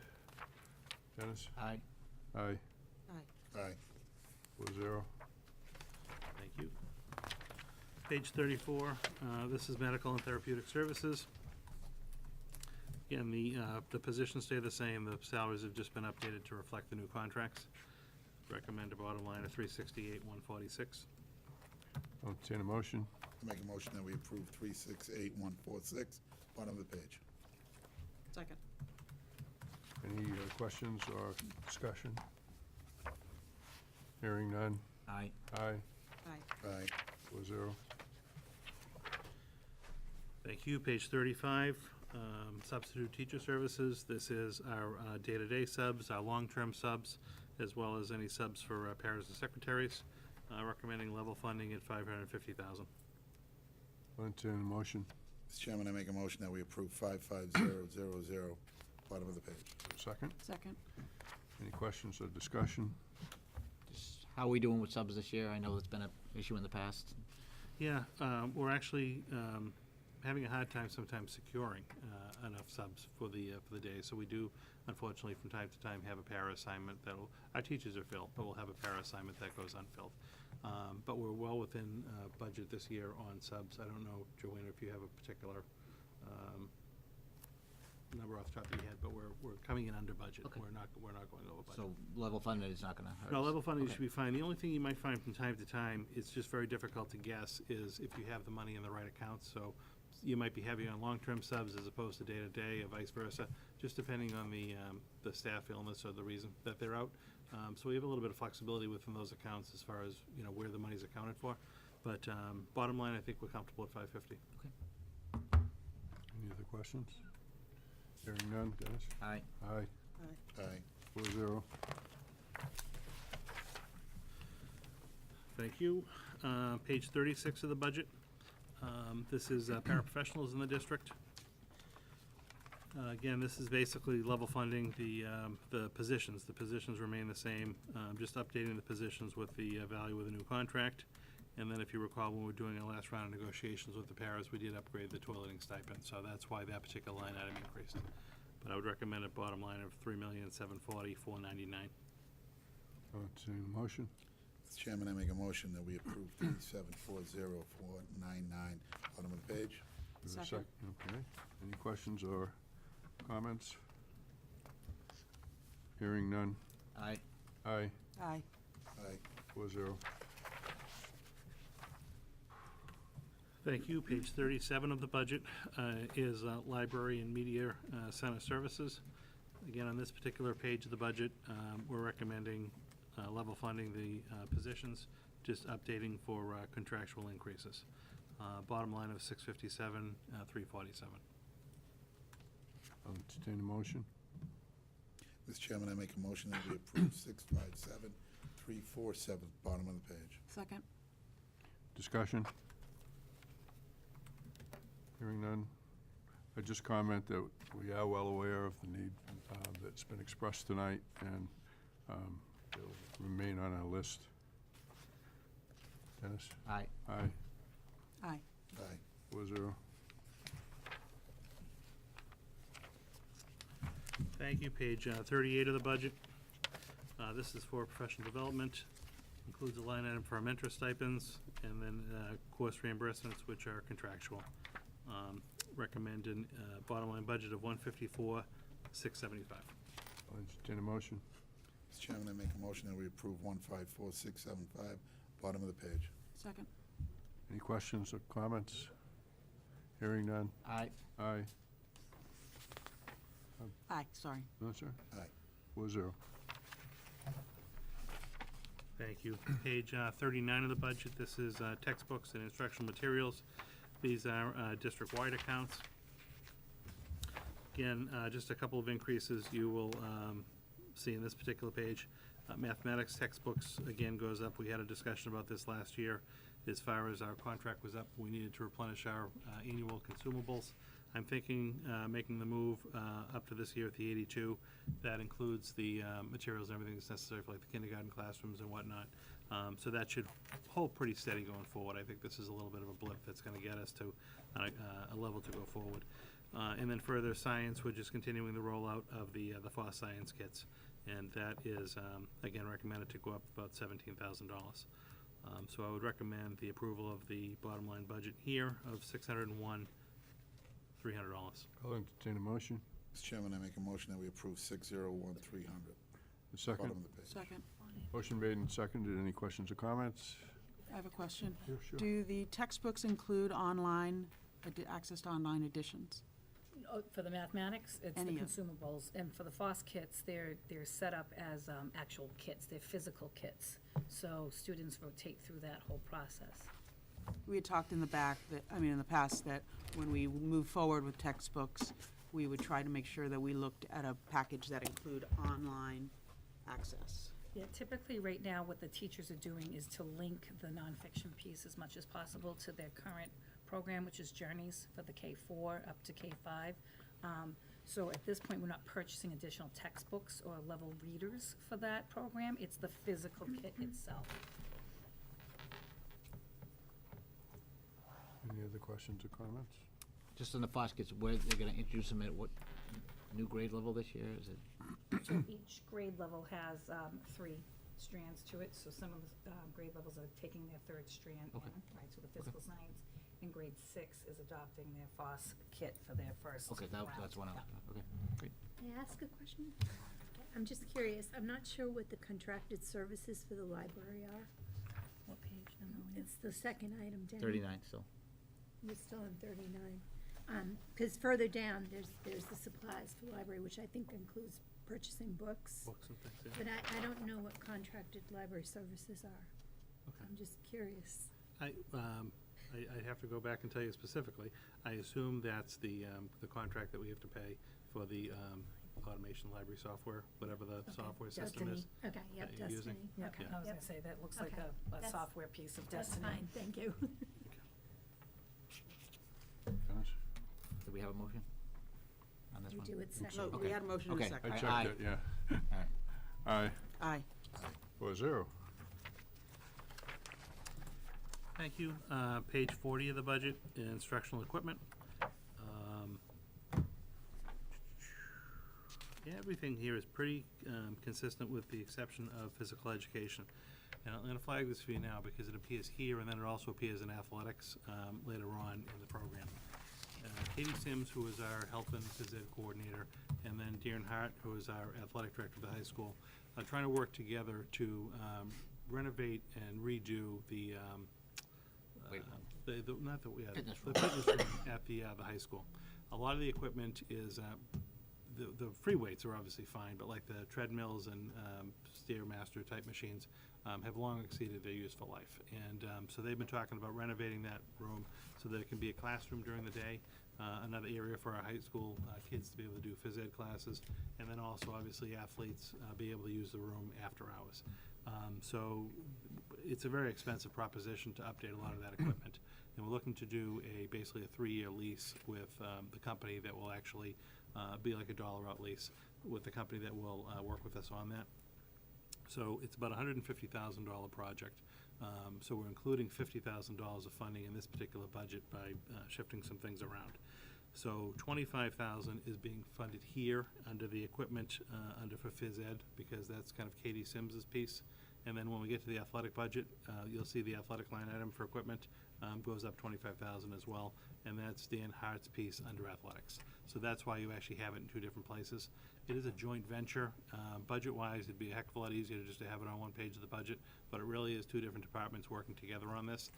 Dennis? Aye. Aye, Aye. 4-0. Thank you. Page 34, this is medical and therapeutic services. Again, the positions stay the same, the salaries have just been updated to reflect the new contracts. Recommend a bottom line of 368, 146. I'll entertain a motion. I make a motion that we approve 368,146, bottom of the page. Second. Any questions or discussion? Hearing none. Aye. Aye, Aye. Aye. 4-0. Thank you. Page 35, substitute teacher services. This is our day-to-day subs, our long-term subs, as well as any subs for paras and secretaries. Recommending level funding at $550,000. I'll entertain a motion. Mr. Chairman, I make a motion that we approve 55000, bottom of the page. Second? Second. Any questions or discussion? Just how are we doing with subs this year? I know it's been an issue in the past. Yeah, we're actually having a hard time sometimes securing enough subs for the day. So we do, unfortunately, from time to time, have a para assignment that'll, our teachers are filled, but we'll have a para assignment that goes unfilled. But we're well within budget this year on subs. I don't know, Joanna, if you have a particular number off the top of your head, but we're coming in under budget. Okay. We're not going over budget. So level funded is not gonna hurt No, us. level funding Okay. should be fine. The only thing you might find from time to time, it's just very difficult to guess, is if you have the money in the right accounts. So you might be heavy on long-term subs as opposed to day-to-day, or vice versa, just depending on the staff illness or the reason that they're out. So we have a little bit of flexibility within those accounts as far as, you know, where the money's accounted for. But bottom line, I think we're comfortable at 550. Any other questions? Hearing none. Dennis? Aye. Aye, Aye. 4-0. Thank you. Page 36 of the budget. This is paraprofessionals in the district. Again, this is basically level funding the positions. The positions remain the same, just updating the positions with the value of the new contract. And then if you recall, when we were doing our last round of negotiations with the paras, we did upgrade the toileting stipend, so that's why that particular line item increased. But I would recommend a bottom line of $3,740,499. I'll entertain a motion. Mr. Chairman, I make a motion that we approve 3740499, bottom of the page. Is there a Second. Okay. Any questions or comments? Hearing none. Aye. Aye, Aye. Aye. 4-0. Thank you. Page 37 of the budget is Library and Media Center Services. Again, on this particular page of the budget, we're recommending level funding the positions, just updating for contractual increases. Bottom line of 657, 347. I'll entertain a motion. Mr. Chairman, I make a motion that we approve 657,347, bottom of the page. Second. Discussion? Hearing none. I just comment that we are well aware of the need that's been expressed tonight, and it'll remain on our list. Dennis? Aye. Aye, Aye. Aye. 4-0. Thank you. Page 38 of the budget. This is for professional development. Includes a line item for our mentor stipends, and then course reimbursements, which are contractual. Recommend a bottom line budget of $154,675. I'll entertain a motion. Mr. Chairman, I make a motion that we approve 154,675, bottom of the page. Second. Any questions or comments? Hearing none. Aye. Aye. Aye, sorry. No, sir? Aye. 4-0. Thank you. Page 39 of the budget, this is textbooks and instructional materials. These are district-wide accounts. Again, just a couple of increases you will see in this particular page. Mathematics textbooks, again, goes up. We had a discussion about this last year. As far as our contract was up, we needed to replenish our annual consumables. I'm thinking making the move up to this year at the 82. That includes the materials and everything that's necessary for like the kindergarten classrooms and whatnot. So that should hold pretty steady going forward. I think this is a little bit of a blip that's going to get us to a level to go forward. And then further science, we're just continuing the rollout of the FOSS science kits. And that is, again, recommended to go up about $17,000. So I would recommend the approval of the bottom line budget here of $601,300. I'll entertain a motion. Mr. Chairman, I make a motion that we approve 601,300. A second. Bottom of the page. Second. Motion made and seconded. Any questions or comments? I have a question. Yeah, sure. Do the textbooks include online, access to online editions? For the mathematics, it's the Any of- consumables, and for the FOSS kits, they're set up as actual kits, they're physical kits. So students rotate through that whole process. We had talked in the past, that when we move forward with textbooks, we would try to make sure that we looked at a package that include online access. Yeah, typically, right now, what the teachers are doing is to link the nonfiction piece as much as possible to their current program, which is Journeys for the K-4 up to K-5. So at this point, we're not purchasing additional textbooks or level readers for that program. It's the physical kit itself. Any other questions or comments? Just on the FOSS kits, where they're gonna introduce them at what new grade level this year, is it? So each grade level has 3 strands to it, so some of the grade levels are taking their 3rd strand in, Okay. right? So the physical science in grade 6 is adopting their FOSS kit for their first Okay, round. that's one, okay, great. May I ask a question? I'm just curious, I'm not sure what the contracted services for the library are. What page number? It's the second item down. 39 still. We're still on 39. Because further down, there's the supplies for the library, which I think includes purchasing books. Books and things, yeah. But I don't know what contracted library services are. Okay. I'm just curious. I'd have to go back and tell you specifically. I assume that's the contract that we have to pay for the automation library software, whatever the software system is. Destiny. Okay, yep, that you're using. Destiny. Yeah, Okay, I was yep. gonna say, that looks like Okay. a That's- software piece of That's Destiny. fine, thank you. Dennis? Do we have a motion on this You one? do it second. No, we Okay. had a motion and a Okay. second. I Aye. checked it, yeah. All right. Aye. Aye. 4-0. Thank you. Page 40 of the budget, instructional equipment. Everything here is pretty consistent with the exception of physical education. And I'm going to flag this for you now because it appears here and then it also appears in athletics later on in the program. Katie Sims, who is our health and phys ed coordinator, and then Darren Hart, who is our athletic director of the high school, are trying to work together to renovate and redo the Wait. fitness Fitness room at the high school. A lot of the equipment is, the free weights are obviously fine, but like the treadmills and Stairmaster type machines have long exceeded their useful life. And so they've been talking about renovating that room so that it can be a classroom during the day, another area for our high school kids to be able to do phys ed classes, and then also obviously athletes be able to use the room after hours. So it's a very expensive proposition to update a lot of that equipment. And we're looking to do basically a 3-year lease with the company that will actually be like a dollar out lease with the company that will work with us on that. So it's about a $150,000 project. So we're including $50,000 of funding in this particular budget by shifting some things around. So $25,000 is being funded here under the equipment under for phys ed because that's kind of Katie Sims's piece. And then when we get to the athletic budget, you'll see the athletic line item for equipment goes up $25,000 as well, and that's Dan Hart's piece under athletics. So that's why you actually have it in 2 different places. It is a joint venture. Budget-wise, it'd be a heck of a lot easier just to have it on one page of the budget, but it really is 2 different departments working together on this.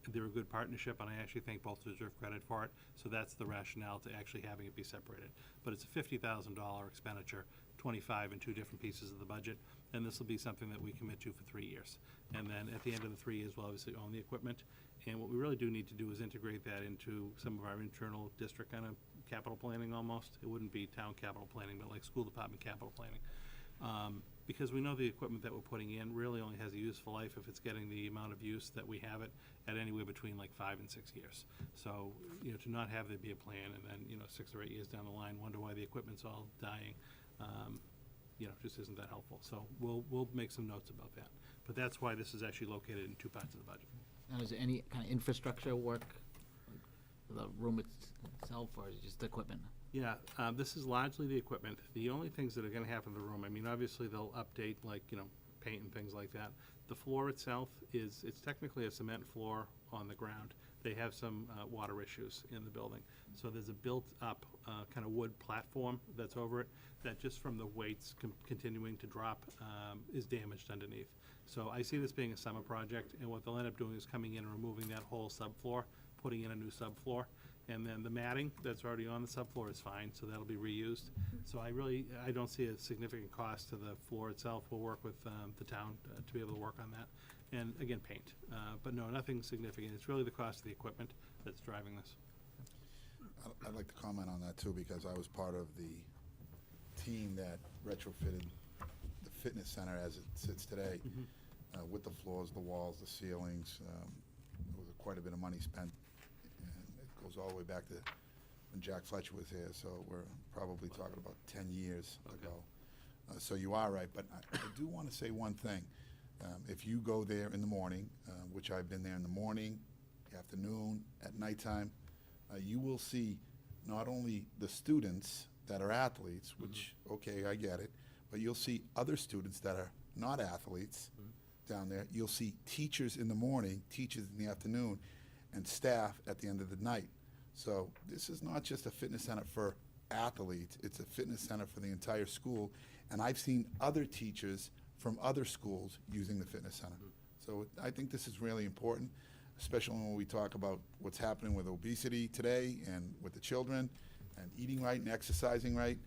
They're a good partnership, and I actually think both deserve credit for it. So that's the rationale to actually having it be separated. But it's a $50,000 expenditure, 25 in 2 different pieces of the budget, and this will be something that we commit to for 3 years. And then at the end of the 3 years, we'll obviously own the equipment. And what we really do need to do is integrate that into some of our internal district kind of capital planning almost. It wouldn't be town capital planning, but like school department capital planning. Because we know the equipment that we're putting in really only has a useful life if it's getting the amount of use that we have it at anywhere between like 5 and 6 years. So, to not have there be a plan and then, 6 or 8 years down the line, wonder why the equipment's all dying, just isn't that helpful. So we'll make some notes about that. But that's why this is actually located in 2 parts of the budget. Now, is there any kind of infrastructure work, like the room itself, or is it just the equipment? Yeah, this is largely the equipment. The only things that are gonna happen in the room, obviously they'll update, like, paint and things like that. The floor itself it's technically a cement floor on the ground. They have some water issues in the building. So there's a built-up kind of wood platform that's over it that just from the weights continuing to drop is damaged underneath. So I see this being a summer project, and what they'll end up doing is coming in and removing that whole subfloor, putting in a new subfloor. And then the matting that's already on the subfloor is fine, so that'll be reused. So I don't see a significant cost to the floor itself. We'll work with the town to be able to work on that. And again, paint. But no, nothing significant. It's really the cost of the equipment that's driving this. I'd like to comment on that too, because I was part of the team that retrofitted the fitness center as it sits today, with the floors, the walls, the ceilings. There was quite a bit of money spent, and it goes all the way back to when Jack Fletcher was here, so we're probably talking about 10 years ago. So you are right, but I do want to say one thing. If you go there in the morning, which I've been there in the morning, afternoon, at nighttime, you will see not only the students that are athletes, which, okay, I get it, but you'll see other students that are not athletes down there. You'll see teachers in the morning, teachers in the afternoon, and staff at the end of the night. So this is not just a fitness center for athletes, it's a fitness center for the entire school. And I've seen other teachers from other schools using the fitness center. So I think this is really important, especially when we talk about what's happening with obesity today and with the children and eating right and exercising right.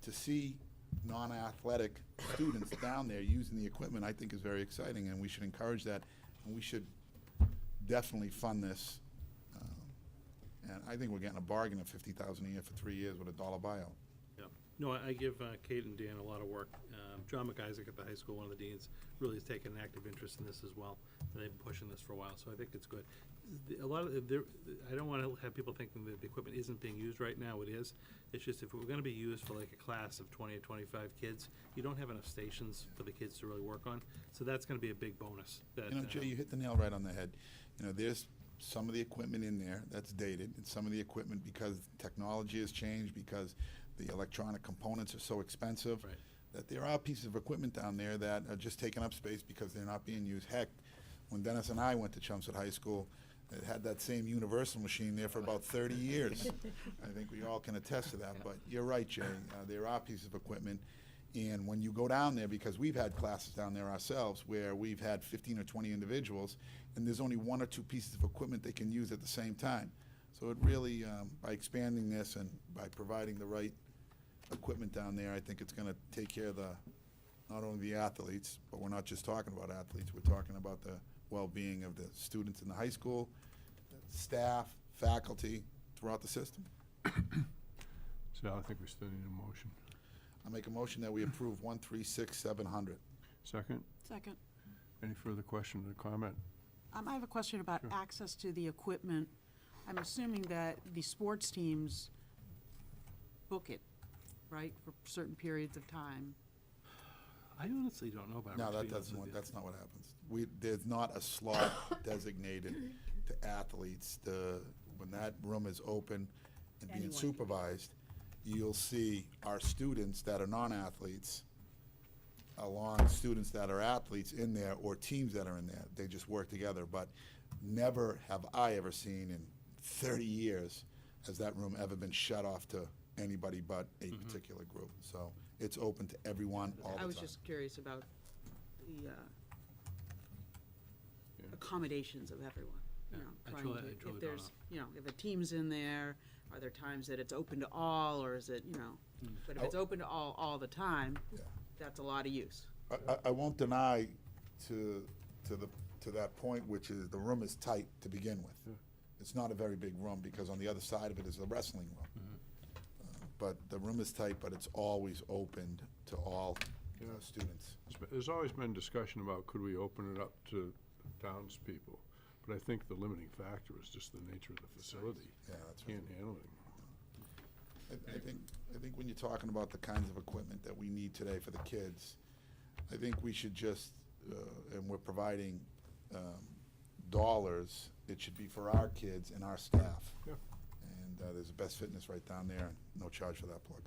To see non-athletic students down there using the equipment, I think is very exciting, and we should encourage that, and we should definitely fund this. And I think we're getting a bargain of $50,000 a year for 3 years with a $1 buyout. Yeah. No, I give Kate and Dan a lot of work. John McIsaac at the high school, one of the deans, really has taken an active interest in this as well, and they've been pushing this for a while, so I think it's good. I don't want to have people thinking that the equipment isn't being used right now. It is. It's just if it were going to be used for like a class of 20 or 25 kids, you don't have enough stations for the kids to really work on, so that's going to be a big bonus. Jay, you hit the nail right on the head. There's some of the equipment in there that's dated, and some of the equipment, because technology has changed, because the electronic components are so expensive, Right. that there are pieces of equipment down there that are just taking up space because they're not being used. Heck, when Dennis and I went to Chelmsford High School, it had that same Universal machine there for about 30 years. I think we all can attest to that, but you're right, Jay. There are pieces of equipment, and when you go down there, because we've had classes down there ourselves where we've had 15 or 20 individuals, and there's only 1 or 2 pieces of equipment they can use at the same time. So it really, by expanding this and by providing the right equipment down there, I think it's going to take care of not only the athletes, but we're not just talking about athletes, we're talking about the well-being of the students in the high school, the staff, faculty, throughout the system. So I think we still need a motion. I make a motion that we approve 136,700. Second? Second. Any further question or comment? I have a question about access to the equipment. I'm assuming that the sports teams book it, right, for certain periods of time. I honestly don't know about. No, Rich, to be that's honest with you. not what happens. There's not a slot designated to athletes. When that room is open and being Anyone. supervised, you'll see our students that are non-athletes along students that are athletes in there, or teams that are in there. They just work together, but never have I ever seen in 30 years has that room ever been shut off to anybody but a particular group. So it's open to everyone all the time. I was just curious about the accommodations of everyone, I trying truly to, don't if there's, know. if a team's in there, are there times that it's open to all, or is it, but if it's open to all the time, Yeah. that's a lot of use. I won't deny to that point, which is the room is tight to begin with. It's not a very big room, because on the other side of it is the wrestling room. But the room is tight, but it's always opened to all students. There's always been discussion about could we open it up to townspeople, but I think the limiting factor is just the nature of the facility. Yeah, that's right. Can't handle it. I think when you're talking about the kinds of equipment that we need today for the kids, I think we should just, and we're providing dollars, it should be for our kids and our staff. Yeah. And there's a Best Fitness right down there, and no charge for that plug.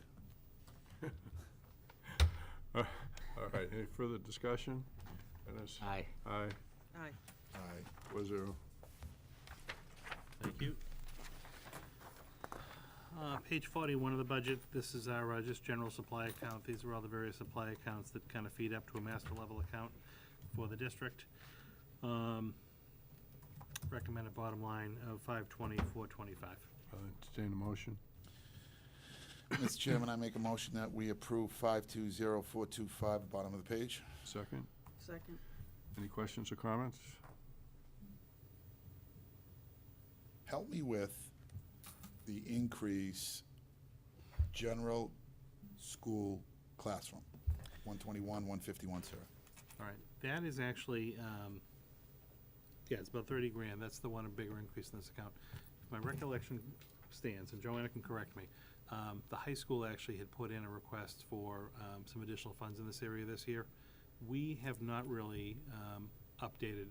All right, any further discussion? Dennis? Aye. Aye. Aye. Aye. 4-0. Thank you. Page 41 of the budget, this is our just general supply account. These are all the various supply accounts that kind of feed up to a master level account for the district. Recommended bottom line of 520, 425. I'll entertain a motion. Mr. Chairman, I make a motion that we approve 520425, bottom of the page. Second? Second. Any questions or comments? Help me with the increase, general school classroom, 121, 151, sir. All right, that is actually, yeah, it's about 30 grand. That's the one, a bigger increase in this account. If my recollection stands, and Joanna can correct me, the high school actually had put in a request for some additional funds in this area this year. We have not really updated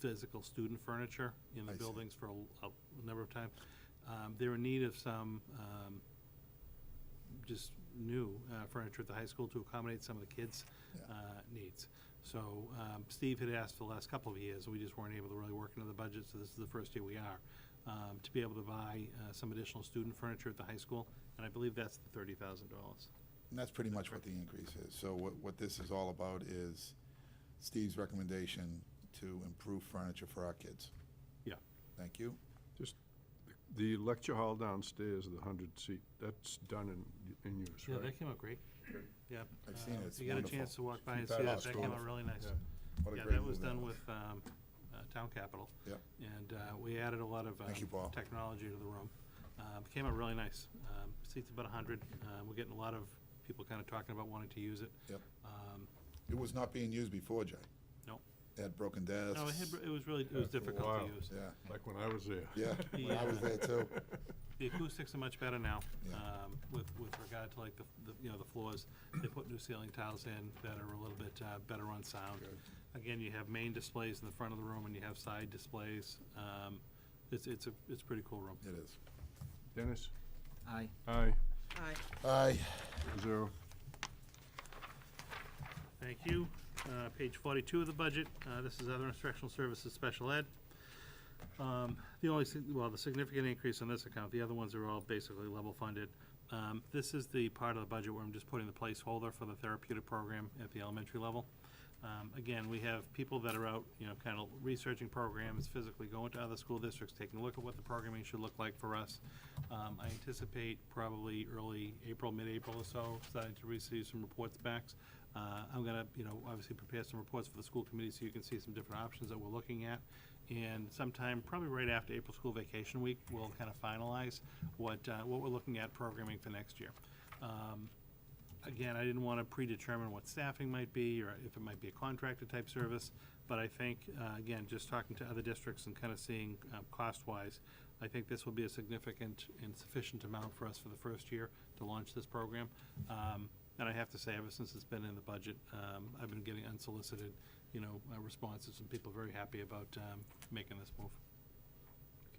physical student furniture in the I see. buildings for a number of times. They're in need of some just new furniture at the high school to accommodate some of the kids' needs. So Steve had asked for the last couple of years, and we just weren't able to really work into the budget, so this is the first year we are, to be able to buy some additional student furniture at the high school, and I believe that's the $30,000. And that's pretty much what the increase is. So what this is all about is Steve's recommendation to improve furniture for our kids. Yeah. Thank you. Just the lecture hall downstairs, the 100-seat, that's done in use, Yeah, right? that came out great. Yeah. I've seen it. It's If you get a wonderful. chance to walk by and Keep see that that, up. that came out really nice. Yeah. What a Yeah, great that was move done was. with Town Capital. Yep. And we added a lot of Thank you, Paul. technology to the room. Came out really nice. Seats about 100. We're getting a lot of people kind of talking about wanting to use it. Yep. It was not being used before, Jay. No. It had broken desks. No, it was really, it was for a difficult while. to use. Yeah, Like when I was there. yeah, when I was there too. The acoustics are much better now, Yeah. with regard to like the the floors. They put new ceiling tiles in that are a little bit better on sound. Good. Again, you have main displays in the front of the room and you have side displays. It's a pretty cool room. It is. Dennis? Aye. Aye. Aye. Aye. 0. Thank you. Page 42 of the budget, this is other instructional services, special ed. The only, the significant increase on this account, the other ones are all basically level funded. This is the part of the budget where I'm just putting the placeholder for the therapeutic program at the elementary level. Again, we have people that are out, kind of researching programs, physically going to other school districts, taking a look at what the programming should look like for us. I anticipate probably early April, mid-April or so, starting to receive some reports back. I'm gonna, obviously prepare some reports for the school committee so you can see some different options that we're looking at. And sometime, probably right after April School Vacation Week, we'll kind of finalize what we're looking at programming for next year. Again, I didn't want to predetermine what staffing might be, or if it might be a contracted type service, but I think, again, just talking to other districts and kind of seeing cost-wise, I think this will be a significant and sufficient amount for us for the first year to launch this program. And I have to say, ever since it's been in the budget, I've been getting unsolicited, responses, and people very happy about making this move.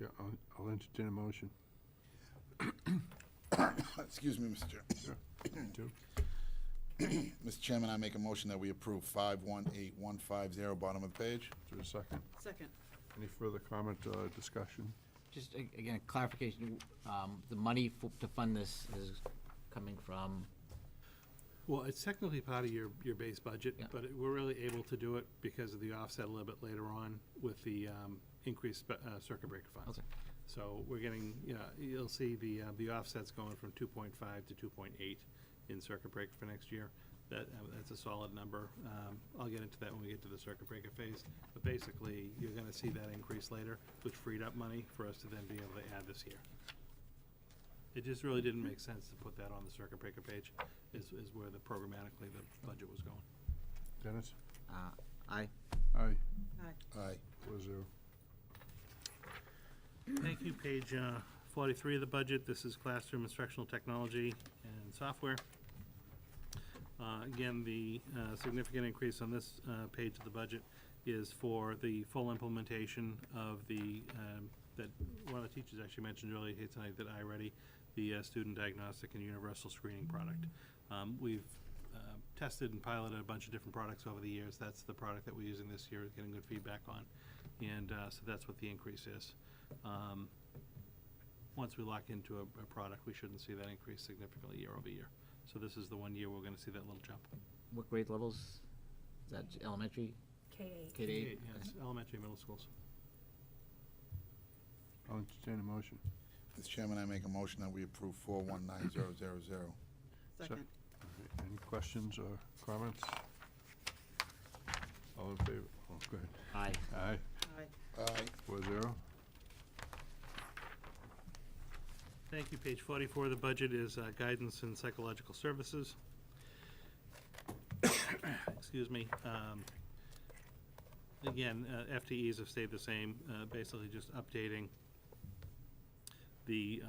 Okay, I'll entertain a motion. Excuse me, Mr. Chair. Sure. Two. Mr. Chairman, I make a motion that we approve 518150, bottom of the page. Is there a second? Second. Any further comment or discussion? Just, again, clarification, the money to fund this is coming from, Well, it's technically part of your base budget, Yeah. but we're really able to do it because of the offset a little bit later on with the increased circuit breaker funds. Okay. So we're getting, you'll see the offsets going from 2.5 to 2.8 in circuit breaker for next year. That's a solid number. I'll get into that when we get to the circuit breaker phase. But basically, you're gonna see that increase later, which freed up money for us to then be able to add this year. It just really didn't make sense to put that on the circuit breaker page, is where programmatically the budget was going. Dennis? Aye. Aye. Aye. 4-0. Thank you. Page 43 of the budget. This is classroom instructional technology and software. Again, the significant increase on this page of the budget is for the full implementation of the, that one of the teachers actually mentioned earlier here tonight, that iReady, the student diagnostic and universal screening product. We've tested and piloted a bunch of different products over the years. That's the product that we're using this year, getting good feedback on. And so that's what the increase is. Once we lock into a product, we shouldn't see that increase significantly year over year. So this is the 1 year we're gonna see that little jump. What grade levels? Is that elementary? K-8. K-8? Yes, elementary, middle schools. I'll entertain a motion. Mr. Chairman, I make a motion that we approve 419000. Second. All right, any questions or comments? All in favor? Oh, go ahead. Aye. Aye. Aye. Aye. 4-0. Thank you. Page 44 of the budget is guidance and psychological services. Excuse me. Again, FTEs have stayed the same, basically just updating the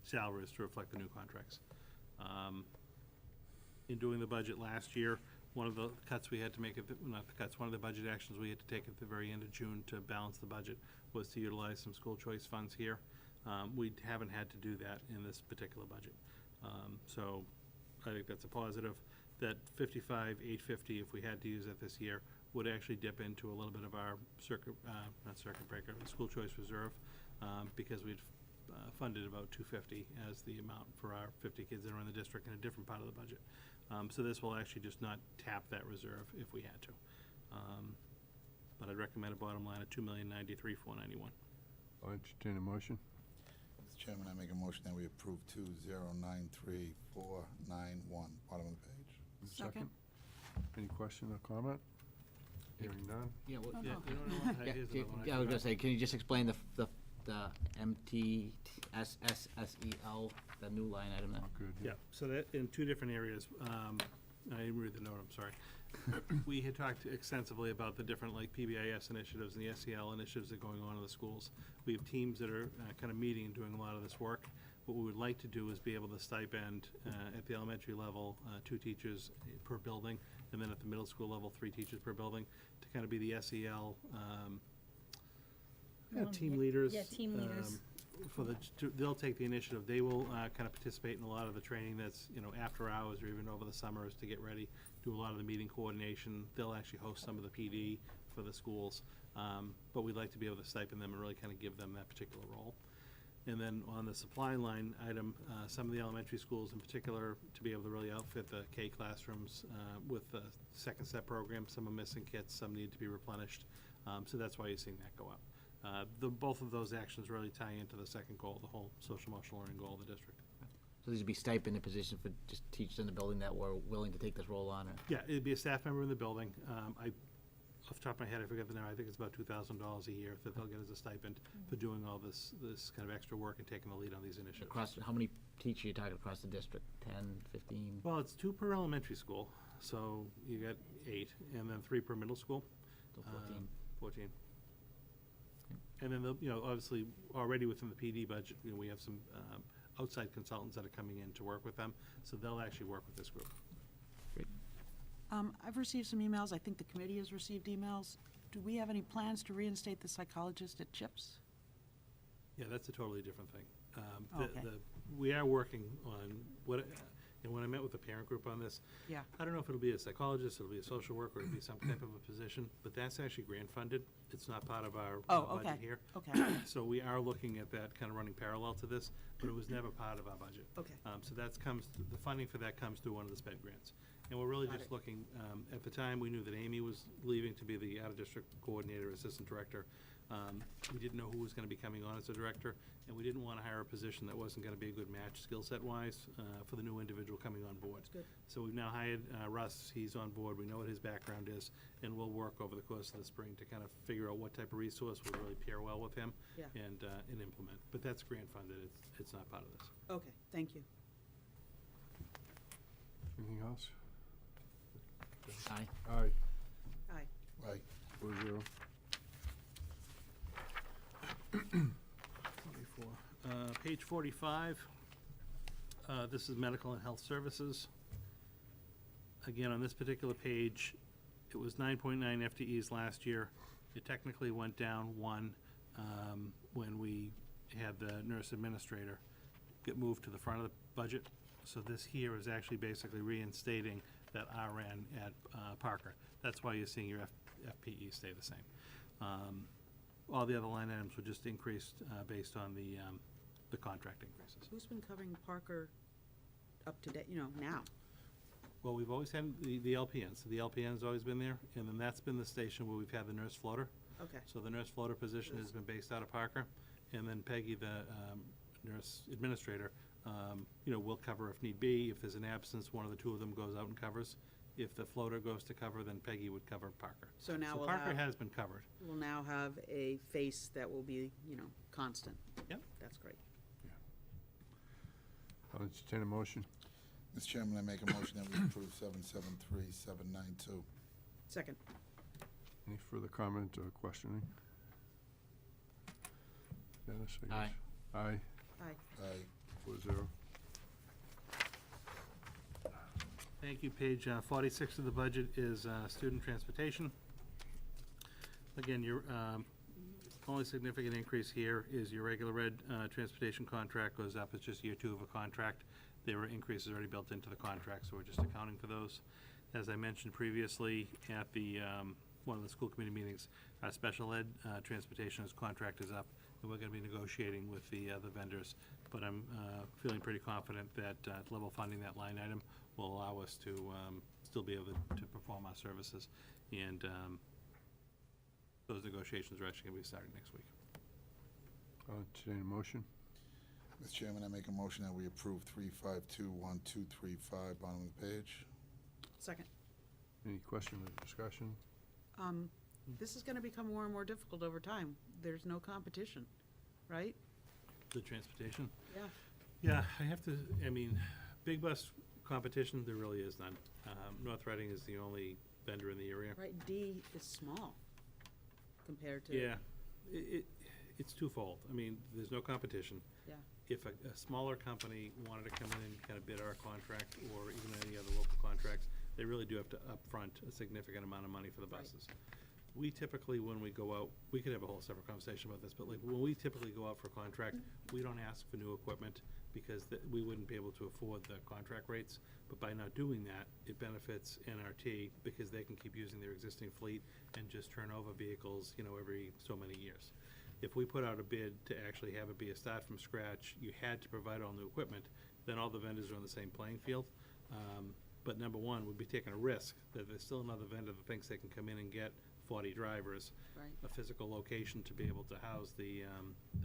salaries to reflect the new contracts. In doing the budget last year, one of the cuts we had to make, not the cuts, one of the budget actions we had to take at the very end of June to balance the budget was to utilize some school choice funds here. We haven't had to do that in this particular budget. So I think that's a positive. That 55,850, if we had to use it this year, would actually dip into a little bit of our not circuit breaker, school choice reserve, because we'd funded about 250 as the amount for our 50 kids that are in the district in a different part of the budget. So this will actually just not tap that reserve if we had to. But I'd recommend a bottom line of $2,093,491. I'll entertain a motion. Mr. Chairman, I make a motion that we approve 2093491, bottom of the page. Second. Any question or comment? Hearing none? Yeah, well, Yeah, you don't know what that is, yeah, another one I I was gonna forgot. say, can you just explain the MTSSSEL, the new line item there? Good. Yeah, so that, in two different areas, I didn't read the note, I'm sorry. We had talked extensively about the different, like, PBIS initiatives and the SEL initiatives that are going on in the schools. We have teams that are kind of meeting and doing a lot of this work. What we would like to do is be able to stipend, at the elementary level, 2 teachers per building, and then at the middle school level, 3 teachers per building, to kind of be the SEL, team leaders. Yeah, team leaders. They'll take the initiative. They will kind of participate in a lot of the training that's, after hours or even over the summers to get ready, do a lot of the meeting coordination. They'll actually host some of the PD for the schools. But we'd like to be able to stipend them and really kind of give them that particular role. And then on the supply line item, some of the elementary schools in particular, to be able to really outfit the K classrooms with the second step program, some are missing kits, some need to be replenished. So that's why you're seeing that go up. Both of those actions really tie into the second goal, the whole social emotional learning goal of the district. So these would be stipend position for just teachers in the building that were willing to take this role on, or? Yeah, it'd be a staff member in the building. Off the top of my head, I forget the number, I think it's about $2,000 a year that they'll get as a stipend for doing all this kind of extra work and taking the lead on these initiatives. Across, how many teachers are you talking across the district? 10, 15? Well, it's 2 per elementary school, so you got 8, and then 3 per middle school. So 14. 14. And then, obviously, already within the PD budget, we have some outside consultants that are coming in to work with them, so they'll actually work with this group. I've received some emails. I think the committee has received emails. Do we have any plans to reinstate the psychologist at CHIPS? Yeah, that's a totally different thing. Okay. We are working on when I met with the parent group on this, Yeah. I don't know if it'll be a psychologist, it'll be a social worker, it'll be some type of a position, but that's actually grant funded. It's not part of our budget okay. here. Okay. So we are looking at that kind of running parallel to this, but it was never part of our budget. Okay. So the funding for that comes through one of the sped grants. And we're really Got just it. looking, at the time, we knew that Amy was leaving to be the out-of-district coordinator, assistant director. We didn't know who was gonna be coming on as a director, and we didn't wanna hire a position that wasn't gonna be a good match skill set wise, for the new individual coming on board. good. So we've now hired, Russ, he's on board, we know what his background is, and we'll work over the course of the spring to kind of figure out what type of resource will really pair well with him Yeah. and implement. But that's grant funded, it's not part of this. Okay, thank you. Anything else? Aye. Aye. Aye. Right. 4-0. 44. Page 45, this is medical and health services. Again, on this particular page, it was 9.9 FTEs last year. It technically went down 1 when we had the nurse administrator get moved to the front of the budget. So this here is actually basically reinstating that RN at Parker. That's why you're seeing your FPE stay the same. All the other line items were just increased based on the contract increases. Who's been covering Parker up to date, now? Well, we've always had the LPNs. The LPN's always been there, and then that's been the station where we've had the nurse floater. Okay. So the nurse floater position has been based out of Parker, and then Peggy, the nurse administrator, will cover if need be. If there's an absence, one of the two of them goes out and covers. If the floater goes to cover, then Peggy would cover Parker. So now we'll Parker have- has been covered. We'll now have a face that will be, constant. Yep. That's great. I'll entertain a motion. Mr. Chairman, I make a motion that we approve 773-792. Second. Any further comment or questioning? Dennis, I guess? Aye. Aye. Aye. Aye. 4-0. Thank you. Page 46 of the budget is student transportation. Again, your only significant increase here is your regular ed transportation contract goes up. It's just year 2 of a contract. There were increases already built into the contract, so we're just accounting for those. As I mentioned previously at the one of the school committee meetings, our special ed transportation's contract is up, and we're going to be negotiating with the vendors. But I'm feeling pretty confident that level funding that line item will allow us to still be able to perform our services. And those negotiations are actually going to be starting next week. I'll entertain a motion. Mr. Chairman, I make a motion that we approve 3521235, bottom of the page. Second. Any question or discussion? This is gonna become more and more difficult over time. There's no competition, right? The transportation? Yeah. Yeah, big bus competition, there really is none. North Reading is the only vendor in the area. Right, D is small compared to. Yeah, it's twofold. There's no competition. Yeah. If a smaller company wanted to come in and kind of bid our contract, or even any other local contracts, they really do have to upfront a significant amount of money for the Right. buses. We typically, when we go out, we could have a whole separate conversation about this, but like, when we typically go out for a contract, we don't ask for new equipment, because we wouldn't be able to afford the contract rates. But by not doing that, it benefits NRT, because they can keep using their existing fleet and just turn over vehicles, every so many years. If we put out a bid to actually have it be a start from scratch, you had to provide all new equipment, then all the vendors are on the same playing field. But number one, we'd be taking a risk that there's still another vendor that thinks they can come in and get 40 drivers, Right. a physical location to be able to house the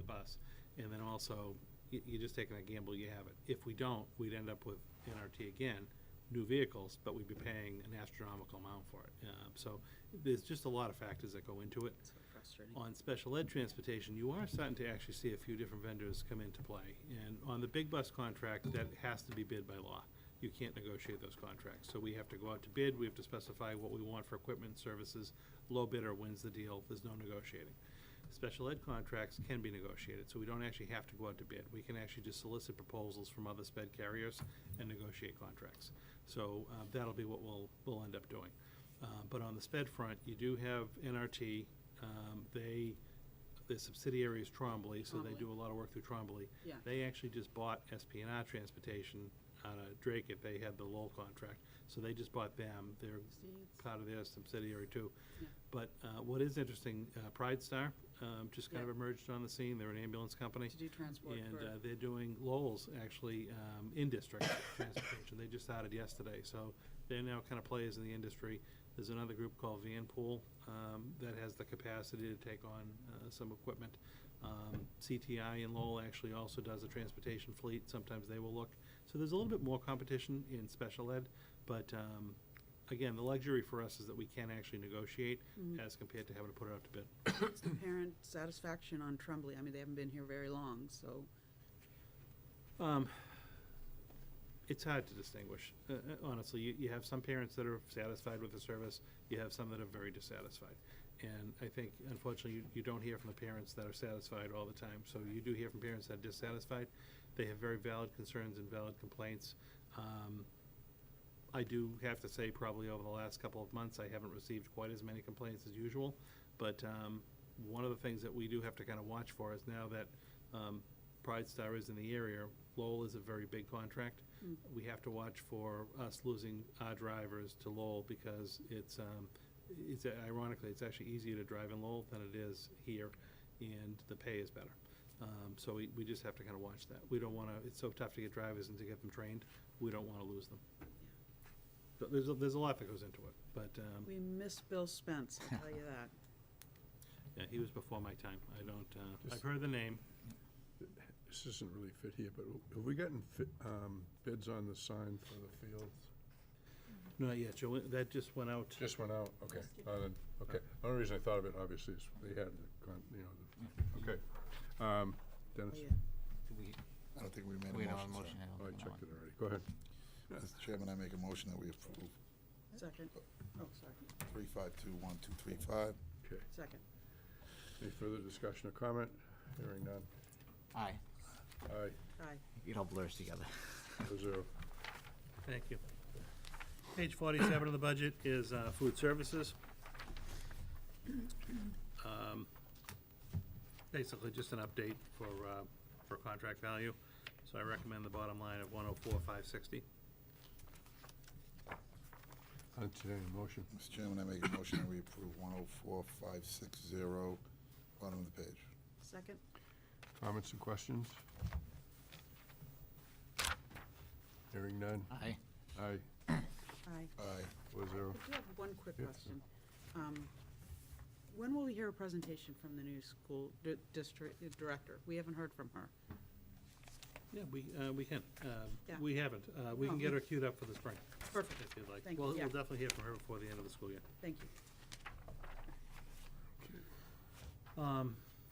bus. And then also, you're just taking a gamble, you have it. If we don't, we'd end up with NRT again, new vehicles, but we'd be paying an astronomical amount for it. So there's just a lot of factors that go into it. So frustrating. On special ed transportation, you are starting to actually see a few different vendors come into play. And on the big bus contract, that has to be bid by law. You can't negotiate those contracts. So we have to go out to bid, we have to specify what we want for equipment and services. Low bidder wins the deal, there's no negotiating. Special ed contracts can be negotiated, so we don't actually have to go out to bid. We can actually just solicit proposals from other sped carriers and negotiate contracts. So that'll be what we'll end up doing. But on the sped front, you do have NRT. The subsidiary is Trombley, so they do a lot of work through Trombley. Yeah. They actually just bought SP&R Transportation out of Drake. If they had the Lowell contract, so they just bought them. They're part of their subsidiary too. Yeah. But what is interesting, Pride Star just kind of emerged on the scene. They're an ambulance company. To do transport And for. they're doing Lowell's actually in-district transportation. They just started yesterday, so They're now kind of players in the industry. There's another group called Vanpool that has the capacity to take on some equipment. CTI in Lowell actually also does a transportation fleet. Sometimes they will look. So there's a little bit more competition in special ed, but again, the luxury for us is that we can actually negotiate as compared to having to put it out to bid. What's the parent satisfaction on Trumbull? I mean, they haven't been here very long, so. It's hard to distinguish. Honestly, you have some parents that are satisfied with the service, you have some that are very dissatisfied. And I think, unfortunately, you don't hear from the parents that are satisfied all the time. So you do hear from parents that are dissatisfied. They have very valid concerns and valid complaints. I do have to say, probably over the last couple of months, I haven't received quite as many complaints as usual. But one of the things that we do have to kind of watch for is now that Pride Star is in the area, Lowell is a very big contract. We have to watch for us losing our drivers to Lowell because it's ironically, it's actually easier to drive in Lowell than it is here, and the pay is better. So we just have to kind of watch that. We don't want to, it's so tough to get drivers and to get them trained, we don't want to lose them. But there's a lot that goes into it, but, We miss Bill Spence, I'll tell you that. yeah, he was before my time. I don't, I've heard the name. This doesn't really fit here, but have we gotten bids on the sign for the fields? Not yet, Joe, that just went out. Just went out, okay. Okay, the only reason I thought of it, obviously, is they had, okay. Dennis? Oh, yeah. I don't think we made We a don't have a motion, motion. sir. Oh, I checked it already. Go ahead. Mr. Chairman, I make a motion that we approve Second. Oh, sorry. 3521-235. Okay. Second. Any further discussion or comment? Hearing none. Aye. Aye, Aye. It all blurs together. 0. Thank you. Page 47 of the budget is food services. Basically, just an update for contract value. So I recommend the bottom line of 104,560. Entertaining motion. Mr. Chairman, I make a motion that we approve 104,560, bottom of the page. Second. Comments and questions? Hearing none. Aye. Aye, Aye. Aye. 4-0. I do have one quick Yeah. question. When will we hear a presentation from the new school district director? We haven't heard from her. Yeah, we can. Yeah. We haven't. We can Oh, get her queued up for the spring, Perfect. if you'd like. Thank you. We'll Yeah. definitely hear from her before the end of the school year. Thank you.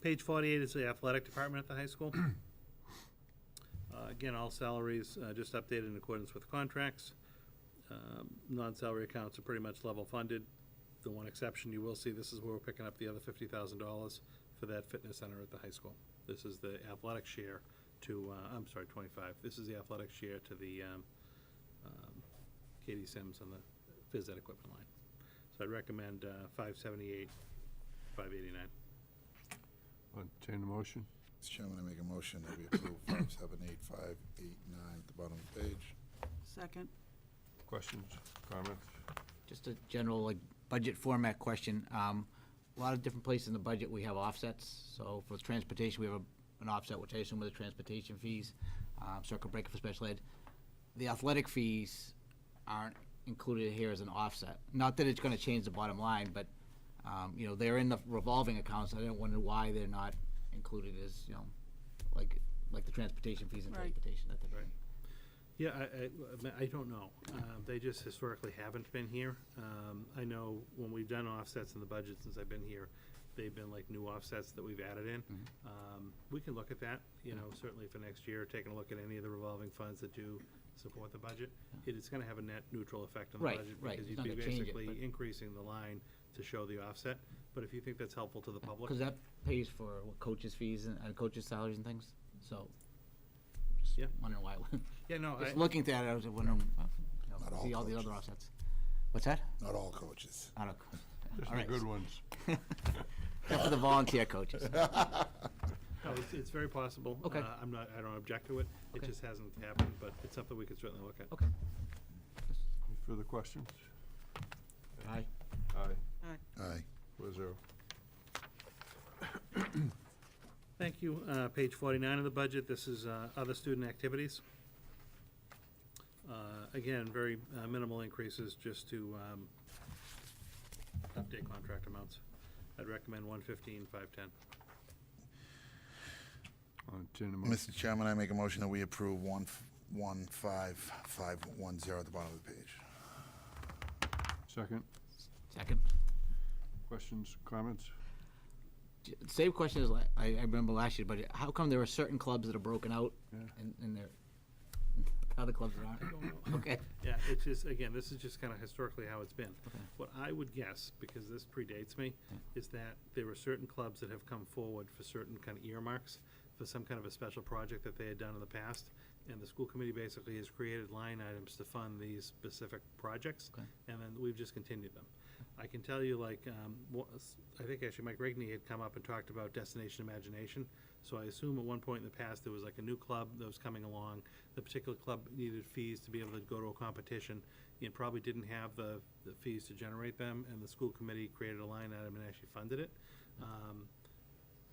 Page 48 is the athletic department at the high school. Again, all salaries just updated in accordance with contracts. Non-salary accounts are pretty much level funded. The one exception you will see, this is where we're picking up the other $50,000 for that fitness center at the high school. This is the athletic share to, I'm sorry, 25. This is the athletic share to the Katie Sims on the phys ed equipment line. So I'd recommend 578, 589. Entertain the motion. Mr. Chairman, I make a motion that we approve 578,589 at the bottom of the page. Second. Questions, comments? Just a general, like, budget format question. A lot of different places in the budget, we have offsets. So for transportation, we have an offset, which I assume are the transportation fees, circuit breaker for special ed. The athletic fees aren't included here as an offset. Not that it's gonna change the bottom line, but, they're in the revolving accounts. I don't wonder why they're not included as, like the transportation fees and Right. transportation, that type of thing. Yeah, I don't know. They just historically haven't been here. I know when we've done offsets in the budget since I've been here, they've been like new offsets that we've added in. We can look at that, certainly for next year, taking a look at any of the revolving funds that do support the budget. It's gonna have a net neutral effect on the Right, budget. right. Because It's you'd not be gonna change it, basically but- increasing the line to show the offset. But if you think that's helpful to the public. Because that pays for coaches' fees and coaches' salaries and things, so. Yeah. Just wondering why. Yeah, no, Just looking at that, I was wondering, Not all see all the other coaches. offsets. What's that? Not all coaches. I don't. Just All the right. good ones. Except for the volunteer coaches. No, it's very possible. Okay. I don't object to it. It Okay. just hasn't happened, but it's something we could certainly look at. Okay. Any further questions? Aye. Aye, Aye. 4-0. Thank you. Page 49 of the budget, this is other student activities. Again, very minimal increases just to update contract amounts. I'd recommend 115, 510. I'll entertain a motion. Mr. Chairman, I make a motion that we approve 115,510 at the bottom of the page. Second, Second. questions, comments? Same question as I remember last year, but how come there are certain clubs that are broken out and there other clubs that aren't? Okay. Yeah, it's just, again, this is just kind of historically how it's been. What I would guess, because this predates me, is that there were certain clubs that have come forward for certain kind of earmarks for some kind of a special project that they had done in the past. And the school committee basically has created line items to fund these specific projects, and then we've just continued them. I can tell you, like, I think actually Mike Rigney had come up and talked about Destination Imagination. So I assume at one point in the past, there was like a new club that was coming along. The particular club needed fees to be able to go to a competition and probably didn't have the fees to generate them, and the school committee created a line item and actually funded it.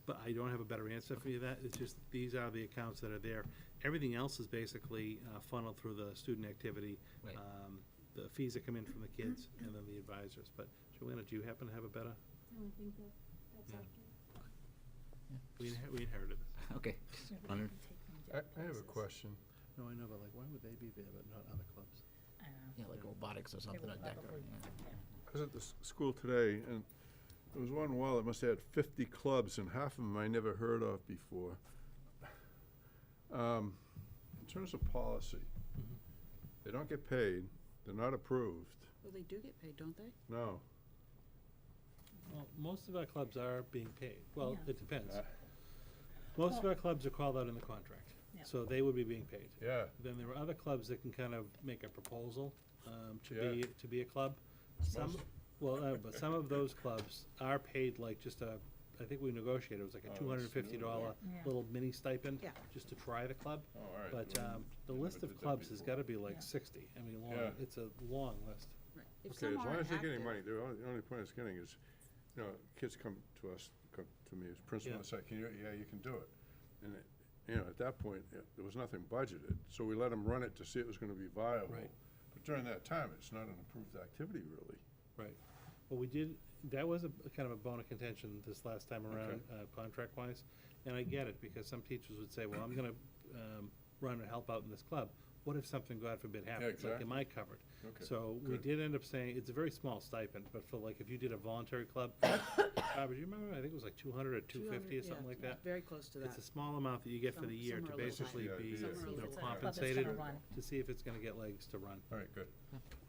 But I don't have a better answer for you that. It's just, these are the accounts that are there. Everything else is basically funneled through the student activity. Right. The fees that come in from the kids and then the advisors. But Joanna, do you happen to have a better? No, I think that's Yeah. We inherited this. Okay. Just wondered. I have a question. No, I know, but like, why would they be there but not other clubs? Yeah, like robotics or something like that. I was at the school today, and there was one wall that must have had 50 clubs, and half of them I never heard of before. In terms of policy, they don't get paid, they're not approved. Well, they do get paid, don't they? No. Well, most of our clubs are being paid. Well, it depends. Most of our clubs are called out in the contract, so they would be being paid. Yeah. Then there are other clubs that can kind of make a proposal Yeah. to be a club. Some, but some of those clubs are paid like just I think we negotiated, it was like a $250 little mini stipend Yeah. just to try the club. Oh, all right. But the list of clubs has got to be like 60. I mean, long. Yeah. It's a long list. Right. If Okay, some as long aren't as they're getting active- money, the only point it's getting is, you know, kids come to me as principal and say, you can do it. And, you know, at that point, there was nothing budgeted, so we let them run it to see it was gonna be viable. Right. But during that time, it's not an approved activity, really. Right. Well, we did, that was a kind of a bone of contention this last time around, contract-wise. And I get it, because some teachers would say, well, I'm gonna run and help out in this club. What if something, God forbid, happens? Like, am I covered? Okay, So we good. did end up saying, it's a very small stipend, but for like, if you did a voluntary club, Barbara, do you remember? I think it was like 200 or 250 or something like that. Very close to that. It's a small amount that you get for Some- the year some to are a little basically higher. be, Yeah, you yeah. know, It's a compensated, gonna run. to see if it's gonna get legs to run. All right, good.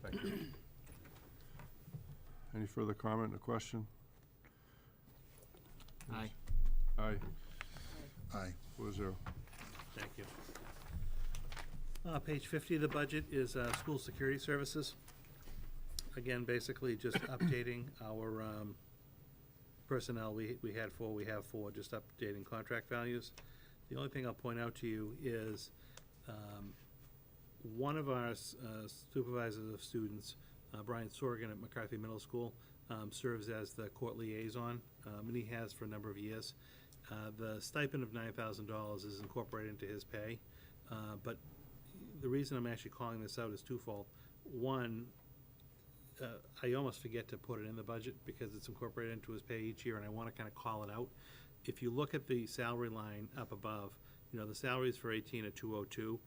Thank you. Any further comment or question? Aye. Aye, Aye. 4-0. Thank you. Page 50 of the budget is school security services. Again, basically just updating our personnel. We have four, just updating contract values. The only thing I'll point out to you is one of our supervisors of students, Brian Sorgan at McCarthy Middle School, serves as the court liaison, and he has for a number of years. The stipend of $9,000 is incorporated into his pay, but the reason I'm actually calling this out is twofold. One, I almost forget to put it in the budget because it's incorporated into his pay each year, and I want to kind of call it out. If you look at the salary line up above, you know, the salaries for 18 are 202,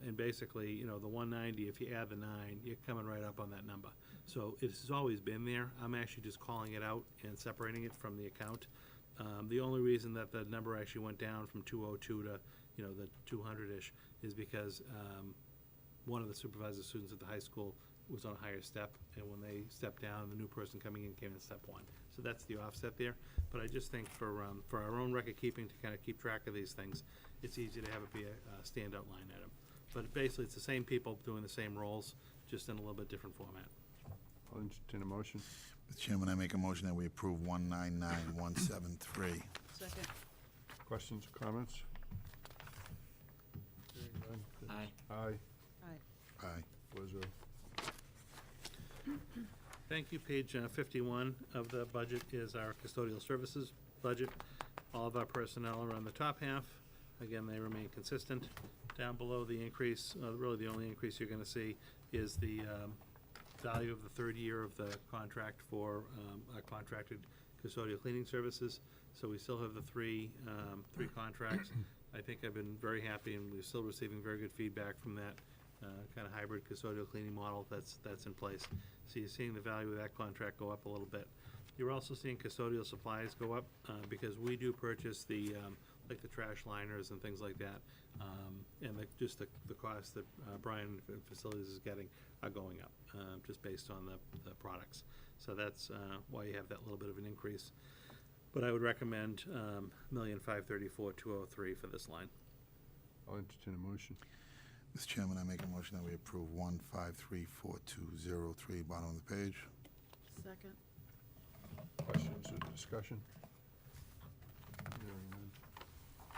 and basically, you know, the 190, if you add the 9, you're coming right up on that number. So it has always been there. I'm actually just calling it out and separating it from the account. The only reason that the number actually went down from 202 to, you know, the 200-ish is because one of the supervisor students at the high school was on a higher step, and when they stepped down, the new person coming in came in step 1. So that's the offset there. But I just think for our own record keeping, to kind of keep track of these things, it's easy to have it be a standout line item. But basically, it's the same people doing the same roles, just in a little bit different format. I'll entertain a motion. Mr. Chairman, I make a motion that we approve 199,173. Second. Questions, comments? Hearing none. Aye. Aye, Aye. Aye. 4-0. Thank you. Page 51 of the budget is our custodial services budget. All of our personnel are on the top half. Again, they remain consistent. Down below the increase, really the only increase you're gonna see is the value of the third year of the contract for our contracted custodial cleaning services. So we still have the three contracts. I think I've been very happy, and we're still receiving very good feedback from that kind of hybrid custodial cleaning model that's in place. So you're seeing the value of that contract go up a little bit. You're also seeing custodial supplies go up because we do purchase the like the trash liners and things like that, and just the cost that Brian and facilities is getting are going up just based on the products. So that's why you have that little bit of an increase. But I would recommend $1,534,203 for this line. I'll entertain a motion. Mr. Chairman, I make a motion that we approve 1534203, bottom of the page. Second. Questions or discussion? Hearing none.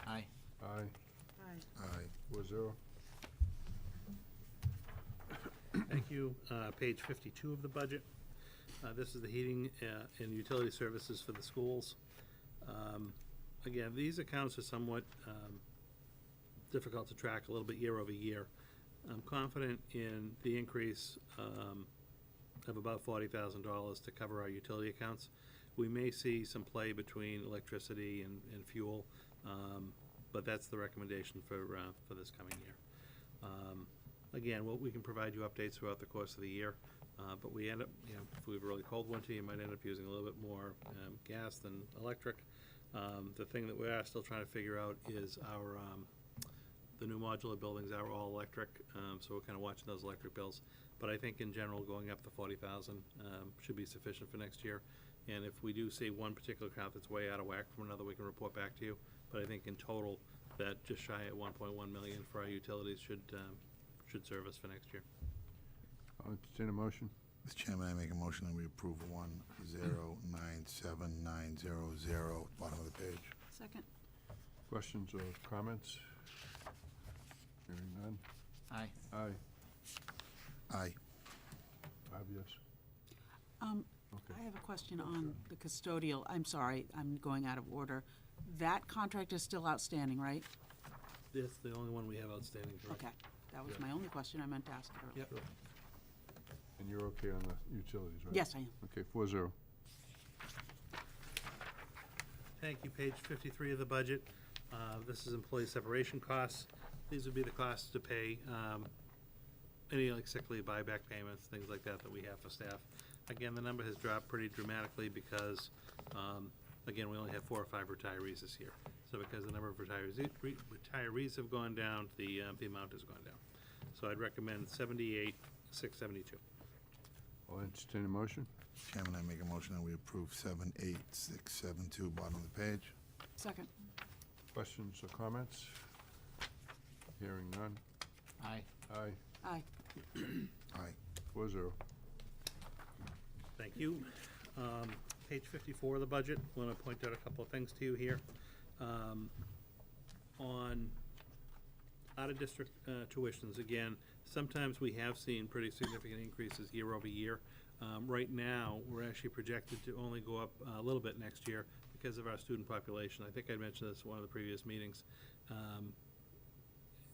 Aye. Aye. Aye. Aye. 4-0. Thank you. Page 52 of the budget. This is the heating and utility services for the schools. Again, these accounts are somewhat difficult to track a little bit year over year. I'm confident in the increase of about $40,000 to cover our utility accounts. We may see some play between electricity and fuel, but that's the recommendation for this coming year. Again, we can provide you updates throughout the course of the year, but we end up, if we have a really cold winter, you might end up using a little bit more gas than electric. The thing that we are still trying to figure out is our the new modular buildings are all electric, so we're kind of watching those electric bills. But I think in general, going up to 40,000 should be sufficient for next year. And if we do see one particular account that's way out of whack from another, we can report back to you. But I think in total, that just shy at 1.1 million for our utilities should serve us for next year. I'll entertain a motion. Mr. Chairman, I make a motion that we approve 1097900, bottom of the page. Second. Questions or comments? Hearing none. Aye. Aye. Aye. 5 yes. Okay. I have a question on the custodial. I'm sorry, I'm going out of order. That contract is still outstanding, right? This is the only one we have outstanding, correct? Okay, that was Yeah. my only question I meant to ask earlier. Yep. And you're okay on the utilities, right? Yes, I am. Okay, 4-0. Thank you. Page 53 of the budget. This is employee separation costs. These would be the costs to pay any like sick leave buyback payments, things like that we have for staff. Again, the number has dropped pretty dramatically because, again, we only have 4 or 5 retirees this year. So because the number of retirees have gone down, the amount has gone down. So I'd recommend 78,672. I'll entertain a motion. Chairman, I make a motion that we approve 78672, bottom of the page. Second. Questions or comments? Hearing none. Aye. Aye. Aye. Aye. 4-0. Thank you. Page 54 of the budget, I want to point out a couple of things to you here. On out-of-district tuitions, again, sometimes we have seen pretty significant increases year over year. Right now, we're actually projected to only go up a little bit next year because of our student population. I think I mentioned this in one of the previous meetings.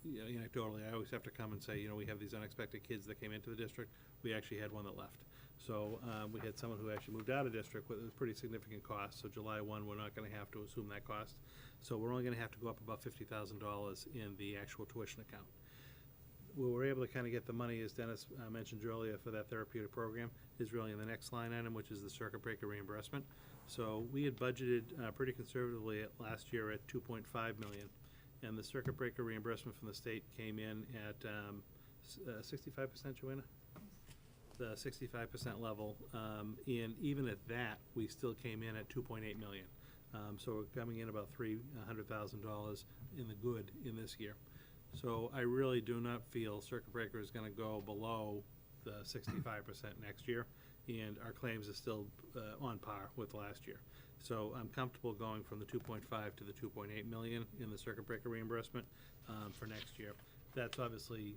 Anecdotally, I always have to come and say, we have these unexpected kids that came into the district. We actually had one that left. So we had someone who actually moved out of district with a pretty significant cost. So July 1, we're not going to have to assume that cost. So we're only going to have to go up about $50,000 in the actual tuition account. Where we're able to kind of get the money, as Dennis mentioned earlier, for that therapeutic program is really in the next line item, which is the circuit breaker reimbursement. So we had budgeted pretty conservatively last year at $2.5 million. And the circuit breaker reimbursement from the state came in at 65%, Joanna? The 65% level. And even at that, we still came in at $2.8 million. So we're coming in about $300,000 in the good in this year. So I really do not feel circuit breaker is going to go below the 65% next year. And our claims are still on par with last year. So I'm comfortable going from the 2.5 to the 2.8 million in the circuit breaker reimbursement for next year. That's obviously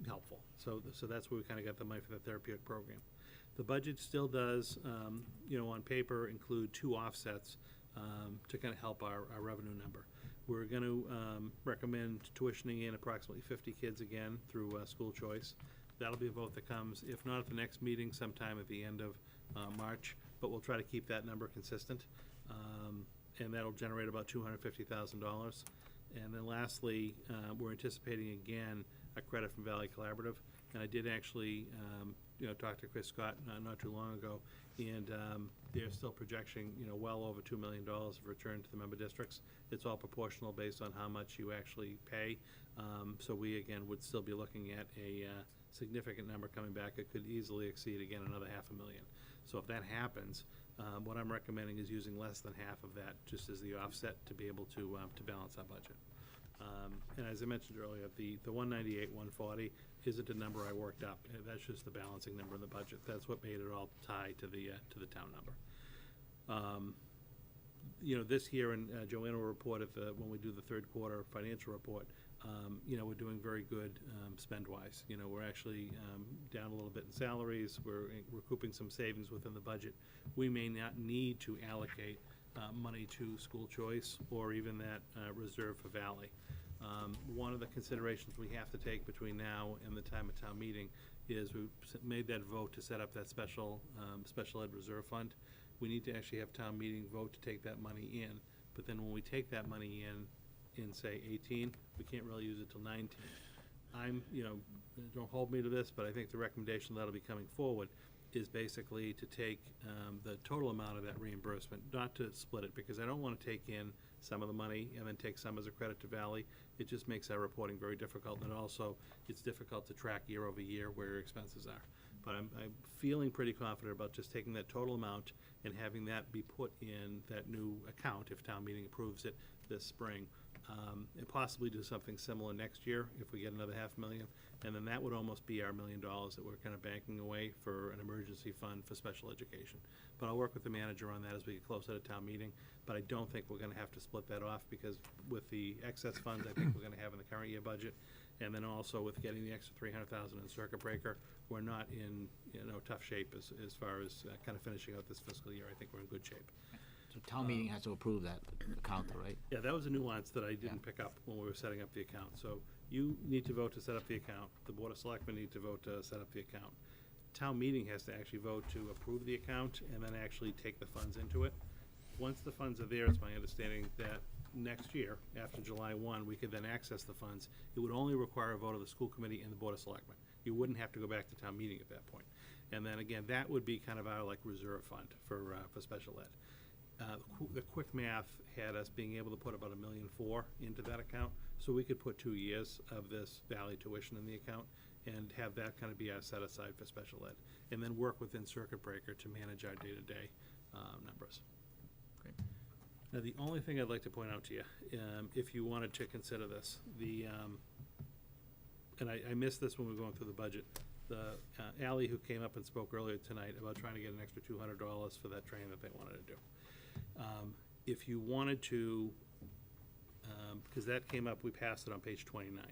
helpful. So that's where we kind of got the money for the therapeutic program. The budget still does, on paper, include 2 offsets to kind of help our revenue number. We're going to recommend tuitioning in approximately 50 kids again through school choice. That'll be a vote that comes, if not at the next meeting, sometime at the end of March, but we'll try to keep that number consistent. And that'll generate about $250,000. And then lastly, we're anticipating again a credit from Valley Collaborative. And I did actually, talk to Chris Scott not too long ago, and they're still projecting, well over $2 million of return to the member districts. It's all proportional based on how much you actually pay. So we, again, would still be looking at a significant number coming back. It could easily exceed, again, another $500,000. So if that happens, what I'm recommending is using less than half of that just as the offset to be able to balance our budget. And as I mentioned earlier, the 198, 140 isn't a number I worked up. That's just the balancing number in the budget. That's what made it all tie to the town number. This year, and Joanna will report when we do the third quarter financial report, we're doing very good spend-wise. We're actually down a little bit in salaries. We're recouping some savings within the budget. We may not need to allocate money to school choice or even that reserve for Valley. One of the considerations we have to take between now and the time of town meeting is we've made that vote to set up that special ed reserve fund. We need to actually have town meeting vote to take that money in, but then when we take that money in say 18, we can't really use it till 19. Don't hold me to this, but I think the recommendation that'll be coming forward is basically to take the total amount of that reimbursement, not to split it, because I don't want to take in some of the money and then take some as a credit to Valley. It just makes our reporting very difficult, and also it's difficult to track year over year where your expenses are. But I'm feeling pretty confident about just taking that total amount and having that be put in that new account if town meeting approves it this spring. And possibly do something similar next year if we get another $500,000, and then that would almost be our $1 million that we're kind of banking away for an emergency fund for special education. But I'll work with the manager on that as we get closer to town meeting, but I don't think we're going to have to split that off, because with the excess funds I think we're going to have in the current year budget, and then also with getting the extra $300,000 in circuit breaker, we're not in tough shape as far as kind of finishing out this fiscal year. I think we're in good shape. So town meeting has to approve that account, though, right? Yeah, that was a nuance that I didn't pick up when we were setting up the account. So you need to vote to set up the account. The Board of Selectmen need to vote to set up the account. Town meeting has to actually vote to approve the account and then actually take the funds into it. Once the funds are there, it's my understanding that next year, after July 1, we could then access the funds. It would only require a vote of the school committee and the Board of Selectmen. You wouldn't have to go back to town meeting at that point. And then again, that would be kind of our reserve fund for special ed. The quick math had us being able to put about $1.4 million into that account, so we could put 2 years of this Valley tuition in the account and have that kind of be our set aside for special ed, and then work within circuit breaker to manage our day-to-day numbers. Great. Now, the only thing I'd like to point out to you, if you wanted to consider this, and I missed this when we were going through the budget, Ally, who came up and spoke earlier tonight about trying to get an extra $200 for that training that they wanted to do. If you wanted to, because that came up, we passed it on page 29.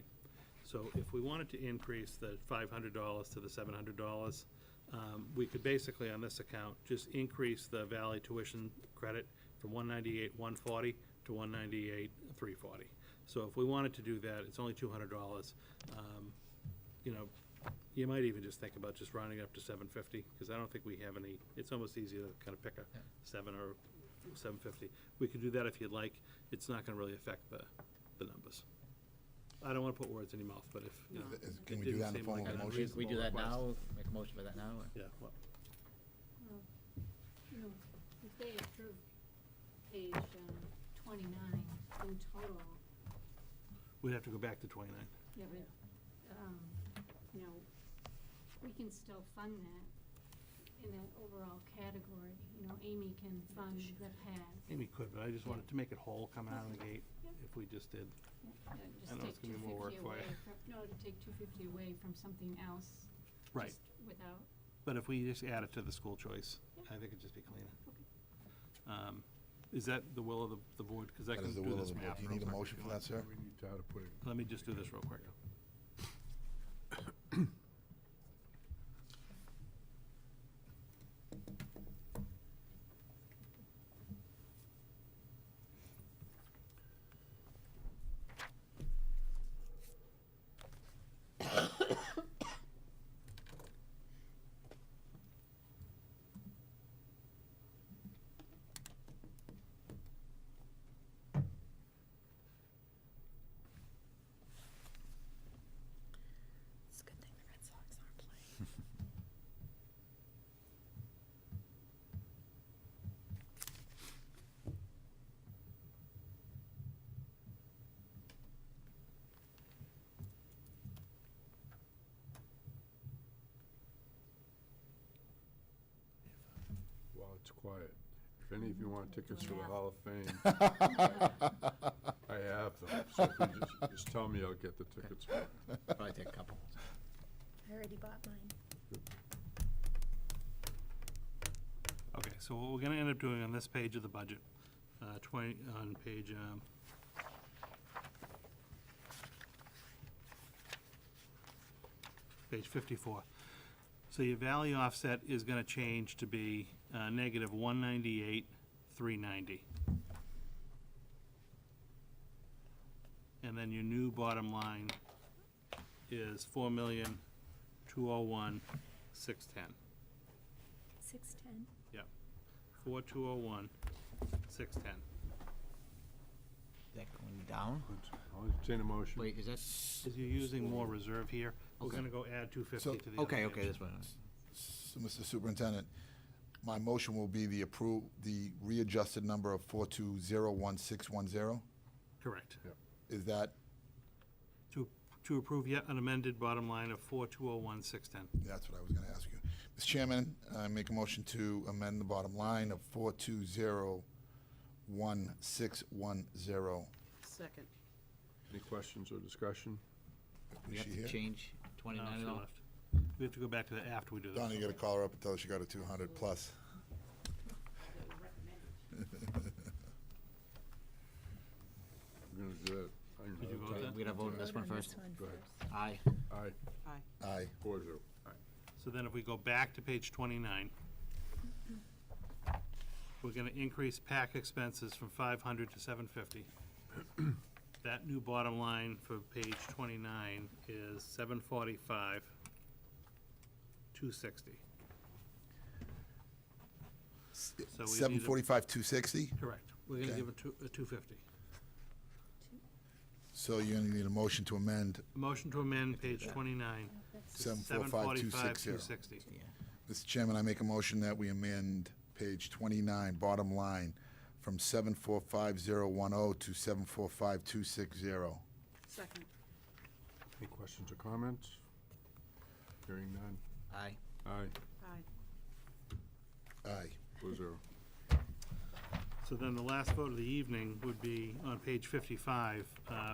So if we wanted to increase the $500 to the $700, we could basically on this account just increase the Valley tuition credit from 198, 140 to 198, 340. So if we wanted to do that, it's only $200. You might even just think about just rounding up to 750, because I don't think we have any. It's almost easy to kind of pick a 7 or 750. We could do that if you'd like. It's not going to really affect the numbers. I don't want to put words in your mouth, but if Can we do that in the form of a motion? We do that now, make a motion for that now? Or? Yeah. Well, If they approve page 29 in total, we'd have to go back to 29. yeah, but, we can still fund that in that overall category. Amy can fund the pad. Amy could, but I just wanted to make it whole coming out of the gate. If we just did. Just I know take it's gonna be more work 250 for you. away from, no, to take 250 away from something else. Right. Just without. But if we just add it to the school choice, I think it'd just be cleaner. Is that the will of the board? Because I That can is the do will of this the board. math Do you real need a quick motion if you for that, want. sir? We need how to put it. Let me just do this real quick. It's quiet. If any of you want tickets for the Hall of Fame, I have them. So if you just tell me, I'll get the tickets for you. Probably take a couple. I already bought mine. Okay, so what we're gonna end up doing on this page of the budget, on page 54. So your value offset is gonna change to be negative 198,390. And then your new bottom line is 4,201,610. 610. Yep, 4,201,610. Is that going down? I'll entertain a motion. Wait, is that? Is you're using more reserve here, we're Okay. gonna go add 250 So- to the other Okay, page. that's fine. So, Mr. Superintendent, my motion will be the readjusted number of 4201610. Correct. Is that, To approve yet an amended bottom line of 4,201,610. that's what I was gonna ask you. Mr. Chairman, I make a motion to amend the bottom line of 4201610. Second. Any questions or discussion? We Is have she to here? change No, 29 she at all? left. We have to go back to that after we do this. Donna, you gotta call her up and tell her she got a 200 plus. We're gonna do that. Did you vote that? We gotta vote on this one first? Go ahead. Aye. Aye. Aye. Aye. 4-0. So then if we go back to page 29, we're gonna increase PAC expenses from 500 to 750. That new bottom line for page 29 is 745, 260. So we need a- 745, 260? Correct. We're gonna Okay. give it a 250. So you're gonna need a motion to amend Motion to amend page 29 to 745, 260. 260. Mr. Chairman, I make a motion that we amend page 29, bottom line, from 745,010 to 745,260. Second. Any questions or comments? Hearing none. Aye. Aye. Aye. Aye. 4-0. So then the last vote of the evening would be on page 55,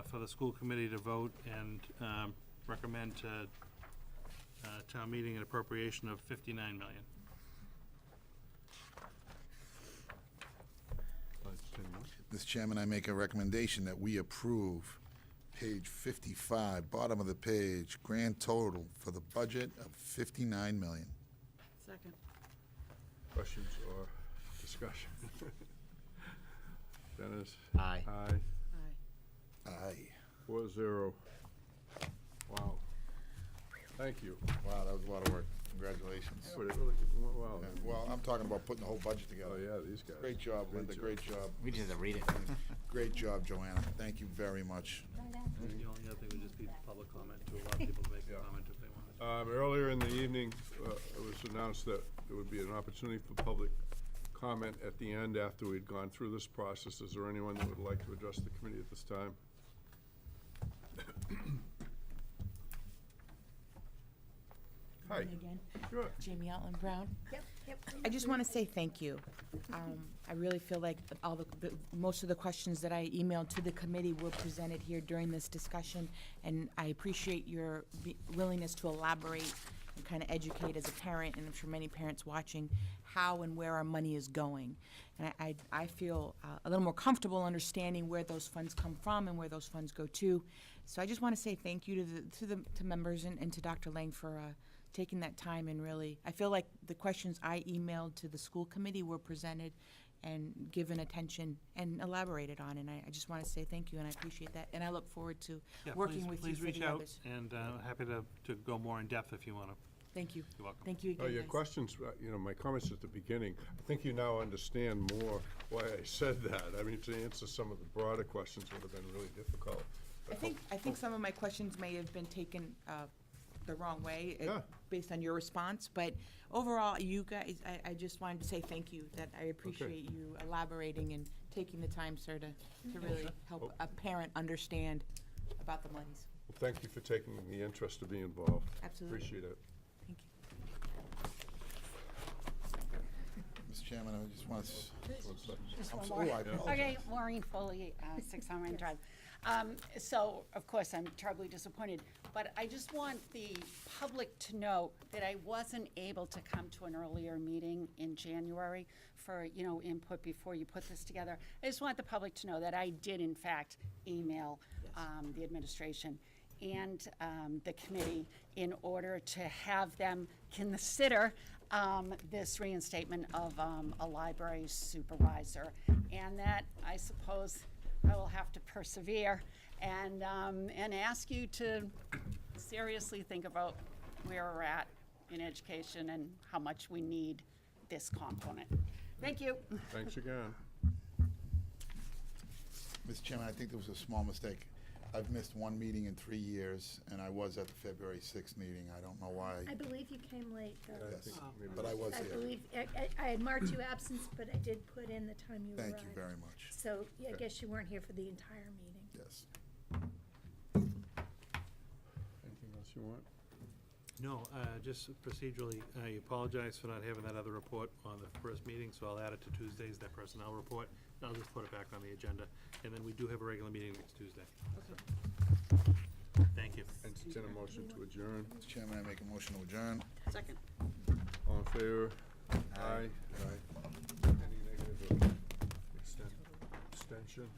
for the school committee to vote and recommend to town meeting an appropriation of $59 million. I'll entertain a motion. Mr. Chairman, I make a recommendation that we approve page 55, bottom of the page, grand total for the budget of $59 million. Second. Questions or discussion? Dennis? Aye. Aye. Aye. Aye. 4-0. Wow. Thank you. Wow, that was a lot of work. Congratulations. Yeah, but it really went well. Yeah, well, I'm talking about putting the whole budget Oh, together. yeah, these guys. Great job, Linda, great job. We just have to read it. Great job, Joanna. Thank you very much. The only other thing would just be public comment, to allow people to make a comment if they wanted. Earlier in the evening, it was announced that there would be an opportunity for public comment at the end after we'd gone through this process. Is there anyone that would like to address the committee at this time? Hi. Again. Sure. Jamie Outland Brown. Yep. I just want to say thank you. I really feel like most of the questions that I emailed to the committee were presented here during this discussion, and I appreciate your willingness to elaborate and kind of educate as a parent, and I'm sure many parents watching, how and where our money is going. And I feel a little more comfortable understanding where those funds come from and where those funds go to. So I just want to say thank you to members and to Dr. Lang for taking that time and really, I feel like the questions I emailed to the school committee were presented and given attention and elaborated on, and I just want to say thank you, and I appreciate that, and I look forward to Yeah, working with you please for reach the out, others. and happy to go more in depth if you want to. Thank you. You're welcome. Thank you Oh, again, your guys. questions, my comments at the beginning, I think you now understand more why I said that. I mean, to answer some of the broader questions would have been really difficult. I think some of my questions may have been taken the wrong way Yeah. based on your response, but overall, you guys, I just wanted to say thank you, that I appreciate you elaborating and taking the time, sir, to really help a parent understand about the monies. Well, thank you for taking the interest to be involved. Absolutely. Appreciate it. Thank you. Mr. Chairman, I just want to. Just I'm one so- more. oh, I apologize. Okay, Maureen Foley, 6 Homerun Drive. So, of course, I'm terribly disappointed, but I just want the public to know that I wasn't able to come to an earlier meeting in January for, input before you put this together. I just want the public to know that I did, in fact, email the administration and the committee in order to have them consider this reinstatement of a library supervisor, and that I suppose I will have to persevere and ask you to seriously think about where we're at in education and how much we need this component. Thank you. Thanks again. Mr. Chairman, I think there was a small mistake. I've missed one meeting in 3 years, and I was at the February 6th meeting. I don't know why. I believe you came late, though. Yes, but I was I here. believe, I had marked you absent, but I did put in the time you arrived. Thank you very much. So, yeah, I guess you weren't here for the entire meeting. Yes. Anything else you want? No, just procedurally, I apologize for not having that other report on the first meeting, so I'll add it to Tuesday's, that personnel report. I'll just put it back on the agenda, and then we do have a regular meeting next Tuesday. Thank you. Entertain a motion to adjourn. Mr. Chairman, I make a motion to adjourn. Second. All in favor? Aye. Any negative or abstention?